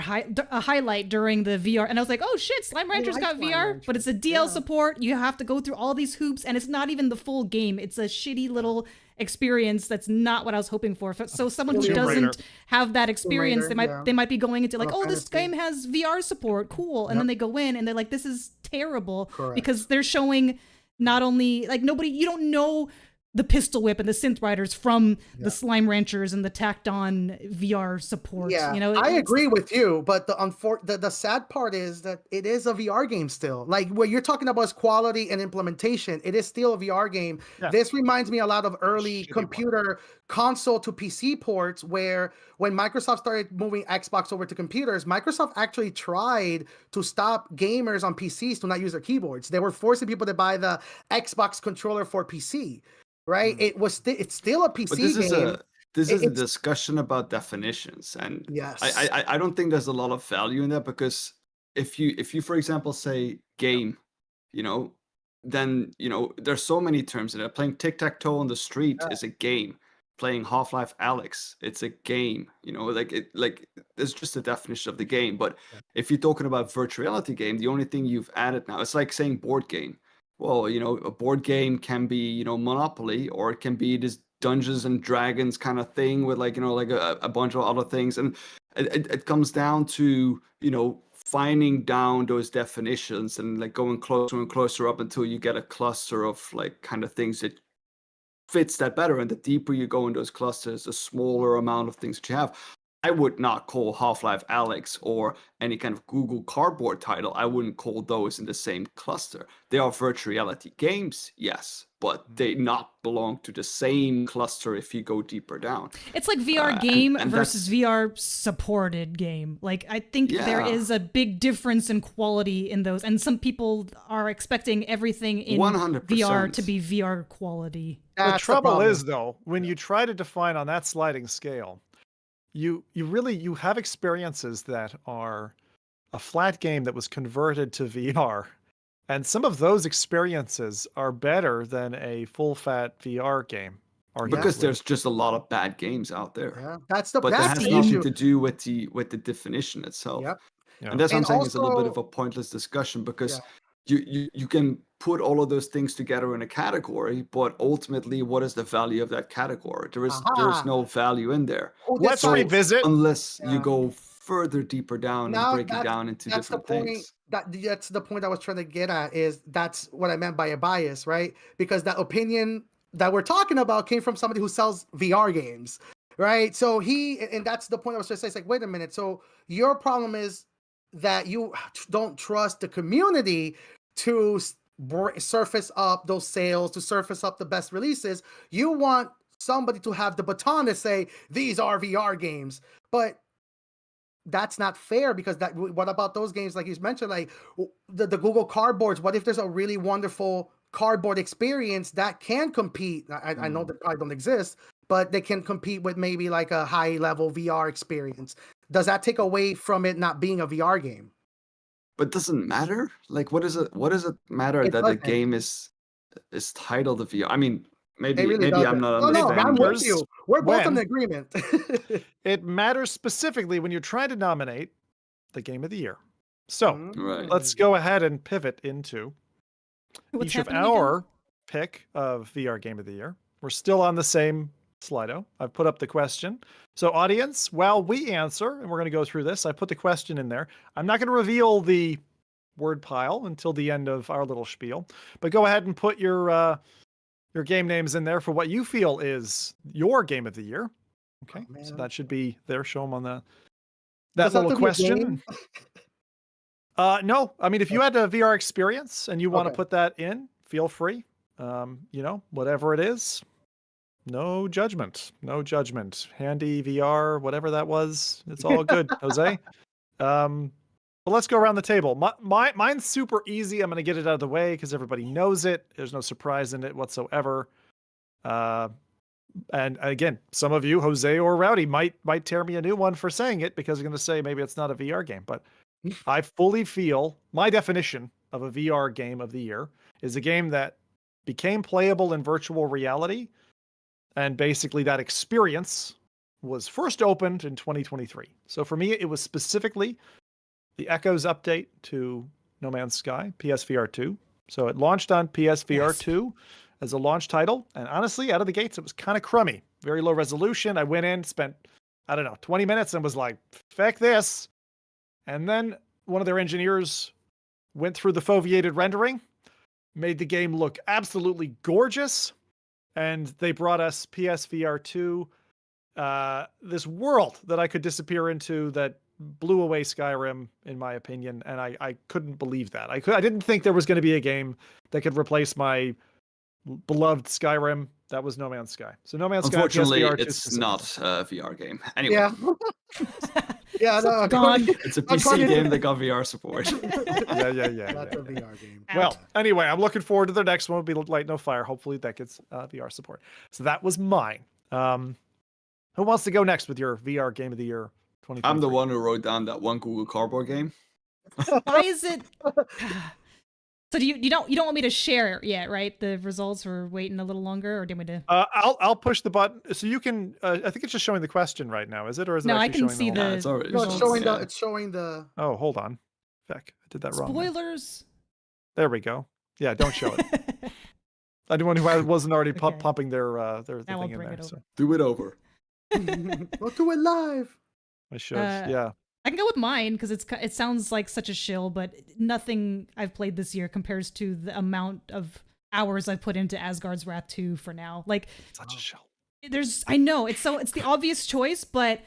highlight during the VR, and I was like, oh shit, Slime Rancher's got VR, but it's a DL support. You have to go through all these hoops, and it's not even the full game. It's a shitty little experience that's not what I was hoping for. So someone who Tomb Raider. doesn't have that experience, Raider, they might be going into like, Final oh, this Fantasy. game has VR support, cool, and then they go in and they're like, this is terrible Correct. because they're showing not only like you don't know the pistol whip and the synth riders from the slime ranchers and the tacked on VR support. Yeah, You know, I it's- agree with you, but the sad part is that it is a VR game still. Like what you're talking about is quality and implementation. It is still a VR game. Yeah. This reminds me a lot of early Shitty one. computer console to PC ports, where when Microsoft started moving Xbox over to computers, Microsoft actually tried to stop gamers on PCs to not use their keyboards. They were forcing people to buy the Xbox controller for PC. Right? It's still a PC But this game. is a It's- discussion about definitions, and Yes. I don't think there's a lot of value in that, because if you for example say game, you know, then you know there's so many terms in it. Playing tic-tac-toe on the street is a game. Playing Half-Life Alyx, it's a game. You know, like it's just a definition of the game. But if you're talking about virtual reality game, the only thing you've added now, it's like saying board game. Well, you know, a board game can be, you know, Monopoly, or it can be this Dungeons and Dragons kind of thing with like, you know, like a bunch of other things. And it comes down to, you know, finding down those definitions and like going closer and closer up until you get a cluster of like kind of things that fits that better. And the deeper you go in those clusters, the smaller amount of things that you have. I would not call Half-Life Alyx or any kind of Google Cardboard title, I wouldn't call those in the same cluster. They are virtual reality games, yes, but they not belong to the same cluster if you go deeper down. It's like VR game and versus VR supported game. Like, I think there Yeah. is a big difference in quality in those, and some people are expecting everything in 100%. VR to be VR quality. The That's trouble problem. is, though, when you try to define on that sliding scale, you have experiences that are a flat game that was converted to VR, and some of those experiences are better than a full fat VR game. Because arguably. there's just a lot of bad games out there. Yeah, that's the But that has issue. nothing to do with the definition itself. Yep. Yeah. And that's what I'm And saying, it's a little bit of also- a pointless discussion, because you can put all of those things together in a category, but ultimately, what is the value of that category? There is Aha. no value in there. Who Let's decides- revisit. Unless Yeah. you go further deeper down Now and break it that's- down into That's the different point. things. That's the point I was trying to get at. Is that's what I meant by a bias, right? Because that opinion that we're talking about came from somebody who sells VR games, right? So and that's the point I was trying to say. It's like, wait a minute. So your problem is that you don't trust the community to surface up those sales, to surface up the best releases. You want somebody to have the baton to say these are VR games, but that's not fair, because what about those games like you mentioned, like the Google Cardboards? What if there's a really wonderful cardboard experience that can compete? I know that probably don't exist, but they can compete with maybe like a high level VR experience. Does that take away from it not being a VR game? But doesn't matter. Like, what does it matter It that the doesn't. game is titled a VR? I mean, maybe It really I'm doesn't. not No, understanding. I'm matters with you. We're both in when- agreement. It matters specifically when you're trying to nominate the game of the year. So Mhm. Right. let's go ahead and pivot into What's each of happening again? our pick of VR game of the year. We're still on the same Slido. I've put up the question. So audience, while we answer, and we're going to go through this, I put the question in there. I'm not going to reveal the word pile until the end of our little spiel, but go ahead and put your game names in there for what you feel is your game of the year. Okay, Oh, so man. that should be there. Show them on that Does that little have to be a question. game? No, I mean, if you had a VR experience and you want to Okay. put that in, feel free. You know, whatever it is, no judgment, no judgment. Handy VR, whatever that was, it's all good, Jose. But let's go around the table. Mine's super easy. I'm going to get it out of the way because everybody knows it. There's no surprise in it whatsoever. And again, some of you, Jose or Rowdy, might tear me a new one for saying it because I'm going to say maybe it's not a VR game. But I fully feel my definition of a VR game of the year is a game that became playable in virtual reality. And basically that experience was first opened in 2023. So for me, it was specifically the Echoes update to No Man's Sky, PSVR 2. So it launched on PSVR 2 as a launch title. And honestly, out of the gates, it was kind of crummy. Very low resolution. I went in, spent, 20 minutes and was like, feck this. And then one of their engineers went through the foveated rendering, made the game look absolutely gorgeous. And they brought us PSVR 2, this world that I could disappear into that blew away Skyrim, in my opinion. And I couldn't believe that. I didn't think there was going to be a game that could replace my beloved Skyrim. That was No Man's Sky. So No Man's Sky, Unfortunately, PSVR 2 it's not a VR game. Anyway, Yeah. Yeah, no, Gone. it's a PC game that got VR support. Yeah. That's a VR game. Well, anyway, I'm looking forward to the next one. It'll be Light No Fire. Hopefully that gets VR support. So that was mine. Who wants to go next with your VR Game of the Year 2023? I'm the one who wrote down that one Google Cardboard game. Why is it? So do you don't want me to share it yet, right? The results, or waiting a little longer, or do you want me to? I'll push the button so you can. I think it's just showing the question right now. Is it, or is it? No, I actually can showing see the. the. Whole... it's already No, it's showing yeah. it's showing the. Oh, hold on. Feck, I did that wrong. Spoilers. There we go. Yeah, don't show it. Anyone who wasn't already Okay. pumping their Now thing I'll in bring there. it over. So Do it over. We'll do it live. I should. Uh, Yeah. I can go with mine because it sounds like such a shill, but nothing I've played this year compares to the amount of hours I've put into Asgard's Wrath 2 for now. Like, Such a show. I know it's the obvious choice, but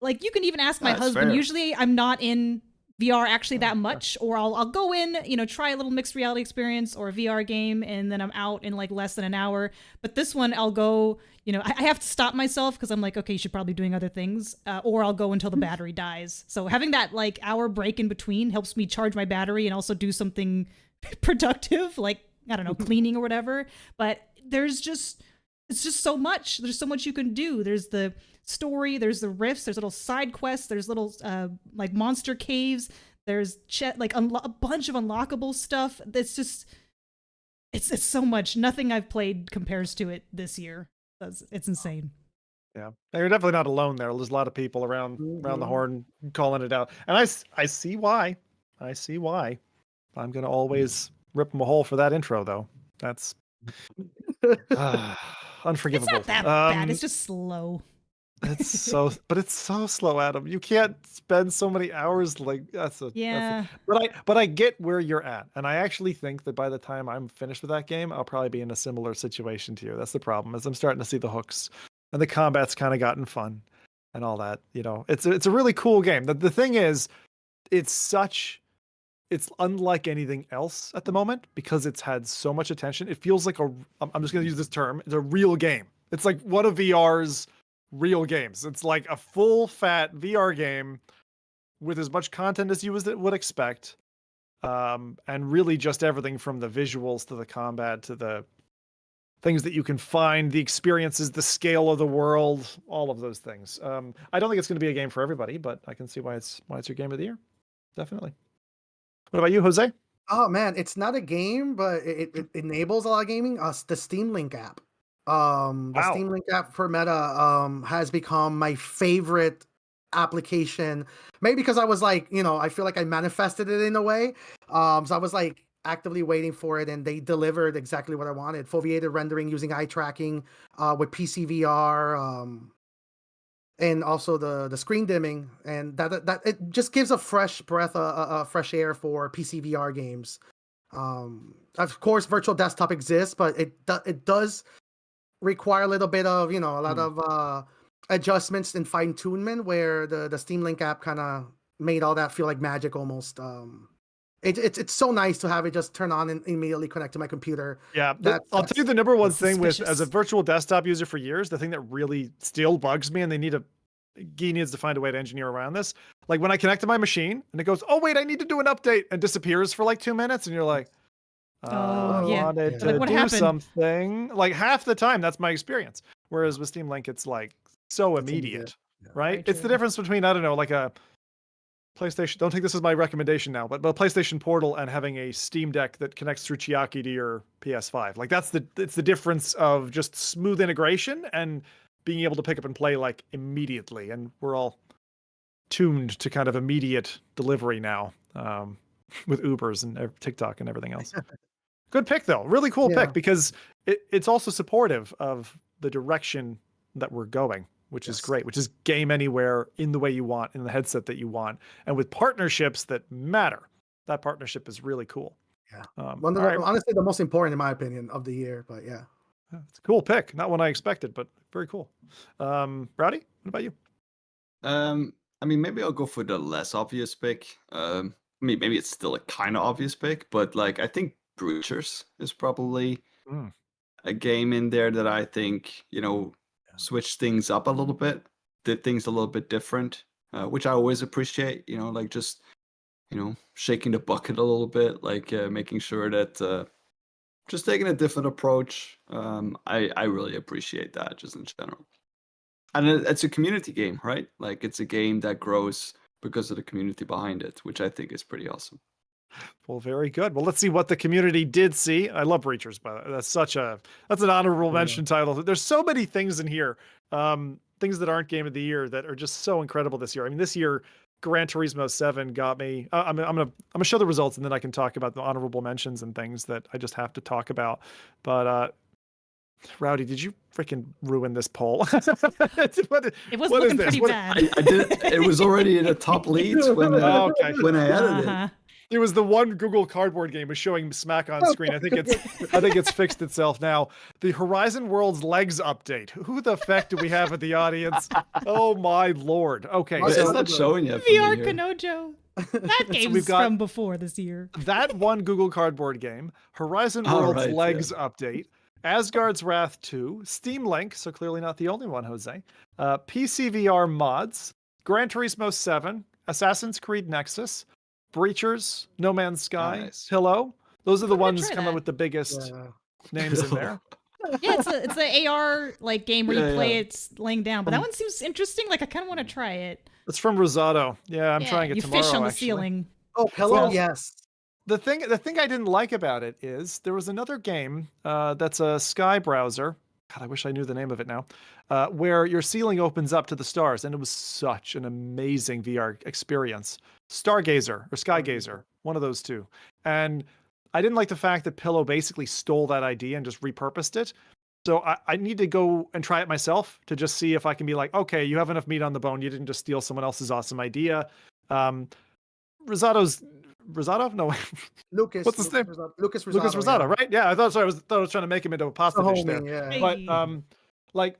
like you can even ask my That's husband. fair. Usually I'm not in VR actually that much, or I'll go in, try a little mixed reality experience or a VR game, and then I'm out in like less than an hour. But this one I'll go, I have to stop myself because I'm like, okay, you should probably be doing other things, or I'll go until the battery dies. So having that like hour break in between helps me charge my battery and also do something productive, like, I don't know, cleaning or whatever. But it's just so much. There's so much you can do. There's the story, there's the rifts, there's little side quests, there's little like monster caves, there's a bunch of unlockable stuff. It's just it's so much. Nothing I've played compares to it this year. It's insane. Yeah, you're definitely not alone there. There's a lot of people around the horn calling it out, and I see why. I see why. I'm gonna always rip them a hole for that intro, though. That's unforgivable. It's not that bad. It's just slow. It's so slow, Adam. You can't spend so many hours like Yeah. But I get where you're at, and I actually think that by the time I'm finished with that game, I'll probably be in a similar situation to you. That's the problem, is I'm starting to see the hooks, and the combat's kind of gotten fun, and all that. It's a really cool game. The thing is, it's unlike anything else at the moment because it's had so much attention. It feels like I'm just going to use this term. It's a real game. It's like one of VR's real games. It's like a full fat VR game with as much content as you would expect. And really just everything from the visuals to the combat to the things that you can find, the experiences, the scale of the world, all of those things. I don't think it's going to be a game for everybody, but I can see why it's your game of the year. Definitely. What about you, Jose? Oh man, it's not a game, but it enables a lot of gaming. The Steam Link app. The Wow. Steam Link app for Meta has become my favorite application. Maybe because I was like, I feel like I manifested it in a way. So I was like actively waiting for it, and they delivered exactly what I wanted. Foveated rendering using eye tracking with PC VR. And also the screen dimming, and that it just gives a fresh breath of fresh air for PC VR games. Of course, virtual desktop exists, but it does require a little bit of a lot of adjustments and fine tunement, where the Steam Link app kind of made all that feel like magic almost. It's so nice to have it just turn on and immediately connect to my computer. Yeah, I'll tell you the number one thing with, as a suspicious. virtual desktop user for years, the thing that really still bugs me, and Guy needs to find a way to engineer around this. Like when I connect to my machine and it goes, oh wait, I need to do an update, and disappears for like 2 minutes, and you're like, I yeah. wanted Yeah. to Like, what do happened? something. Like half the time, that's my experience. Whereas with Steam Link, it's like so It's immediate. immediate, Yeah. right? Very It's the true. difference between, I don't know, like a PlayStation. Don't take this as my recommendation now, but a PlayStation Portal and having a Steam Deck that connects through Chiaki to your PS5. Like it's the difference of just smooth integration and being able to pick up and play like immediately. And we're all tuned to kind of immediate delivery now, with Ubers and TikTok and everything else. Good pick, though. Really cool Yeah. pick because it's also supportive of the direction that we're going, which is Yes. great, which is game anywhere in the way you want, in the headset that you want, and with partnerships that matter. That partnership is really cool. Yeah. All right. Honestly, the most important, in my opinion, of the year. But yeah. It's a cool pick. Not one I expected, but very cool. Rowdy, what about you? I mean, maybe I'll go for the less obvious pick. I mean, maybe it's still a kind of obvious pick, but like I think Breachers is probably Mm. a game in there that I think, switched things up a little bit, did things a little bit different, which I always appreciate, like just, shaking the bucket a little bit, like making sure that just taking a different approach. I really appreciate that just in general. And it's a community game, right? Like it's a game that grows because of the community behind it, which I think is pretty awesome. Well, very good. Well, let's see what the community did see. I love Breachers, but that's an honorable mention title. There's so many things in here, things that aren't game of the year that are just so incredible this year. I mean, this year, Gran Turismo 7 got me. I'm gonna show the results and then I can talk about the honorable mentions and things that I just have to talk about. But Rowdy, did you freaking ruin this poll? It was looking pretty bad. I did. It was already in the top leads when I edited it. It was the one Google Cardboard game was showing smack on screen. I think it's fixed itself now. The Horizon Worlds Legs update. Who the feck do we have at the audience? Oh my lord. Okay, it's not showing yet. VR Kanojo. That game's from before this year. That one Google Cardboard game, Horizon Worlds Legs update, Asgard's Wrath 2, Steam Link, so clearly not the only one, Jose, PC VR mods, Gran Turismo 7, Assassin's Creed Nexus, Breachers, No Man's Sky, Pillow. Those are the ones coming with the biggest names in there. Yeah, it's the AR like game where you play it's laying down, but that one seems interesting. Like I kind of want to try it. It's from Rosato. Yeah, I'm trying it tomorrow. You fish on the actually. ceiling. Oh, Pillow, yes. The thing I didn't like about it is there was another game that's a Sky browser. God, I wish I knew the name of it now. Where your ceiling opens up to the stars, and it was such an amazing VR experience. Stargazer or Skygazer, one of those two. And I didn't like the fact that Pillow basically stole that idea and just repurposed it. So I need to go and try it myself to just see if I can be like, okay, you have enough meat on the bone. You didn't just steal someone else's awesome idea. Rosato? No. Lucas. What's his name? Lucas Rosato, right? Yeah, I thought I was trying to make him into a pasta dish there. Yeah. But like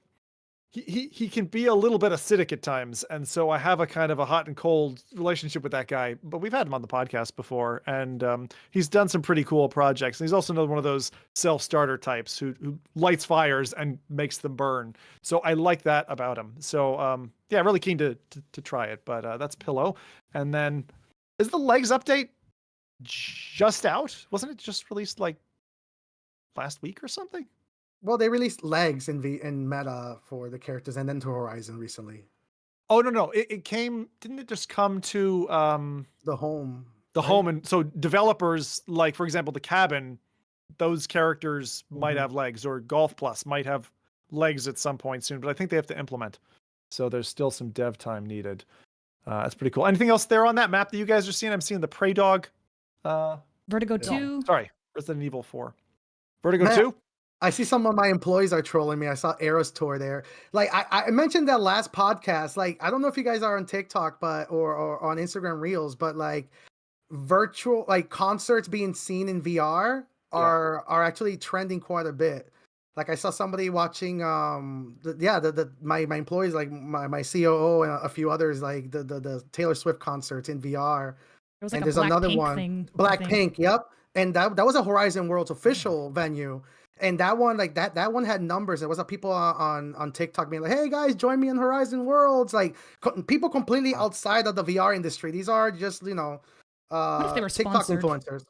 he can be a little bit acidic at times, and so I have a kind of a hot and cold relationship with that guy. But we've had him on the podcast before, and he's done some pretty cool projects. And he's also another one of those self-starter types who lights fires and makes them burn. So I like that about him. So yeah, really keen to try it. But that's Pillow, and then is the Legs update just out? Wasn't it just released like last week or something? Well, they released Legs in Meta for the characters, and then to Horizon recently. Oh no! It came. Didn't it just come to the home? The home, and so developers like, for example, the Cabin, those characters might have legs, or Golf Plus might have legs at some point soon. But I think they have to implement, so there's still some dev time needed. That's pretty cool. Anything else there on that map that you guys are seeing? I'm seeing the Prey Dog. Vertigo 2. Sorry, Resident Evil 4. Vertigo 2. I see some of my employees are trolling me. I saw Eros Tour there. Like I mentioned that last podcast. Like I don't know if you guys are on TikTok, but or on Instagram Reels, but like virtual like concerts being seen in VR are actually trending quite a bit. Like I saw somebody watching my employees, like my COO and a few others, like the Taylor Swift concerts in VR. There was like and a there's another one, thing, Blackpink. Yep, and that was a Horizon Worlds official venue. And that one, like that one had numbers. There was people on TikTok being like, "Hey guys, join me in Horizon Worlds!" Like people completely outside of the VR industry. These are just TikTok influencers.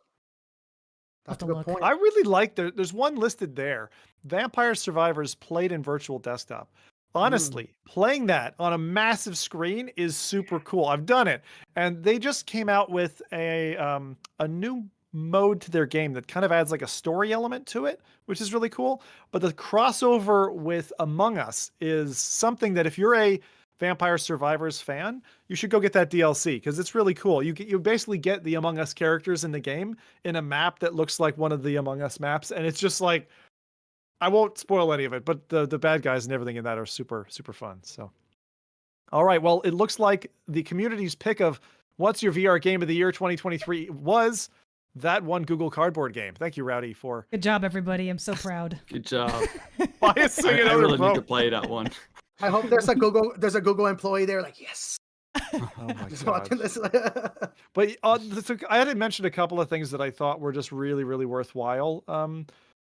That's a good point. I really like there's one listed there. Vampire Survivors played in virtual desktop. Honestly, playing that on a massive screen is super cool. I've done it, and they just came out with a new mode to their game that kind of adds like a story element to it, which is really cool. But the crossover with Among Us is something that if you're a Vampire Survivors fan, you should go get that DLC because it's really cool. You basically get the Among Us characters in the game in a map that looks like one of the Among Us maps, and it's just like, I won't spoil any of it, but the bad guys and everything in that are super, super fun. So, all right. Well, it looks like the community's pick of what's your VR game of the year 2023 was that one Google Cardboard game. Thank you, Rowdy, for Good job, everybody. I'm so proud. Good job. biasing I another really vote. need to play that one. I hope there's a Google employee there like, yes. Oh my Just god! watching this. But I had mentioned a couple of things that I thought were just really, really worthwhile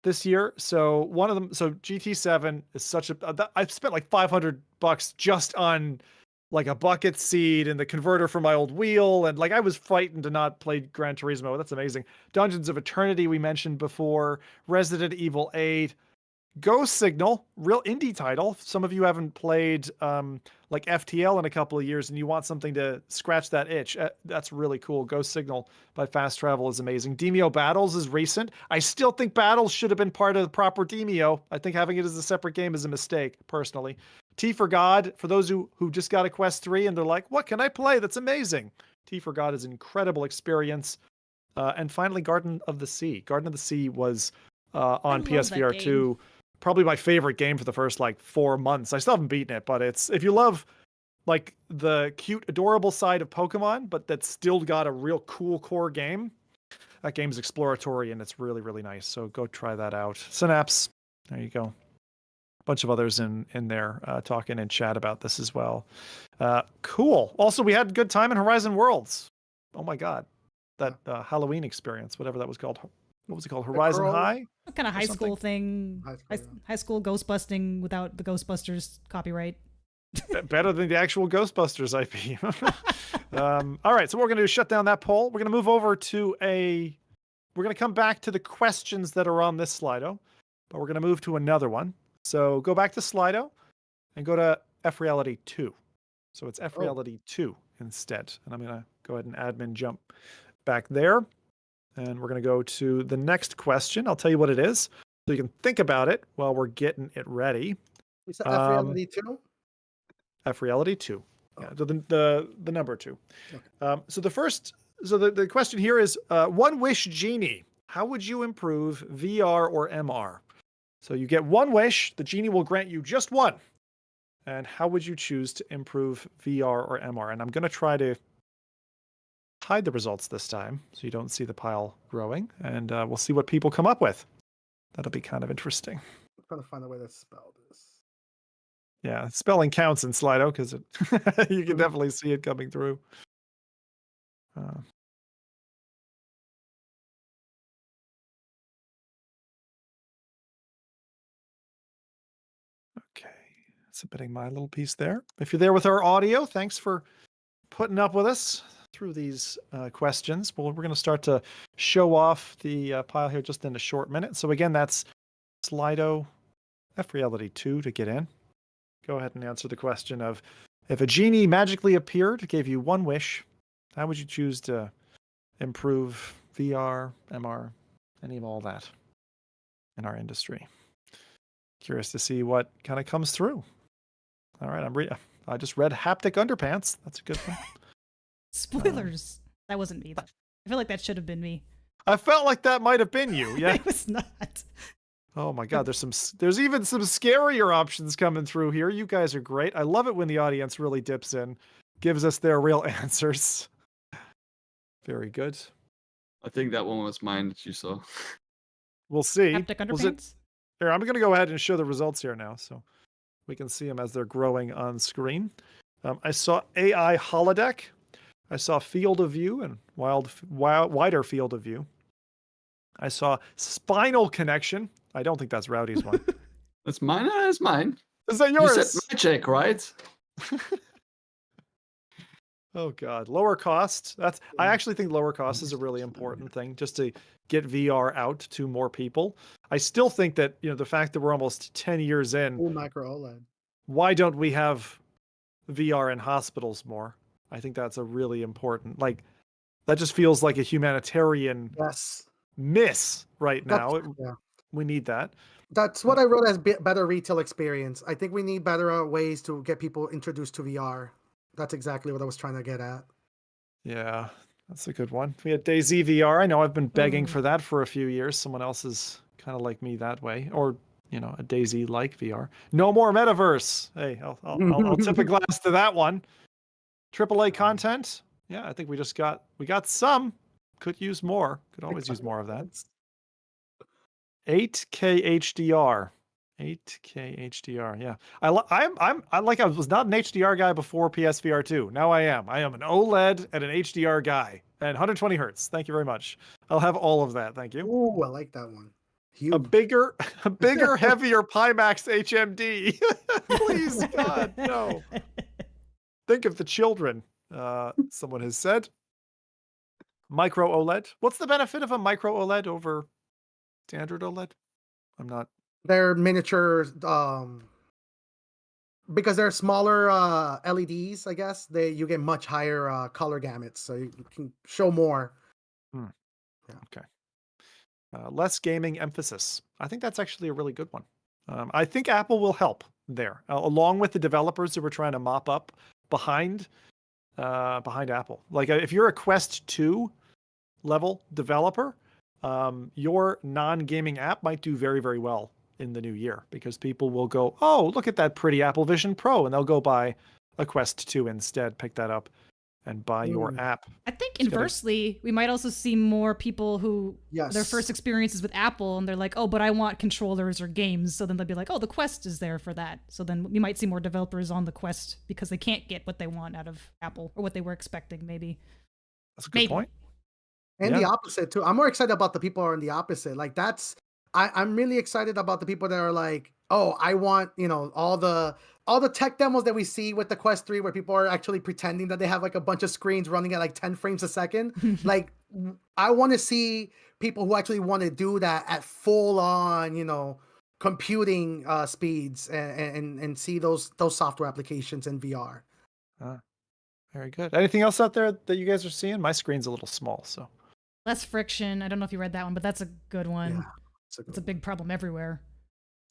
this year. So one of them, so GT7 is such a. I've spent like $500 just on like a bucket seat and the converter for my old wheel, and like I was frightened to not play Gran Turismo. That's amazing. Dungeons of Eternity we mentioned before. Resident Evil 8. Ghost Signal, real indie title. Some of you haven't played like FTL in a couple of years and you want something to scratch that itch. That's really cool. Ghost Signal by Fast Travel is amazing. Demio Battles is recent. I still think Battles should have been part of the proper Demio. I think having it as a separate game is a mistake, personally. T for God, for those who just got a Quest 3 and they're like, what can I play? That's amazing. T for God is an incredible experience. And finally, Garden of the Sea. Garden of the Sea was on PSVR 2. Probably my favorite game for the first like 4 months. I still haven't beaten it, but it's, if you love like the cute, adorable side of Pokemon, but that's still got a real cool core game, that game's exploratory and it's really, really nice. So go try that out. Synapse, there you go. A bunch of others in there talking in chat about this as well. Cool. Also, we had a good time in Horizon Worlds. Oh my God. That Halloween experience, whatever that was called. What was it called? Horizon High? What kind of high school thing? High school ghost busting without the Ghostbusters copyright. Better than the actual Ghostbusters IP. All right, so what we're going to do is shut down that poll. We're going to move over to we're going to come back to the questions that are on this Slido, but we're going to move to another one. So go back to Slido and go to FReality 2. So it's FReality 2 instead. And I'm going to go ahead and admin jump back there. And we're going to go to the next question. I'll tell you what it is so you can think about it while we're getting it ready. Is that FReality 2? FReality 2. Oh. Yeah, so the number 2. Okay. So the question here is, one wish genie. How would you improve VR or MR? So you get one wish. The genie will grant you just one. And how would you choose to improve VR or MR? And I'm going to try to hide the results this time so you don't see the pile growing, and we'll see what people come up with. That'll be kind of interesting. I'm trying to find a way to spell this. Yeah, spelling counts in Slido because you can definitely see it coming through. Okay, submitting my little piece there. If you're there with our audio, thanks for putting up with us through these questions. Well, we're going to start to show off the pile here just in a short minute. So again, that's Slido FReality 2 to get in. Go ahead and answer the question of, if a genie magically appeared, gave you one wish, how would you choose to improve VR, MR, any of all that in our industry? Curious to see what kind of comes through. All right, I just read haptic underpants. That's a good one. Spoilers. That wasn't me. I feel like that should have been me. I felt like that might have been you. Yeah. It was not. Oh my God. There's even some scarier options coming through here. You guys are great. I love it when the audience really dips in, gives us their real answers. Very good. I think that one was mine that you saw. We'll see. Haptic underpants? Here, I'm going to go ahead and show the results here now so we can see them as they're growing on screen. I saw AI holodeck. I saw field of view and wider field of view. I saw spinal connection. I don't think that's Rowdy's one. That's mine. That's mine. Is that yours? You said magic, right? Oh God, lower cost. I actually think lower cost is a really important thing, just to get VR out to more people. I still think that, the fact that we're almost 10 years in, Full micro OLED. why don't we have VR in hospitals more? I think that's a really important, that just feels like a humanitarian Yes. miss right now. Yeah. We need that. That's what I wrote as better retail experience. I think we need better ways to get people introduced to VR. That's exactly what I was trying to get at. Yeah, that's a good one. We had DayZ VR. I know I've been begging Oh. for that for a few years. Someone else is kind of like me that way, or a DayZ like VR. No more metaverse. Hey, I'll tip a glass to that one. AAA content. Yeah, I think we got some. Could use more. Could always use more of that. 8K HDR. 8K HDR. Yeah. I was not an HDR guy before PSVR 2. Now I am. I am an OLED and an HDR guy. And 120 hertz. Thank you very much. I'll have all of that. Thank you. Ooh, I like that one. Huge. A bigger, heavier Pimax HMD. Please, God, no. Think of the children. Someone has said. Micro OLED. What's the benefit of a micro OLED over standard OLED? I'm not. They're miniature, because they're smaller LEDs. I guess you get much higher color gamuts, so you can show more. Yeah. Okay. Less gaming emphasis. I think that's actually a really good one. I think Apple will help there, along with the developers who are trying to mop up behind Apple. Like if you're a Quest 2 level developer, your non-gaming app might do very, very well in the new year because people will go, oh, look at that pretty Apple Vision Pro, and they'll go buy a Quest 2 instead, pick that up, and buy your app. I think inversely, we might also see more people who their first experiences with Apple, and they're like, oh, but I want controllers or games. So then they'll be like, oh, the Quest is there for that. So then we might see more developers on the Quest because they can't get what they want out of Apple or what they were expecting, maybe. That's a good point. And the opposite too. I'm more excited about the people who are in the opposite. Like I'm really excited about the people that are like, oh, I want, all the tech demos that we see with the Quest 3 where people are actually pretending that they have like a bunch of screens running at like 10 frames a second. Like I want to see people who actually want to do that at full on, computing speeds and see those software applications in VR. Very good. Anything else out there that you guys are seeing? My screen's a little small, so. Less friction. I don't know if you read that one, but that's a good one. Yeah, it's a big problem everywhere.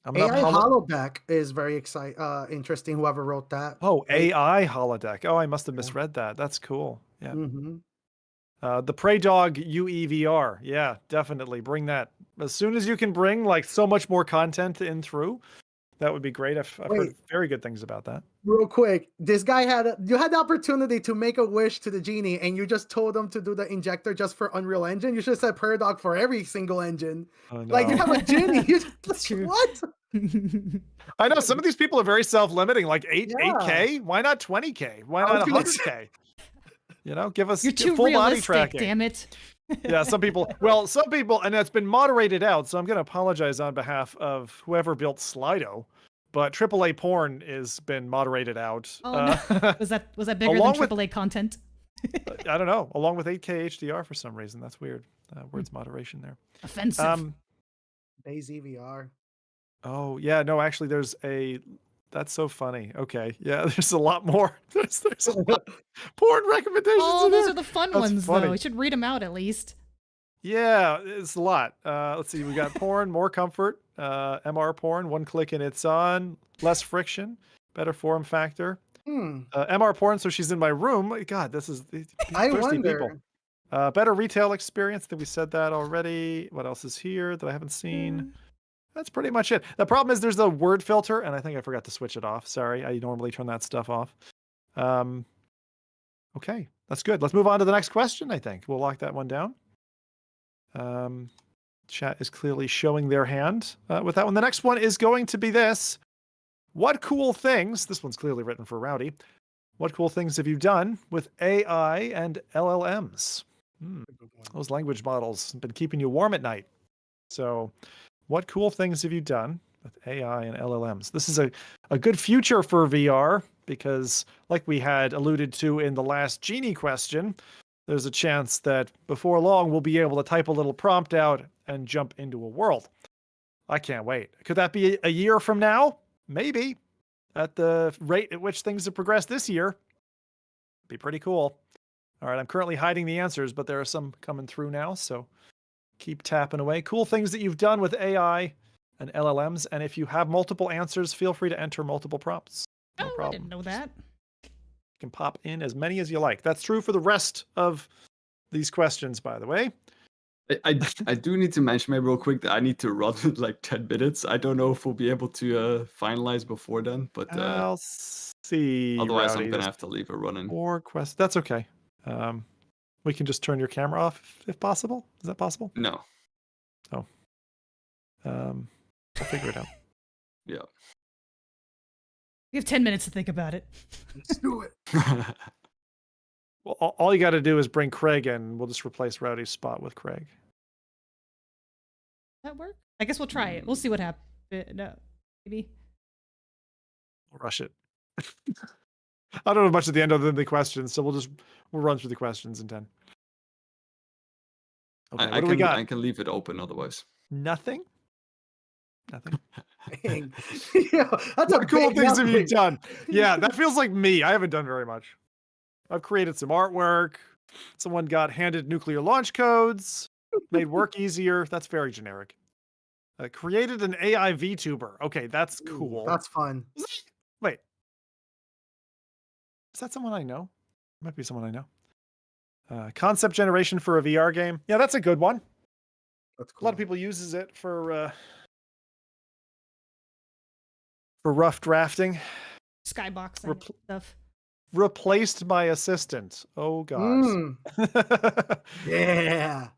AI holodeck is very interesting. Whoever wrote that. Oh, AI holodeck. Oh, I must have misread that. That's cool. Yeah. The Prey Dog UEVR. Yeah, definitely bring that as soon as you can. Bring like so much more content in through. That would be great. I've heard very good things about that. Real quick, this guy you had the opportunity to make a wish to the genie, and you just told him to do the injector just for Unreal Engine. You should have said Paradox for every single engine. Oh, no. Like you have a genie. That's true. What? I know some of these people are very self-limiting. Like 8K. Why not 20K? Why not 100K? Give us full body tracking. Damn it. Yeah, some people, and it's been moderated out, so I'm going to apologize on behalf of whoever built Slido, but AAA porn has been moderated out. Oh, no. Was that bigger than AAA content? I don't know. Along with 8K HDR for some reason. That's weird. Words moderation there. Offensive. DayZ VR. Oh, yeah. No, actually, that's so funny. Okay. Yeah, there's a lot more. There's a lot porn recommendations. Oh, those are the fun ones, though. We should read them out at least. Yeah, it's a lot. Let's see. We got porn, more comfort, MR porn, one click and it's on, less friction, better form factor. MR porn, so she's in my room. God, this is thirsty people. Better retail experience. I think we said that already. What else is here that I haven't seen? That's pretty much it. The problem is there's a word filter, and I think I forgot to switch it off. Sorry, I normally turn that stuff off. Okay, that's good. Let's move on to the next question, I think. We'll lock that one down. Chat is clearly showing their hand with that one. The next one is going to be this. What cool things, this one's clearly written for Rowdy. What cool things have you done with AI and LLMs? Those language models have been keeping you warm at night. So what cool things have you done with AI and LLMs? This is a good future for VR because, like we had alluded to in the last Genie question, there's a chance that before long we'll be able to type a little prompt out and jump into a world. I can't wait. Could that be a year from now? Maybe. At the rate at which things have progressed this year. Be pretty cool. All right, I'm currently hiding the answers, but there are some coming through now, so keep tapping away. Cool things that you've done with AI and LLMs. And if you have multiple answers, feel free to enter multiple prompts. No Oh, I problem. didn't know that. You can pop in as many as you like. That's true for the rest of these questions, by the way. I do need to mention maybe real quick that I need to run in like 10 minutes. I don't know if we'll be able to finalize before then, but I'll see. otherwise Rowdy. I'm gonna There's have to leave it running. 4 questions. That's okay. We can just turn your camera off if possible. Is that possible? No. I'll figure it out. Yeah. You have 10 minutes to think about it. Let's do it. Well, all you got to do is bring Craig in. We'll just replace Rowdy's spot with Craig. That work? I guess we'll try it. We'll see what happens. No, maybe. We'll rush it. I don't know much at the end other than the questions, so we'll run through the questions in 10. Okay, what do we got? I can leave it open otherwise. Nothing? Nothing. Dang. Yeah, that's What a cool big things have you nothing. done? Yeah, that feels like me. I haven't done very much. I've created some artwork. Someone got handed nuclear launch codes, made work easier. That's very generic. Created an AI VTuber. Okay, that's Ooh, cool. that's fun. Wait. Is that someone I know? Might be someone I know. Concept generation for a VR game. Yeah, that's a good one. That's A cool. lot of people uses it for rough drafting. Skybox and stuff. Replaced my assistant. Oh god. Mm, yeah.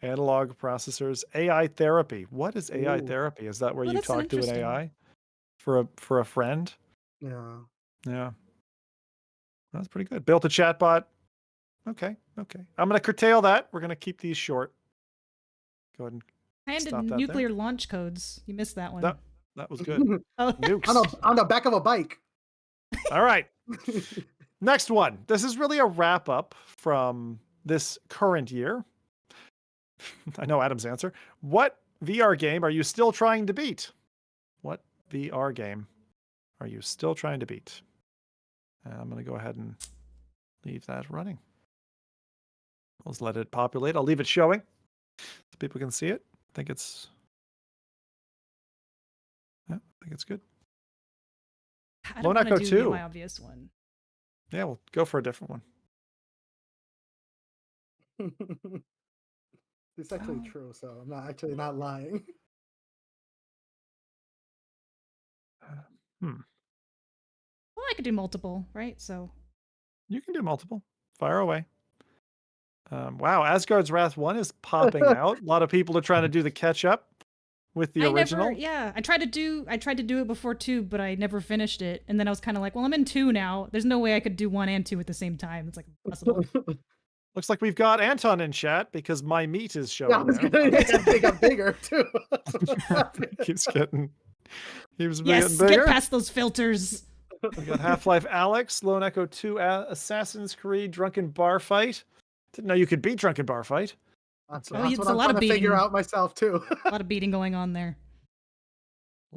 Analog processors. AI therapy. What is AI Ooh. therapy? Is that where Oh, you that's talk to an interesting. AI for a friend? Yeah. Yeah. That's pretty good. Built a chatbot. Okay. I'm going to curtail that. We're going to keep these short. Go ahead and Handed stop that nuclear launch codes. You missed that one. that was good. Oh. Nukes. on the back of a bike. All right. Next one. This is really a wrap up from this current year. I know Adam's answer. What VR game are you still trying to beat? What VR game are you still trying to beat? I'm going to go ahead and leave that running. Let's let it populate. I'll leave it showing so people can see it. I think it's good. I don't Lone want to Echo do 2. my obvious one. Yeah, we'll go for a different one. It's actually true, so I'm not lying. Well, I could do multiple, right? So You can do multiple. Fire away. Wow, Asgard's Wrath 1 is popping out. A lot of people are trying to do the catch up with the original. I tried to do it before 2, but I never finished it. And then I was kind of like, well, I'm in 2 now. There's no way I could do 1 and 2 at the same time. It's like impossible. Looks like we've got Anton in chat because my meat is showing. Yeah, I was gonna they got bigger too. Keeps getting Yes, getting bigger. get past those filters. We got Half-Life Alex, Lone Echo 2, Assassin's Creed, Drunken Bar Fight. Didn't know you could beat Drunken Bar Fight. That's Oh, what it's I'm a lot trying of to figure beating. out myself too. A lot of beating going on there.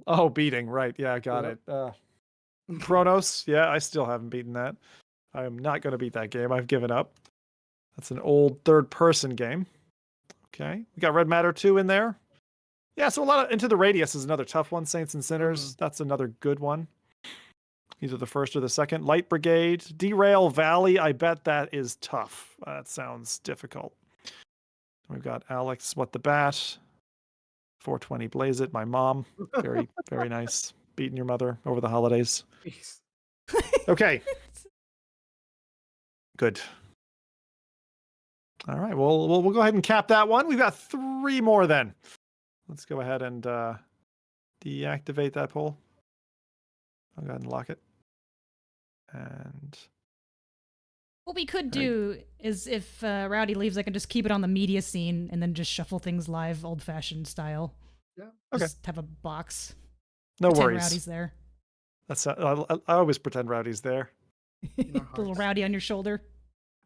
Oh, beating, right. Yeah, I got Yep. it. Chronos, yeah, I still haven't beaten that. I am not going to beat that game. I've given up. That's an old third-person game. Okay. We got Red Matter 2 in there. Yeah, so a lot of Into the Radius is another tough one. Saints and Sinners, that's another good one. Either the first or the second. Light Brigade, Derail Valley, I bet that is tough. That sounds difficult. We've got Alex, What the Bat, 420 Blaze It, my mom. Very, very nice. Beating your mother over the holidays. Jeez. Okay. Good. All right. Well, we'll go ahead and cap that one. We've got 3 more then. Let's go ahead and deactivate that poll. I'll go ahead and lock it. And What we could do is if Rowdy leaves, I can just keep it on the media scene and then just shuffle things live, old-fashioned style. Yeah. Okay. Just have a box. no Pretend worries. Rowdy's there. That's I always pretend Rowdy's there. In our Little hearts. Rowdy on your shoulder.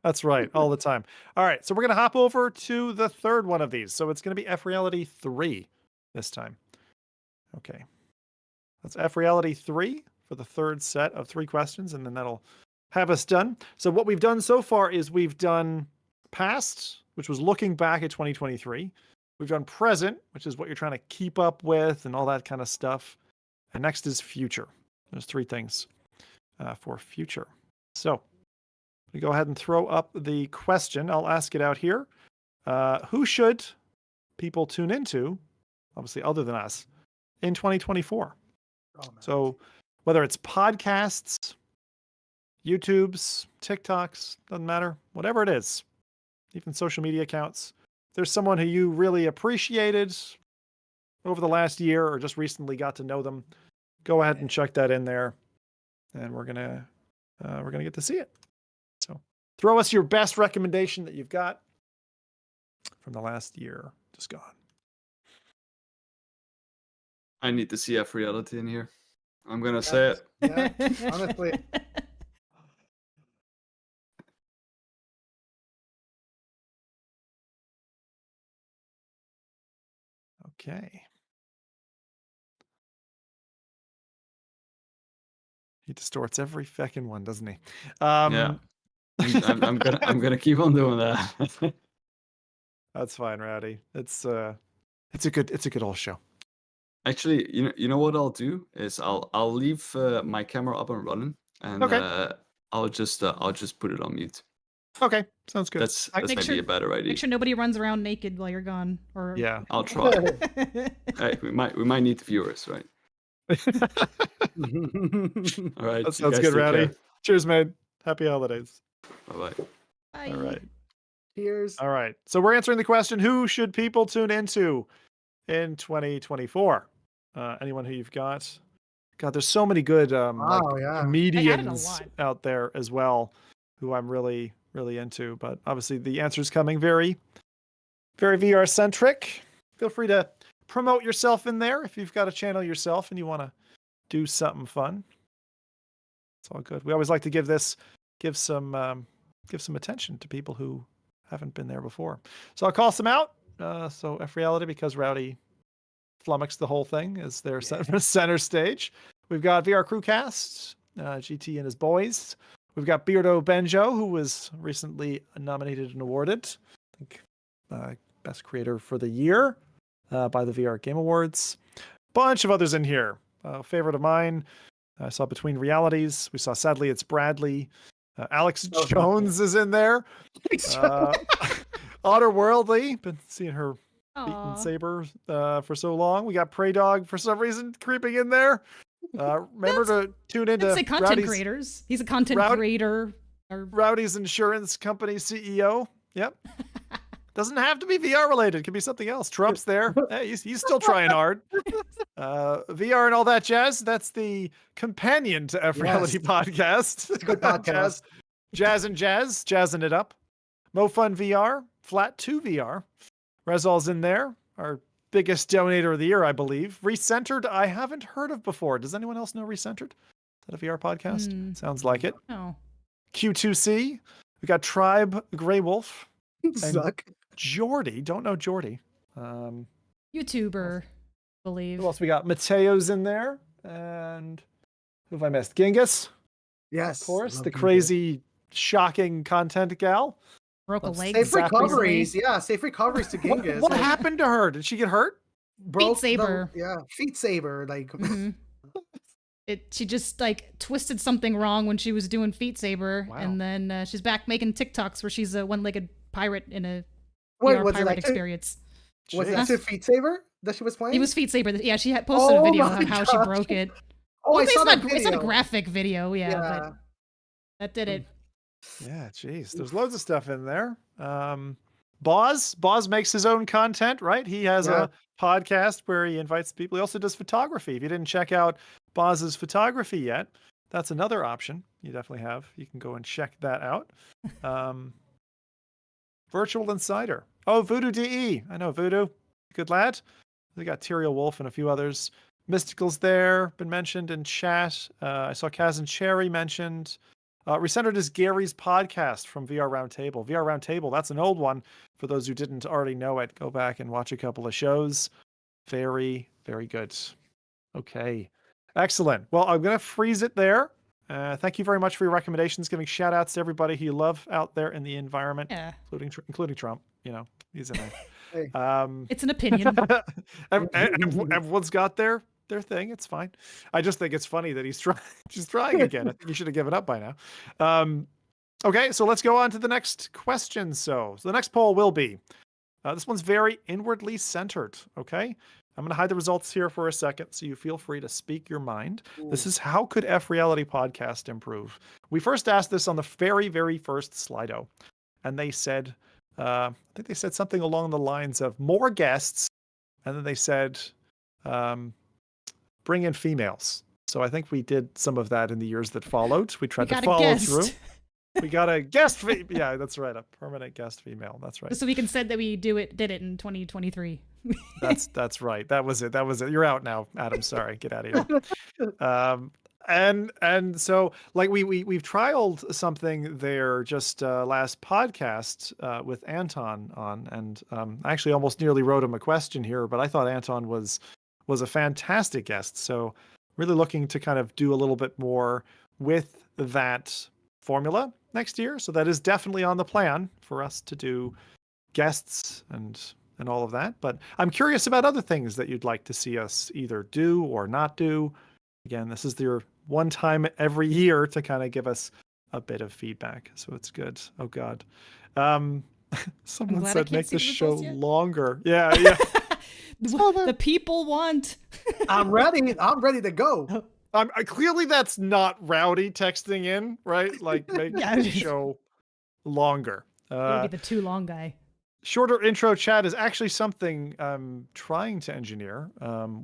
That's right, all the time. All right, so we're gonna hop over to the third one of these. So it's gonna be FReality 3 this time. Okay, that's FReality 3 for the third set of 3 questions, and then that'll have us done. So what we've done so far is we've done past, which was looking back at 2023. We've done present, which is what you're trying to keep up with and all that kind of stuff. And next is future. There's 3 things for future. So we go ahead and throw up the question. I'll ask it out here. Who should people tune into, obviously other than us, in 2024? So whether it's podcasts, YouTubes, TikToks, doesn't matter, whatever it is, even social media accounts, if there's someone who you really appreciated over the last year or just recently got to know them, go ahead and check that in there, and we're gonna get to see it. So throw us your best recommendation that you've got from the last year just gone. I need to see FReality in here. I'm gonna say it. Yeah, honestly. Okay. He distorts every feckin' one, doesn't he? Yeah. I'm gonna keep on doing that. That's fine, Rowdy. It's a good old show. Actually, you know what I'll do is I'll leave my camera up and running, and Okay. I'll just put it on mute. Okay, sounds good. That's Make maybe sure- a better idea. Make sure nobody runs around naked while you're gone. Or Yeah. I'll try. Hey, we might need the viewers, right? All right. That sounds good, Rowdy. Cheers, man. Happy holidays. Bye bye. Bye. All right. Cheers. All right. So we're answering the question, who should people tune into in 2024? Anyone who you've got? God, there's so many good yeah. comedians lot. out there as well who I'm really, really into. But obviously the answer's coming very, very VR centric. Feel free to promote yourself in there if you've got a channel yourself and you want to do something fun. It's all good. We always like to give some attention to people who haven't been there before. So I'll call some out. So FReality, because Rowdy flummoxed the whole thing, is their center stage. We've got VR Crewcast, GT and his boys. We've got Beardo Benjo, who was recently nominated and awarded, I think, Best Creator for the Year by the VR Game Awards. Bunch of others in here. Favorite of mine, I saw Between Realities. We saw Sadly It's Bradley. Alex Jones is in there. Otterworldly, been seeing her beating Saber for so long. We got Prey Dog for some reason creeping in there. Remember to tune into Let's say content Rowdy's, creators. He's a content creator. Or... Rowdy's insurance company CEO. Yep. Doesn't have to be VR related. It could be something else. Trump's there. Hey, he's still trying hard. VR and all that jazz. That's the companion to FReality Podcast. It's a good podcast. Jazz and Jazz, jazzing it up. MoFun VR, Flat 2 VR. Rezal's in there. Our biggest donator of the year, I believe. Recentered, I haven't heard of before. Does anyone else know Recentered? Is that a VR podcast? Sounds like it. No. Q2C. We got Tribe Grey Wolf. Suck. Jordy. Don't know Jordy. YouTuber, believe. Who else we got? Mateo's in there. And who have I missed? Genghis. Yes. Of course. The crazy, shocking content gal. Broke a leg. Safe recoveries. Yeah, safe recoveries to Genghis. What happened to her? Did she get hurt? Feet Saber. Feet Saber. Like. She just like twisted something wrong when she was doing Feet Saber, and then she's back making TikToks where she's a one-legged pirate in a VR pirate experience. Was it Feet Saber that she was playing? It was Feet Saber. Yeah, she had posted a video of how she broke it. Oh, I saw that video. It's not a graphic video, but that did it. Yeah, geez. There's loads of stuff in there. Boz makes his own content, right? He has a podcast where he invites people. He also does photography. If you didn't check out Boz's photography yet, that's another option you definitely have. You can go and check that out. Virtual Insider. Oh, Voodoo DE. I know Voodoo. Good lad. We got Tyrael Wolf and a few others. Mystical's there, been mentioned in chat. I saw Kaz and Cherry mentioned. Recentered is Gary's podcast from VR Roundtable. VR Roundtable, that's an old one. For those who didn't already know it, go back and watch a couple of shows. Very, very good. Okay. Excellent. Well, I'm going to freeze it there. Thank you very much for your recommendations, giving shout outs to everybody who you love out there in the environment, including Trump. You know, he's in there. Hey. It's an opinion. Everyone's got their thing. It's fine. I just think it's funny that he's trying again. I think he should have given up by now. Okay, so let's go on to the next question. So the next poll will be, this one's very inwardly centered. Okay, I'm going to hide the results here for a second, so you feel free to speak your mind. This is, how could FReality Podcast improve? We first asked this on the very, very first Slido, and they said, I think they said something along the lines of more guests, and then they said, bring in females. So I think we did some of that in the years that followed. We tried to follow through. We got a guest. Yeah, that's right. A permanent guest female. That's right. So we can say that we did it in 2023. That's right. That was it. You're out now, Adam. Sorry. Get out of here. And so like we've trialed something there just last podcast with Anton on, and I actually almost nearly wrote him a question here, but I thought Anton was a fantastic guest. So really looking to kind of do a little bit more with that formula next year. So that is definitely on the plan for us to do guests and all of that. But I'm curious about other things that you'd like to see us either do or not do. Again, this is your one time every year to kind of give us a bit of feedback. So it's good. Oh God. Someone said make the show longer. Yeah. The people want. I'm ready. I'm ready to go. Clearly that's not Rowdy texting in, right? Like make the show longer. Maybe the too long guy. Shorter intro chat is actually something I'm trying to engineer.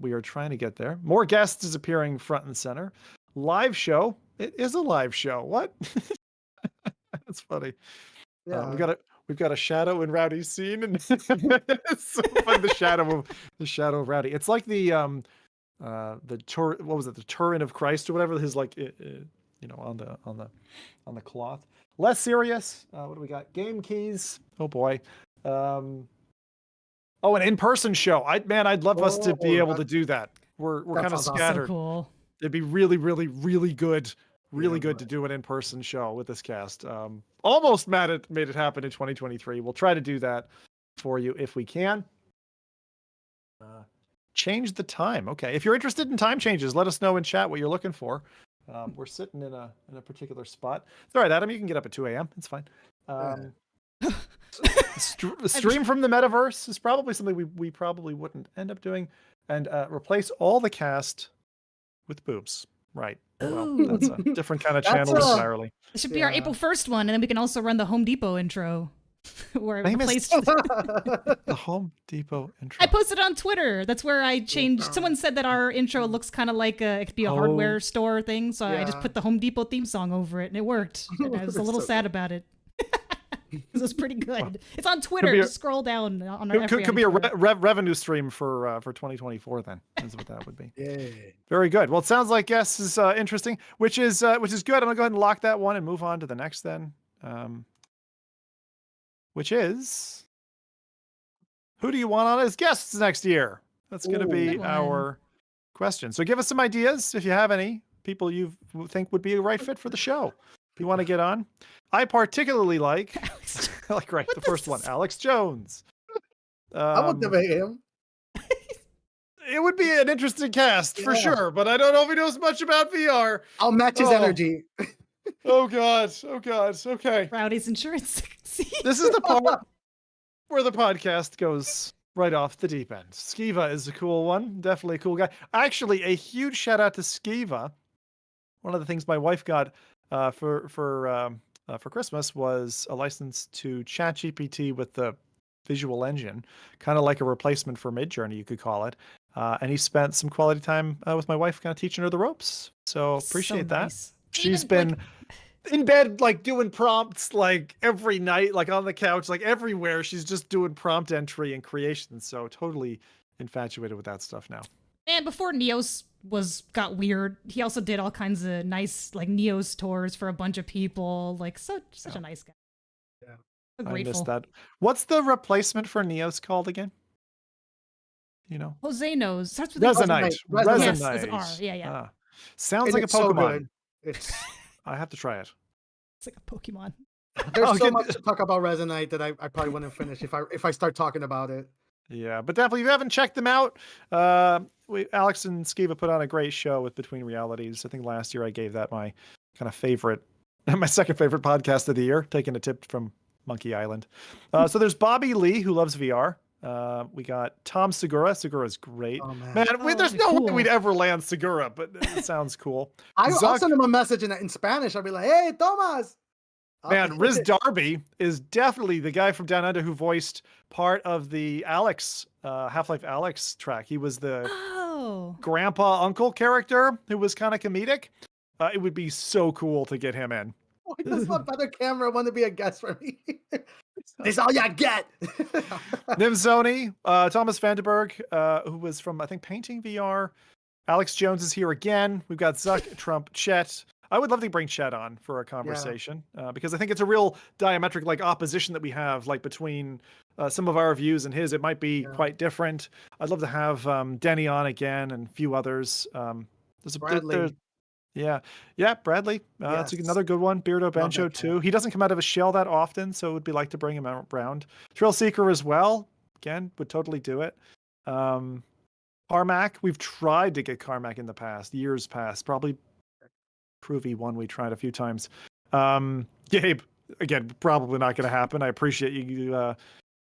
We are trying to get there. More guests is appearing front and center. Live show. It is a live show. What? That's funny. Yeah. We've got a shadow in Rowdy's scene, and it's so funny, the shadow of Rowdy. It's like the Turin of Christ or whatever. His like on the cloth. Less serious. What do we got? Game keys. Oh boy. An in-person show. I'd love us to be able to do that. We're kind of scattered. So cool. It'd be really, really, really good. Really good to do an in-person show with this cast. Almost made it happen in 2023. We'll try to do that for you if we can. Change the time. Okay. If you're interested in time changes, let us know in chat what you're looking for. We're sitting in a particular spot. It's all right, Adam. You can get up at 2 a.m. It's fine. Stream from the metaverse is probably something we probably wouldn't end up doing, and replace all the cast with boobs. Right. Well, that's a different kind of channel entirely. It should be our April 1st one, and then we can also run the Home Depot intro. Where it replaced the Home Depot intro. I posted on Twitter. That's where I changed. Someone said that our intro looks kind of like it could be a hardware store thing, so I just put the Home Depot theme song over it, and it worked. And I was a little sad about it. It was pretty good. It's on Twitter. Just scroll down on our could be a revenue stream for 2024. Then is what that would be. Yeah. Very good. Well, it sounds like yes is interesting, which is good. I'm gonna go ahead and lock that one and move on to the next then, which is, who do you want on as guests next year? That's going to be our question. So give us some ideas if you have any people you think would be a right fit for the show. If you want to get on. I particularly like the first one, Alex Jones. I would debate him. It would be an interesting cast for sure, but I don't know if he knows much about VR. I'll match his energy. Oh God. Okay. Rowdy's insurance. This is the part where the podcast goes right off the deep end. Skiva is a cool one. Definitely a cool guy. Actually, a huge shout out to Skiva. One of the things my wife got for Christmas was a license to ChatGPT with the visual engine, kind of like a replacement for Midjourney, you could call it. And he spent some quality time with my wife, kind of teaching her the ropes. So appreciate that. Nice. She's been in bed, like doing prompts, like every night, like on the couch, like everywhere. She's just doing prompt entry and creation. So totally infatuated with that stuff now. And before Neos got weird, he also did all kinds of nice like Neos tours for a bunch of people. Like such a nice guy. Yeah, so grateful. I missed that. What's the replacement for Neos called again? You know, Jose knows. Starts with Resonite. Yes, it's an R. Yeah. Sounds like a Pokemon. I have to try it. It's like a Pokemon. There's so much to talk about Resonite that I probably wouldn't finish if I start talking about it. Yeah, but definitely if you haven't checked them out, Alex and Skiva put on a great show with Between Realities. I think last year I gave that my kind of favorite, my second favorite podcast of the year, taking a tip from Monkey Island. So there's Bobby Lee, who loves VR. We got Tom Segura. Segura's great. Oh man. Man, there's no way cool. we'd ever land Segura, but it sounds cool. I'll Zuck- send him a message in Spanish. I'll be like, "Hey, Thomas." Man, Riz Darby is definitely the guy from Down Under who voiced part of the Alex, Half-Life Alex track. He was the Oh. grandpa uncle character who was kind of comedic. It would be so cool to get him in. Why does my better camera want to be a guest for me? This is all you get. Nim Zoni, Thomas Vandenberg, who was from, I think, Painting VR. Alex Jones is here again. We've got Zuck, Trump, Chet. I would love to bring Chet on for a conversation because I think it's a real diametric like opposition that we have like between some of our views and his. It might be quite different. I'd love to have Denny on again and a few others. Bradley. Bradley. That's another good one. Beardo Benjo too. He doesn't come out of his shell that often, so it would be like to bring him around. Trail Seeker as well. Again, would totally do it. Carmack. We've tried to get Carmack in the past, years past. Probably Provy one we tried a few times. Gabe, again, probably not going to happen. I appreciate you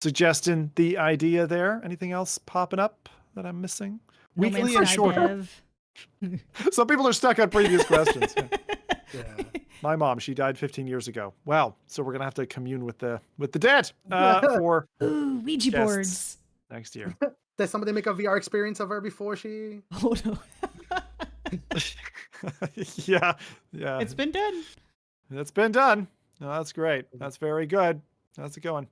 suggesting the idea there. Anything else popping up that I'm missing? No Weekly Man's and Sky shorter. Dev. Some people are stuck on previous questions. Yeah. My mom, she died 15 years ago. Wow. So we're gonna have to commune with the dead for Ooh, Ouija Guests. boards. next year. Did somebody make a VR experience of her before she? Oh no. yeah. It's been done. It's been done. No, that's great. That's very good. That's a good one.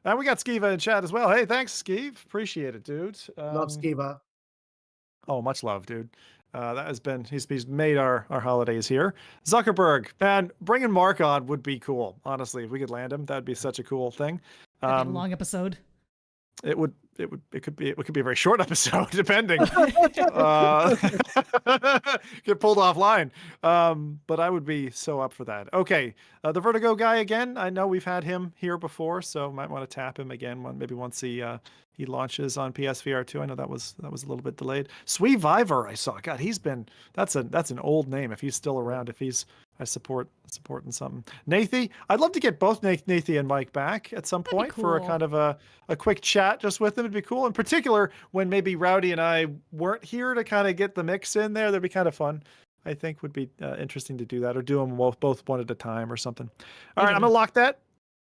And we got Skiva in chat as well. Hey, thanks, Skeev. Appreciate it, dude. Love Skiva. Oh, much love, dude. That has been he's made our holidays here. Zuckerberg, man, bringing Mark on would be cool. Honestly, if we could land him, that'd be such a cool thing. That'd be a long episode. It could be a very short episode, depending. Get pulled offline. But I would be so up for that. Okay, the Vertigo guy again. I know we've had him here before, so might want to tap him again. Maybe once he launches on PSVR 2. I know that was a little bit delayed. Sweeviver, I saw. God, that's an old name. If he's still around, I supporting something. Nathy, I'd love to get both Nathy and Mike back at some point for a cool. kind of a quick chat just with them. It'd be cool. In particular, when maybe Rowdy and I weren't here to kind of get the mix in there, that'd be kind of fun. I think would be interesting to do that, or do them both one at a time or something. All right, I'm gonna lock that.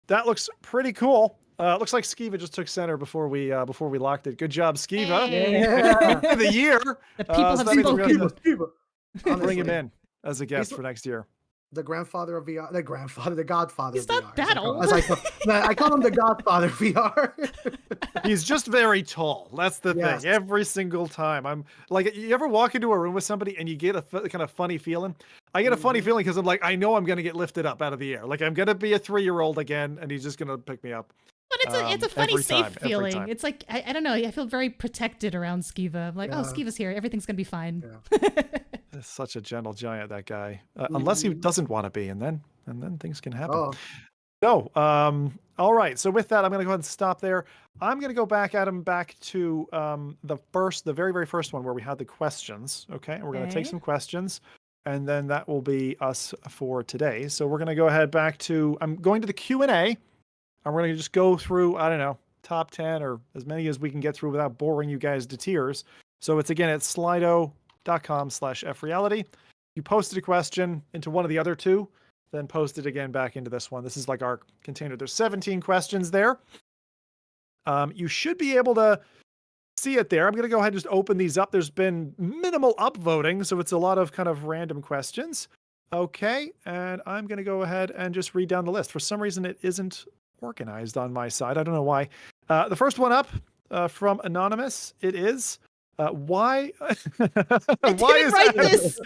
That looks pretty cool. Looks like Skiva just took center before we locked it. Good job, Skiva. Yeah. The year. The people have so that means we're gonna spoken. bring him Honestly, in as a guest for next year. the grandfather of VR, the godfather. He's of not VR, that old. I call him the godfather of VR. He's just very tall. That's the Yes. thing. Every single time, I'm like, you ever walk into a room with somebody and you get a kind of funny feeling? I get a funny feeling because I'm like, I know I'm gonna get lifted up out of the air. Like I'm gonna be a 3-year-old again, and he's just gonna pick me up. But it's a funny, every safe time, every feeling. time. It's like I don't know. I feel very protected around Skiva. I'm like, oh, Yeah. Skiva's here. Everything's gonna be fine. It's such a gentle giant, that guy. Unless he doesn't want to be, and then things can happen. Oh, So, all right. So with that, I'm going to go ahead and stop there. I'm going to go back to the very, very first one where we had the questions. Okay. And we're going to take Okay. some questions, and then that will be us for today. So we're going to go ahead back to, I'm going to the Q&A. And we're going to just go through, I don't know, top 10 or as many as we can get through without boring you guys to tears. So it's again at slido.com/FReality. You posted a question into one of the other two, then post it again back into this one. This is like our container. There's 17 questions there. You should be able to see it there. I'm going to go ahead and just open these up. There's been minimal upvoting, so it's a lot of kind of random questions. Okay, and I'm going to go ahead and just read down the list. For some reason, it isn't organized on my side. I don't know why. The first one up from Anonymous, it is, why I why didn't write this.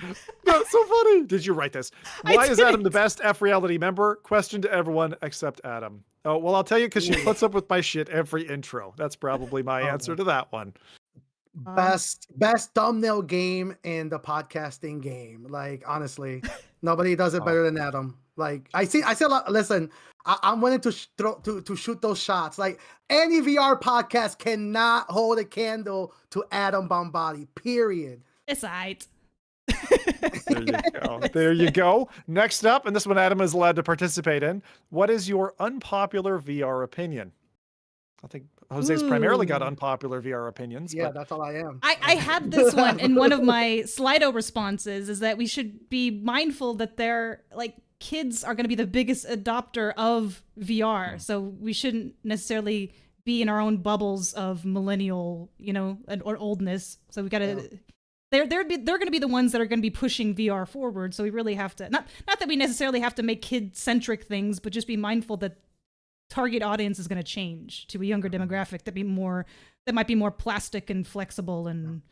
That's so funny. Did you write this? I Why is Adam the didn't. best FReality member? Question to everyone except Adam. Oh, well, I'll tell you because she puts up with my shit every intro. That's probably my answer to that one. best thumbnail game in the podcasting game. Like honestly, nobody does it better than Adam. Like I see a lot. Listen, I'm willing to to shoot those shots. Like any VR podcast cannot hold a candle to Adam Bombardi. Period. It's alright. There you go. There you go. Next up, and this one Adam is allowed to participate in. What is your unpopular VR opinion? I think Jose's primarily got Ooh. unpopular VR opinions. Yeah, but that's all I am. I had this one in one of my Slido responses, is that we should be mindful that they're like kids are going to be the biggest adopter of VR. So we shouldn't necessarily be in our own bubbles of millennial, or oldness. So we got to, they're going to be the ones that are going to be pushing VR forward. So we really have to, not that we necessarily have to make kid centric things, but just be mindful that target audience is going to change to a younger demographic that might be more plastic and flexible and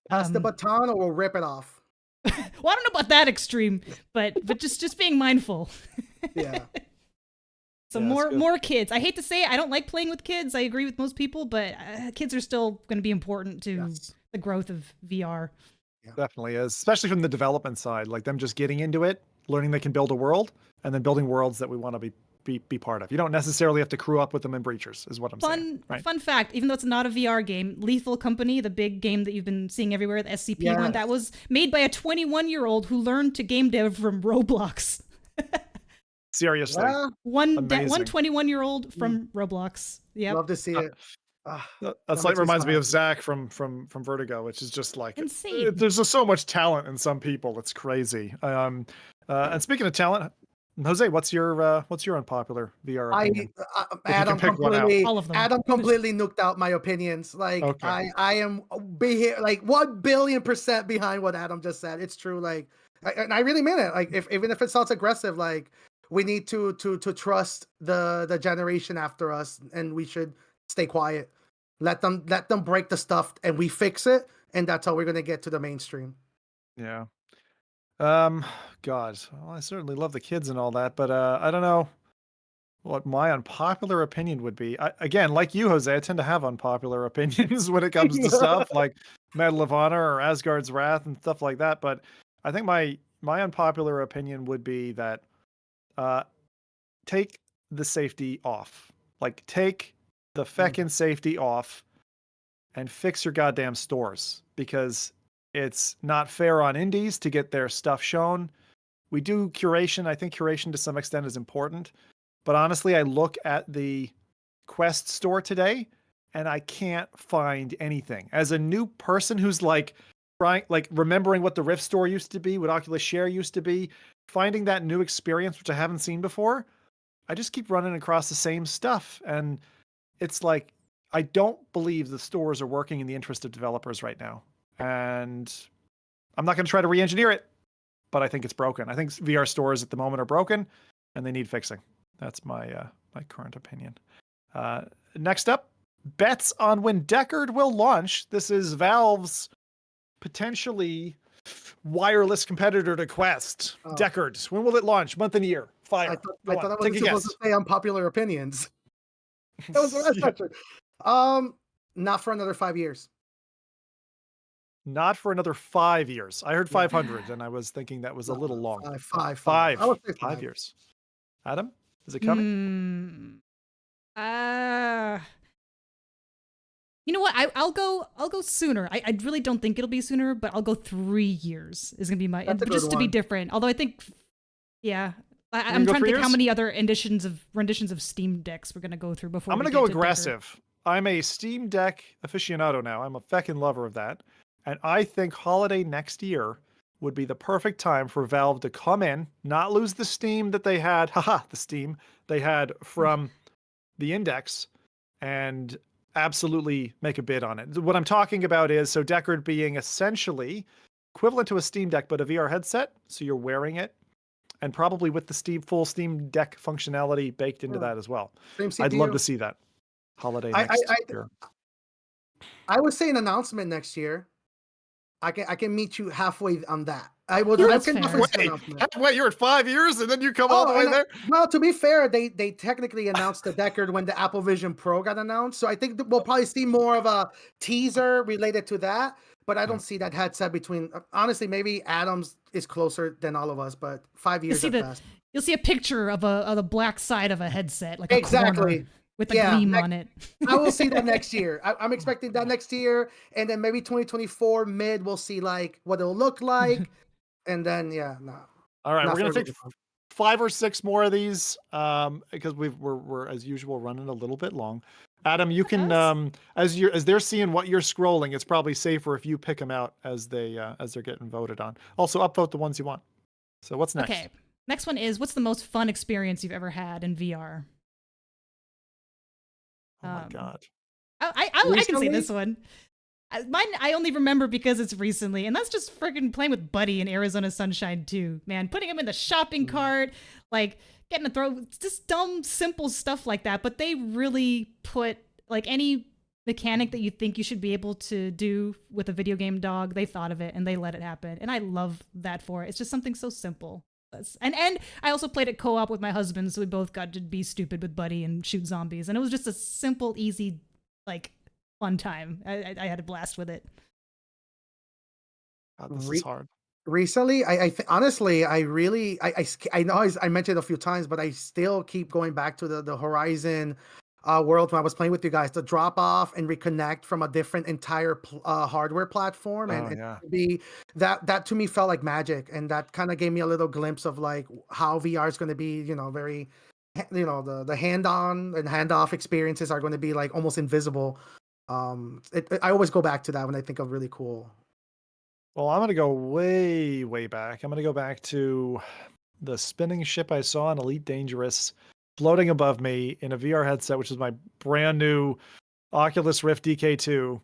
Pass the baton or we'll rip it off. well, I don't know about that extreme, but just being mindful. Yeah. So Yeah, that's good. more kids. I hate to say it, I don't like playing with kids. I agree with most people, but kids are still going to be important to the growth of VR. Definitely is, especially from the development side, like them just getting into it, learning they can build a world, and then building worlds that we want to be part of. You don't necessarily have to crew up with them in breachers, is what I'm saying. Right? Fun fact, even though it's not a VR game, Lethal Company, the big game that you've been seeing everywhere, the SCP one, that was made by a 21-year-old who learned to game dev from Roblox. Seriously. Yeah, One Amazing. 21-year-old from Roblox. Yeah. love to see it. That's like makes me reminds me smile. of Zach from Vertigo, which is just like Insane. there's just so much talent in some people. It's crazy. And speaking of talent, Jose, what's your unpopular VR opinion? Adam pick one out. completely, All of them. Adam completely nuked out my opinions. Like Okay. I am like 1 billion% behind what Adam just said. It's true. Like, and I really mean it. Like, even if it sounds aggressive, like we need to trust the generation after us, and we should stay quiet. Let them break the stuff, and we fix it, and that's how we're gonna get to the mainstream. Yeah. God, well, I certainly love the kids and all that, but I don't know what my unpopular opinion would be. Again, like you, Jose, I tend to have unpopular opinions when it comes to stuff like Medal of Honor or Asgard's Wrath and stuff like that. But I think my unpopular opinion would be that take the safety off. Like, take the feckin' safety off and fix your goddamn stores, because it's not fair on indies to get their stuff shown. We do curation. I think curation to some extent is important. But honestly, I look at the Quest store today and I can't find anything. As a new person who's remembering what the Rift store used to be, what Oculus Share used to be, finding that new experience, which I haven't seen before, I just keep running across the same stuff. And it's like, I don't believe the stores are working in the interest of developers right now. And I'm not going to try to re-engineer it, but I think it's broken. I think VR stores at the moment are broken and they need fixing. That's my my current opinion. Next up, bets on when Deckard will launch. This is Valve's potentially wireless competitor to Quest. Deckard, when will it launch? Month and year. Fire. I thought I Take was a supposed guess. to say unpopular opinions. That was the last question. Not for another 5 years. Not for another 5 years. I heard 500, and I was thinking that was a little long. Five. I would say 5 years. Adam, is it coming? You know what? I'll go sooner. I really don't think it'll be sooner, but I'll go 3 years is gonna be my That's a just good to be one. different. Although I think, yeah, I'm go trying to 3 think how years? many other renditions of Steam Decks we're gonna go through before. I'm we going to get go to Deckard. aggressive. I'm a Steam Deck aficionado now. I'm a feckin' lover of that. And I think holiday next year would be the perfect time for Valve to come in, not lose the steam that they had, the steam they had from the Index, and absolutely make a bid on it. What I'm talking about is, so Deckard being essentially equivalent to a Steam Deck, but a VR headset, so you're wearing it, and probably with the full Steam Deck functionality baked into that as well. Same I'd love CPU. to see that holiday I- next I- year. I would say an announcement next year. I can meet you halfway on that. I will. Yeah, I that's can fair. definitely say an Wait, announcement. you're at 5 years and then you come all the way and there? well, to be fair, they technically announced the Deckard when the Apple Vision Pro got announced. So I think that we'll probably see more of a teaser related to that. But I don't see that headset between. Honestly, maybe Adams is closer than all of us, but 5 years See, at best. you'll see a picture of the black side of a headset, like a Exactly. corner with a gleam on it. I will see that next year. I'm expecting that next year, and then maybe 2024 mid we'll see like what it'll look like, and then All right, not we're gonna for- take 5 or 6 more of these because we're as usual running a little bit long. Adam, you can as they're seeing what you're scrolling, it's probably safer if you pick them out as they're getting voted on. Also, upvote the ones you want. So what's next? Okay. Next one is, what's the most fun experience you've ever had in VR? Oh my god. I can say this one. Mine I only remember because it's recently, and that's just freaking playing with Buddy in Arizona Sunshine 2. Man, putting him in the shopping cart, like getting a throw, just dumb, simple stuff like that. But they really put like any mechanic that you think you should be able to do with a video game dog, they thought of it and they let it happen. And I love that for it. It's just something so simple. And I also played it co-op with my husband, so we both got to be stupid with Buddy and shoot zombies. And it was just a simple, easy, like fun time. I had a blast with it. God, this is hard. Recently, honestly, I know I mentioned it a few times, but I still keep going back to the Horizon world when I was playing with you guys to drop off and reconnect from a different entire hardware platform, and be that to me felt like magic, and that kind of gave me a little glimpse of like how VR is going to be, very, the hand-on and hand-off experiences are going to be like almost invisible. I always go back to that when I think of really cool. Well, I'm going to go way back. I'm going to go back to the spinning ship I saw in Elite Dangerous floating above me in a VR headset, which is my brand new Oculus Rift DK2.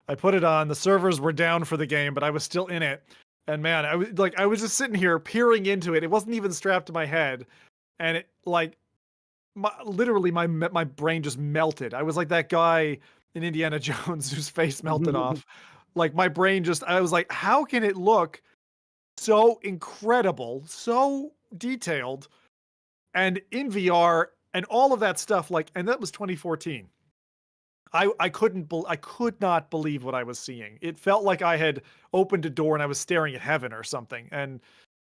I put it on. The servers were down for the game, but I was still in it. And man, I was just sitting here peering into it. It wasn't even strapped to my head, and it literally my brain just melted. I was like that guy in Indiana Jones whose face melted off. Like my brain I was like, how can it look so incredible, so detailed, and in VR and all of that stuff? And that was 2014. I could not believe what I was seeing. It felt like I had opened a door and I was staring at heaven or something. And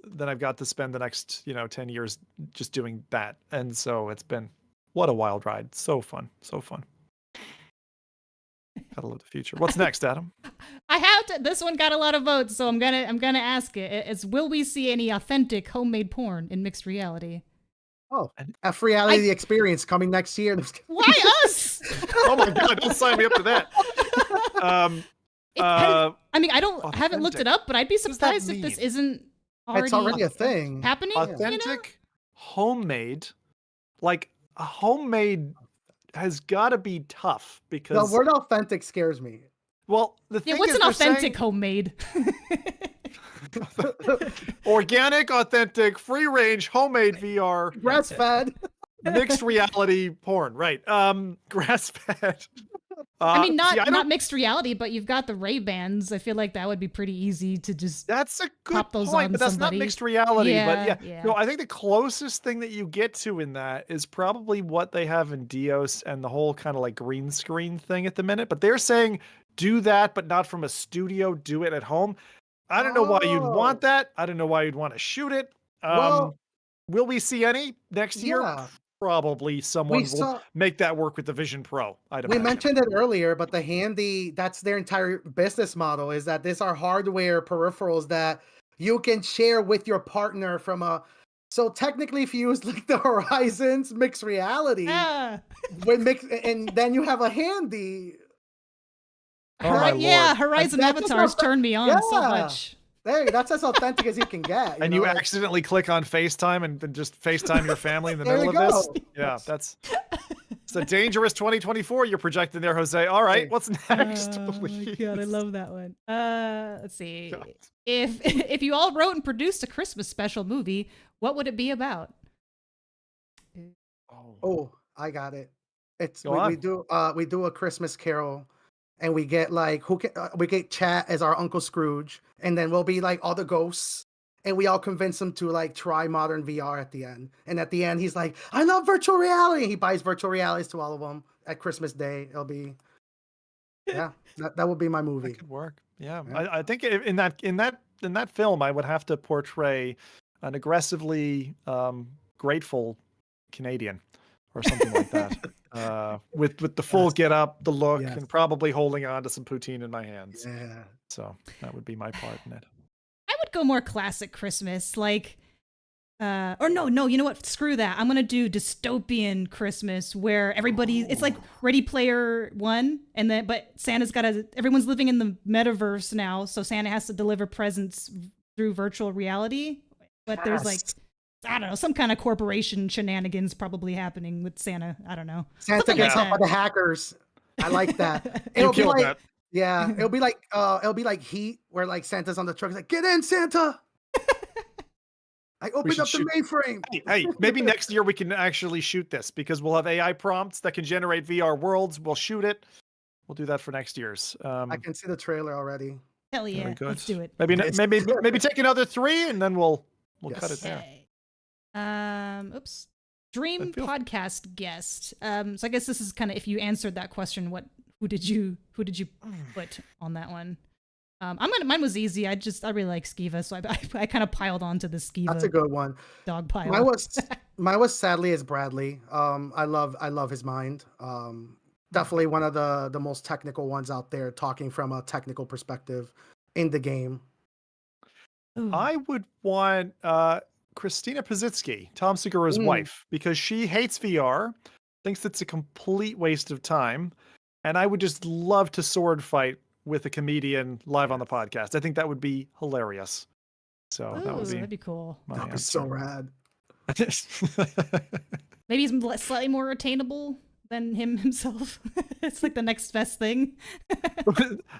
then I've got to spend the next, 10 years just doing that. And so it's been, what a wild ride. So fun. So fun. Gotta love the future. What's next, Adam? I have to. This one got a lot of votes, so I'm gonna ask it. It's, will we see any authentic homemade porn in mixed reality? Oh, FReality the experience coming next year. Why us? Oh my god! Don't sign me up for that. I haven't looked it up, but I'd be surprised if this isn't already. It's already a thing happening. Authentic, homemade, like a homemade has got to be tough because the word authentic scares me. Well, the thing what's is, an authentic homemade? Organic, authentic, free range, homemade VR, grass fed, mixed reality porn, right? Grass fed. I mean, not mixed reality, but you've got the Ray-Bans. I feel like that would be pretty easy to just. That's a good pop those point, on but that's somebody. not mixed reality. Yeah, but yeah. No, I think the closest thing that you get to in that is probably what they have in Dios and the whole kind of like green screen thing at the minute. But they're saying do that, but not from a studio. Do it at home. I don't know why you'd want that. I don't know why you'd want to shoot it. Well, will we see any next year? Yeah. Probably someone will make that work with the Vision Pro. We mentioned it earlier, but the Handy, that's their entire business model, is that these are hardware peripherals that you can share with your partner from a. So technically, if you use like the Horizons mixed reality, and then you have a Handy. Horizon avatars turn me on so much. That's as authentic as you can get. And you accidentally click on FaceTime and then just FaceTime your family in the middle of this. Yeah, it's a dangerous 2024 you're projecting there, Jose. All right, what's next, please? God, I love that one. Let's see. God. If you all wrote and produced a Christmas special movie, what would it be about? Oh, I got it. We do a Christmas Carol. And we get like we get Chat as our Uncle Scrooge, and then we'll be like all the ghosts, and we all convince him to like try modern VR at the end. And at the end, he's like, "I love virtual reality." He buys virtual realities to all of them at Christmas Day. It'll be, that would be my movie. That could work. Yeah. I think in that film, I would have to portray an aggressively grateful Canadian or something like that. With the full get up, the look, and probably holding on to some poutine in my hands. Yeah. So that would be my part in it. I would go more classic Christmas, like, or no, you know what? Screw that. I'm gonna do dystopian Christmas where it's like Ready Player One, but Santa's everyone's living in the metaverse now, so Santa has to deliver presents through virtual reality. But there's like, I don't know, some kind of corporation shenanigans probably happening with Santa. I don't know. Santa gets up by the hackers. I like that. It'll be like, yeah, it'll be like Heat, where like Santa's on the truck. He's like, "Get in, Santa." I opened up the mainframe. Hey, maybe next year we can actually shoot this because we'll have AI prompts that can generate VR worlds. We'll shoot it. We'll do that for next year's. I can see the trailer already. Hell yeah, let's do it. Maybe take another 3 and then we'll cut it there. Oops. Dream podcast guest. So I guess this is kind of, if you answered that question, who did you put on that one? Mine was easy. I really like Skiva, so I kind of piled onto the Skiva. That's a good one. Dog pile. Mine was sadly is Bradley. I love his mind. Definitely one of the most technical ones out there, talking from a technical perspective in the game. Ooh. I would want Christina Pazitsky, Tom Segura's wife, because she hates VR, thinks it's a complete waste of time, and I would just love to sword fight with a comedian live on the podcast. I think that would be hilarious. So that'd be cool. That'd be so rad. Maybe he's slightly more attainable than himself. It's like the next best thing.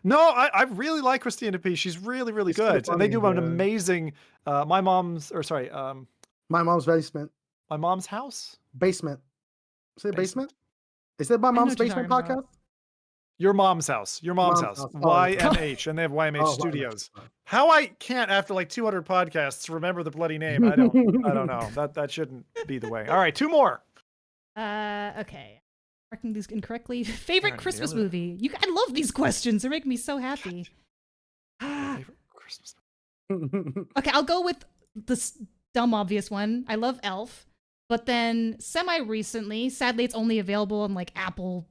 No, I really like Christina P. She's really, really good. So funny, and they do an amazing My Mom's Basement. My Mom's House? Basement. Is it basement? Is it My Mom's Basement podcast? Your Mom's House. YMH. And they have YMH Studios. How I can't, after like 200 podcasts, remember the bloody name. I don't know. That shouldn't be the way. All right, 2 more. Okay. Marking these incorrectly. Favorite Christmas movie? I love these questions. They're making me so happy. Favorite Christmas movie. Okay, I'll go with the dumb obvious one. I love Elf. But then semi-recently, sadly it's only available on like Apple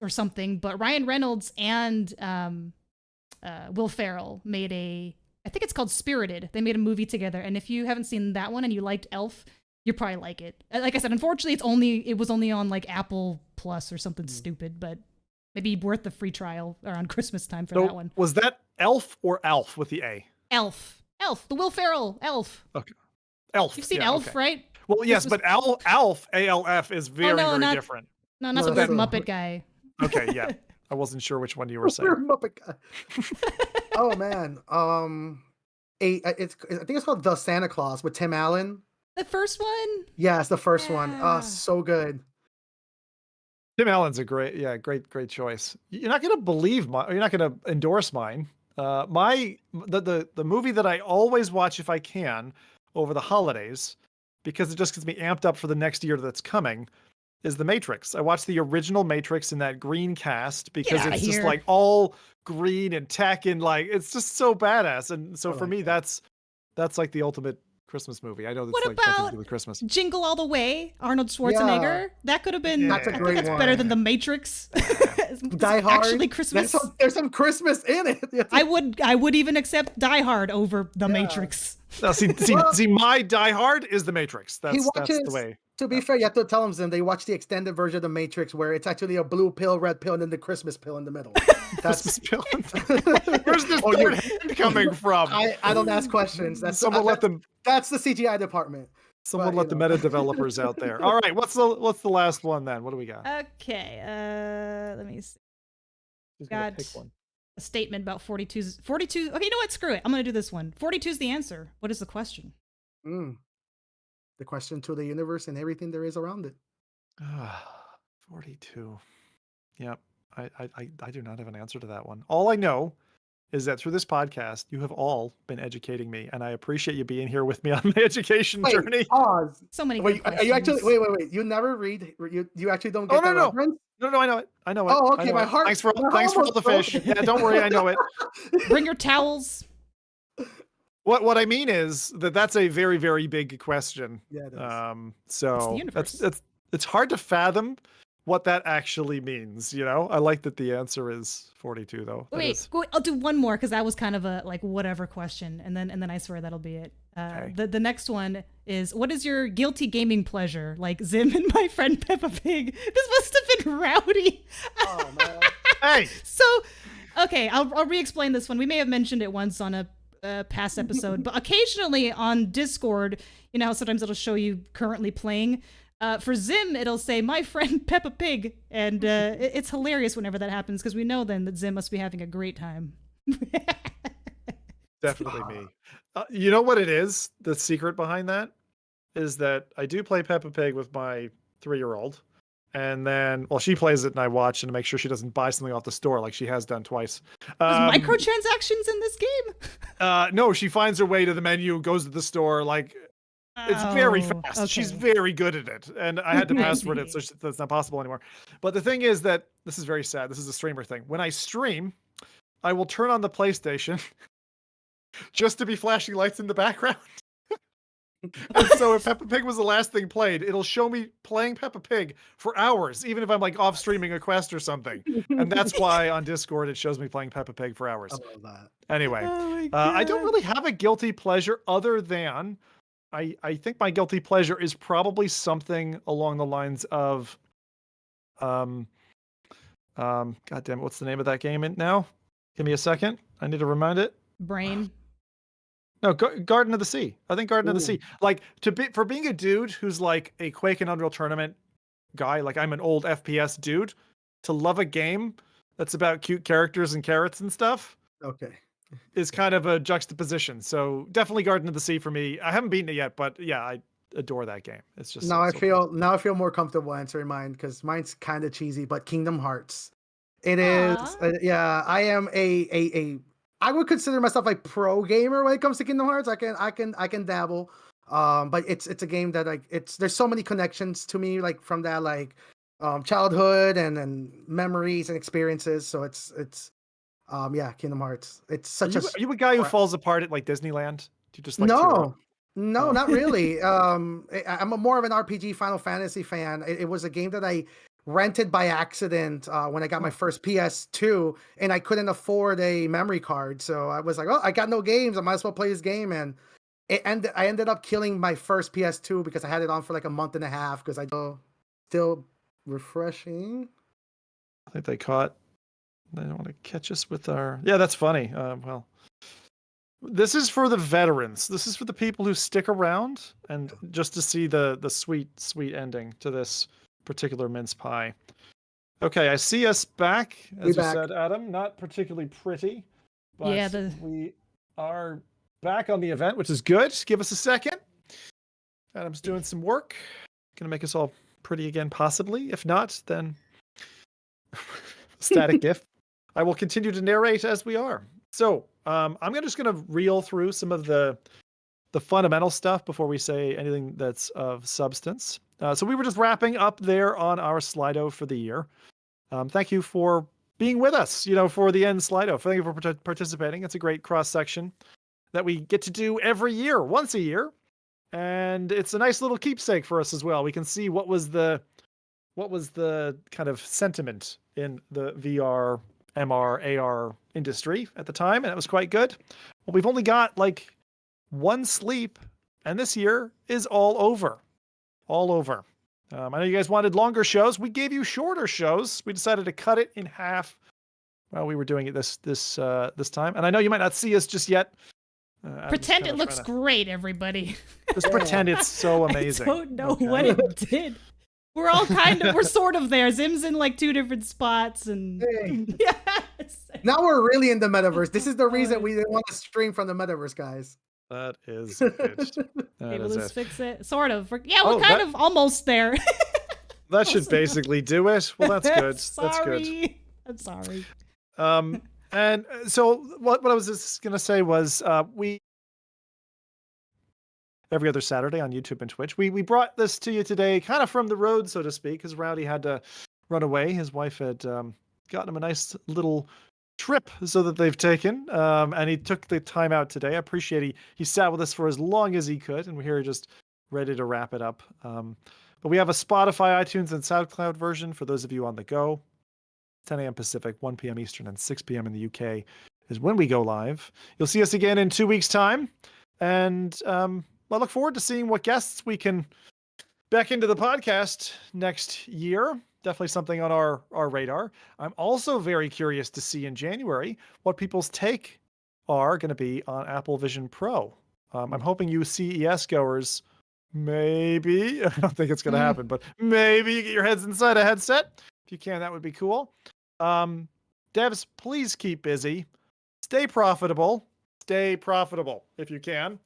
or something, but Ryan Reynolds and Will Ferrell made I think it's called Spirited. They made a movie together, and if you haven't seen that one and you liked Elf, you probably like it. Like I said, unfortunately, it was only on like Apple Plus or something stupid, but maybe worth the free trial around Christmas time for that one. Was that Elf or Alf with the A? Elf, the Will Ferrell Elf. Okay, Elf. You've seen Elf, right? Well, yes, but Alf, ALF, is very different. No, not the Muppet guy. Okay, yeah. I wasn't sure which one you were saying. Muppet guy. Oh man. I think it's called The Santa Claus with Tim Allen. The first one? Yeah, it's the first one. Oh, so good. Tim Allen's a great choice. You're not gonna believe you're not gonna endorse mine. The movie that I always watch if I can over the holidays, because it just gets me amped up for the next year that's coming, is The Matrix. I watched the original Matrix in that green cast because it's just like all green and tech and like it's just so badass. And so for me, that's like the ultimate Christmas movie. I know that's like nothing to do with Christmas. Jingle All the Way, Arnold Schwarzenegger. Yeah. That could have been. That's a great one. Better than The Matrix. Die Hard. Actually, Christmas. There's some Christmas in it. I would even accept Die Hard over The Matrix. Now, see, my Die Hard is The Matrix. That's the way. To be fair, you have to tell them they watch the extended version of The Matrix where it's actually a blue pill, red pill, and then the Christmas pill in the middle. Christmas pill. Where's this third hand coming from? I don't ask questions. That's the CGI department. Someone let the meta developers out there. All right, what's the last one then? What do we got? Okay, let me see. Got pick one. A statement about 42. Okay, you know what? Screw it. I'm gonna do this one. 42 is the answer. What is the question? The question to the universe and everything there is around it. 42. Yep. I do not have an answer to that one. All I know is that through this podcast, you have all been educating me, and I appreciate you being here with me on my education journey. Pause. So many. Wait, are you actually? Wait. You never read. You actually don't get that reference? No, I know it. Oh, okay. My heart. Thanks for all the fish. Yeah, don't worry. I know it. Bring your towels. what I mean is that's a very, very big question. Yeah, it is. So universe. it's hard to fathom what that actually means. I like that the answer is 42 though. Wait, I'll do one more because that was kind of a like whatever question, and then I swear that'll be it. Okay. The next one is, what is your guilty gaming pleasure? Like Zim and my friend Peppa Pig. This must have been Rowdy. Oh man. Hey. So, okay, I'll re-explain this one. We may have mentioned it once on a past episode, but occasionally on Discord, how sometimes it'll show you currently playing. For Zim, it'll say, my friend Peppa Pig. And it's hilarious whenever that happens because we know then that Zim must be having a great time. Definitely me. You know what it is? The secret behind that is that I do play Peppa Pig with my 3-year-old. And then, she plays it and I watch and make sure she doesn't buy something off the store like she has done twice. There's microtransactions in this game? No, she finds her way to the menu, goes to the store, it's very fast. Okay. She's very good at it. And I had to password it, so that's not possible anymore. But the thing is that, this is very sad. This is a streamer thing. When I stream, I will turn on the PlayStation just to be flashing lights in the background. And so if Peppa Pig was the last thing played, it'll show me playing Peppa Pig for hours, even if I'm off streaming a quest or something. And that's why on Discord it shows me playing Peppa Pig for hours. I love that. Anyway, Oh I don't really have a guilty pleasure other than I think my guilty pleasure is probably something along the lines of God damn it, what's the name of that game now? Give me a second. I need to remind it. Brain. No, Garden of the Sea. I think Garden of the Sea. For being a dude who's like a Quake and Unreal Tournament guy, like I'm an old FPS dude, to love a game that's about cute characters and carrots and stuff. Okay. Is kind of a juxtaposition. So definitely Garden of the Sea for me. I haven't beaten it yet, but yeah, I adore that game. It's just Now I feel more comfortable answering mine because mine's kind of cheesy, but Kingdom Hearts. It is. Yeah, I am I would consider myself a pro gamer when it comes to Kingdom Hearts. I can dabble. But it's a game that there's so many connections to me from that childhood and memories and experiences. So it's Kingdom Hearts. It's such Are you a guy who falls apart at Disneyland? Do you just No, not really. I'm more of an RPG Final Fantasy fan. It was a game that I rented by accident when I got my first PS2, and I couldn't afford a memory card. So I was like, I got no games. I might as well play this game. And I ended up killing my first PS2 because I had it on for a month and a half because still refreshing. I think they don't want to catch us with our... Yeah, that's funny. This is for the veterans. This is for the people who stick around and just to see the sweet, sweet ending to this particular mince pie. Okay, I see us back, as you said, Adam. Not particularly pretty, but we are back on the event, which is good. Give us a second. Adam's doing some work. Gonna make us all pretty again, possibly. If not, then static GIF. I will continue to narrate as we are. So I'm just going to reel through some of the fundamental stuff before we say anything that's of substance. So we were just wrapping up there on our Slido for the year. Thank you for being with us, for the end Slido. Thank you for participating. It's a great cross-section that we get to do every year, once a year. And it's a nice little keepsake for us as well. We can see what was the kind of sentiment in the VR, MR, AR industry at the time, and it was quite good. Well, we've only got one sleep, and this year is all over. All over. I know you guys wanted longer shows. We gave you shorter shows. We decided to cut it in half while we were doing it this time. And I know you might not see us just yet. Pretend it looks great, everybody. Just pretend it's so amazing. I don't know what it did. We're all we're sort of there. Zim's in 2 different spots, and yes. Now we're really in the metaverse. This is the reason we didn't want to stream from the metaverse, guys. That is it. Maybe let's fix it. Sort of. We're kind of almost there. That should basically do it. Well, that's good. That's good. I'm sorry. And so what I was just gonna say was we every other Saturday on YouTube and Twitch. We brought this to you today kind of from the road, so to speak, because Rowdy had to run away. His wife had gotten him a nice little trip so that they've taken. And he took the time out today. I appreciate he sat with us for as long as he could, and we're here just ready to wrap it up. But we have a Spotify, iTunes, and SoundCloud version for those of you on the go. 10 a.m. Pacific, 1 p.m. Eastern, and 6 p.m. in the UK is when we go live. You'll see us again in 2 weeks' time. And I look forward to seeing what guests we can back into the podcast next year. Definitely something on our radar. I'm also very curious to see in January what people's take are going to be on Apple Vision Pro. I'm hoping you CES goers, maybe, I don't think it's going to happen, but maybe you get your heads inside a headset. If you can, that would be cool. Devs, please keep busy. Stay profitable if you can.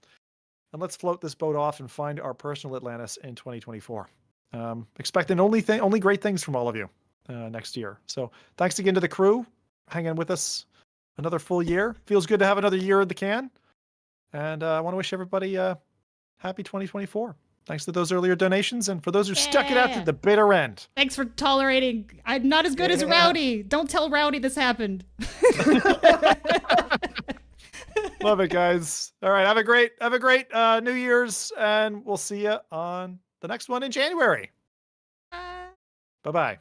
And let's float this boat off and find our personal Atlantis in 2024. Expecting only great things from all of you next year. So thanks again to the crew hanging with us another full year. Feels good to have another year in the can. And I want to wish everybody happy 2024. Thanks to those earlier donations, and for those who stuck it out to the bitter end. Thanks for tolerating. I'm not as good as Rowdy. Don't tell Rowdy this happened. Love it, guys. All right, have a great New Year's, and we'll see you on the next one in January. Bye-bye.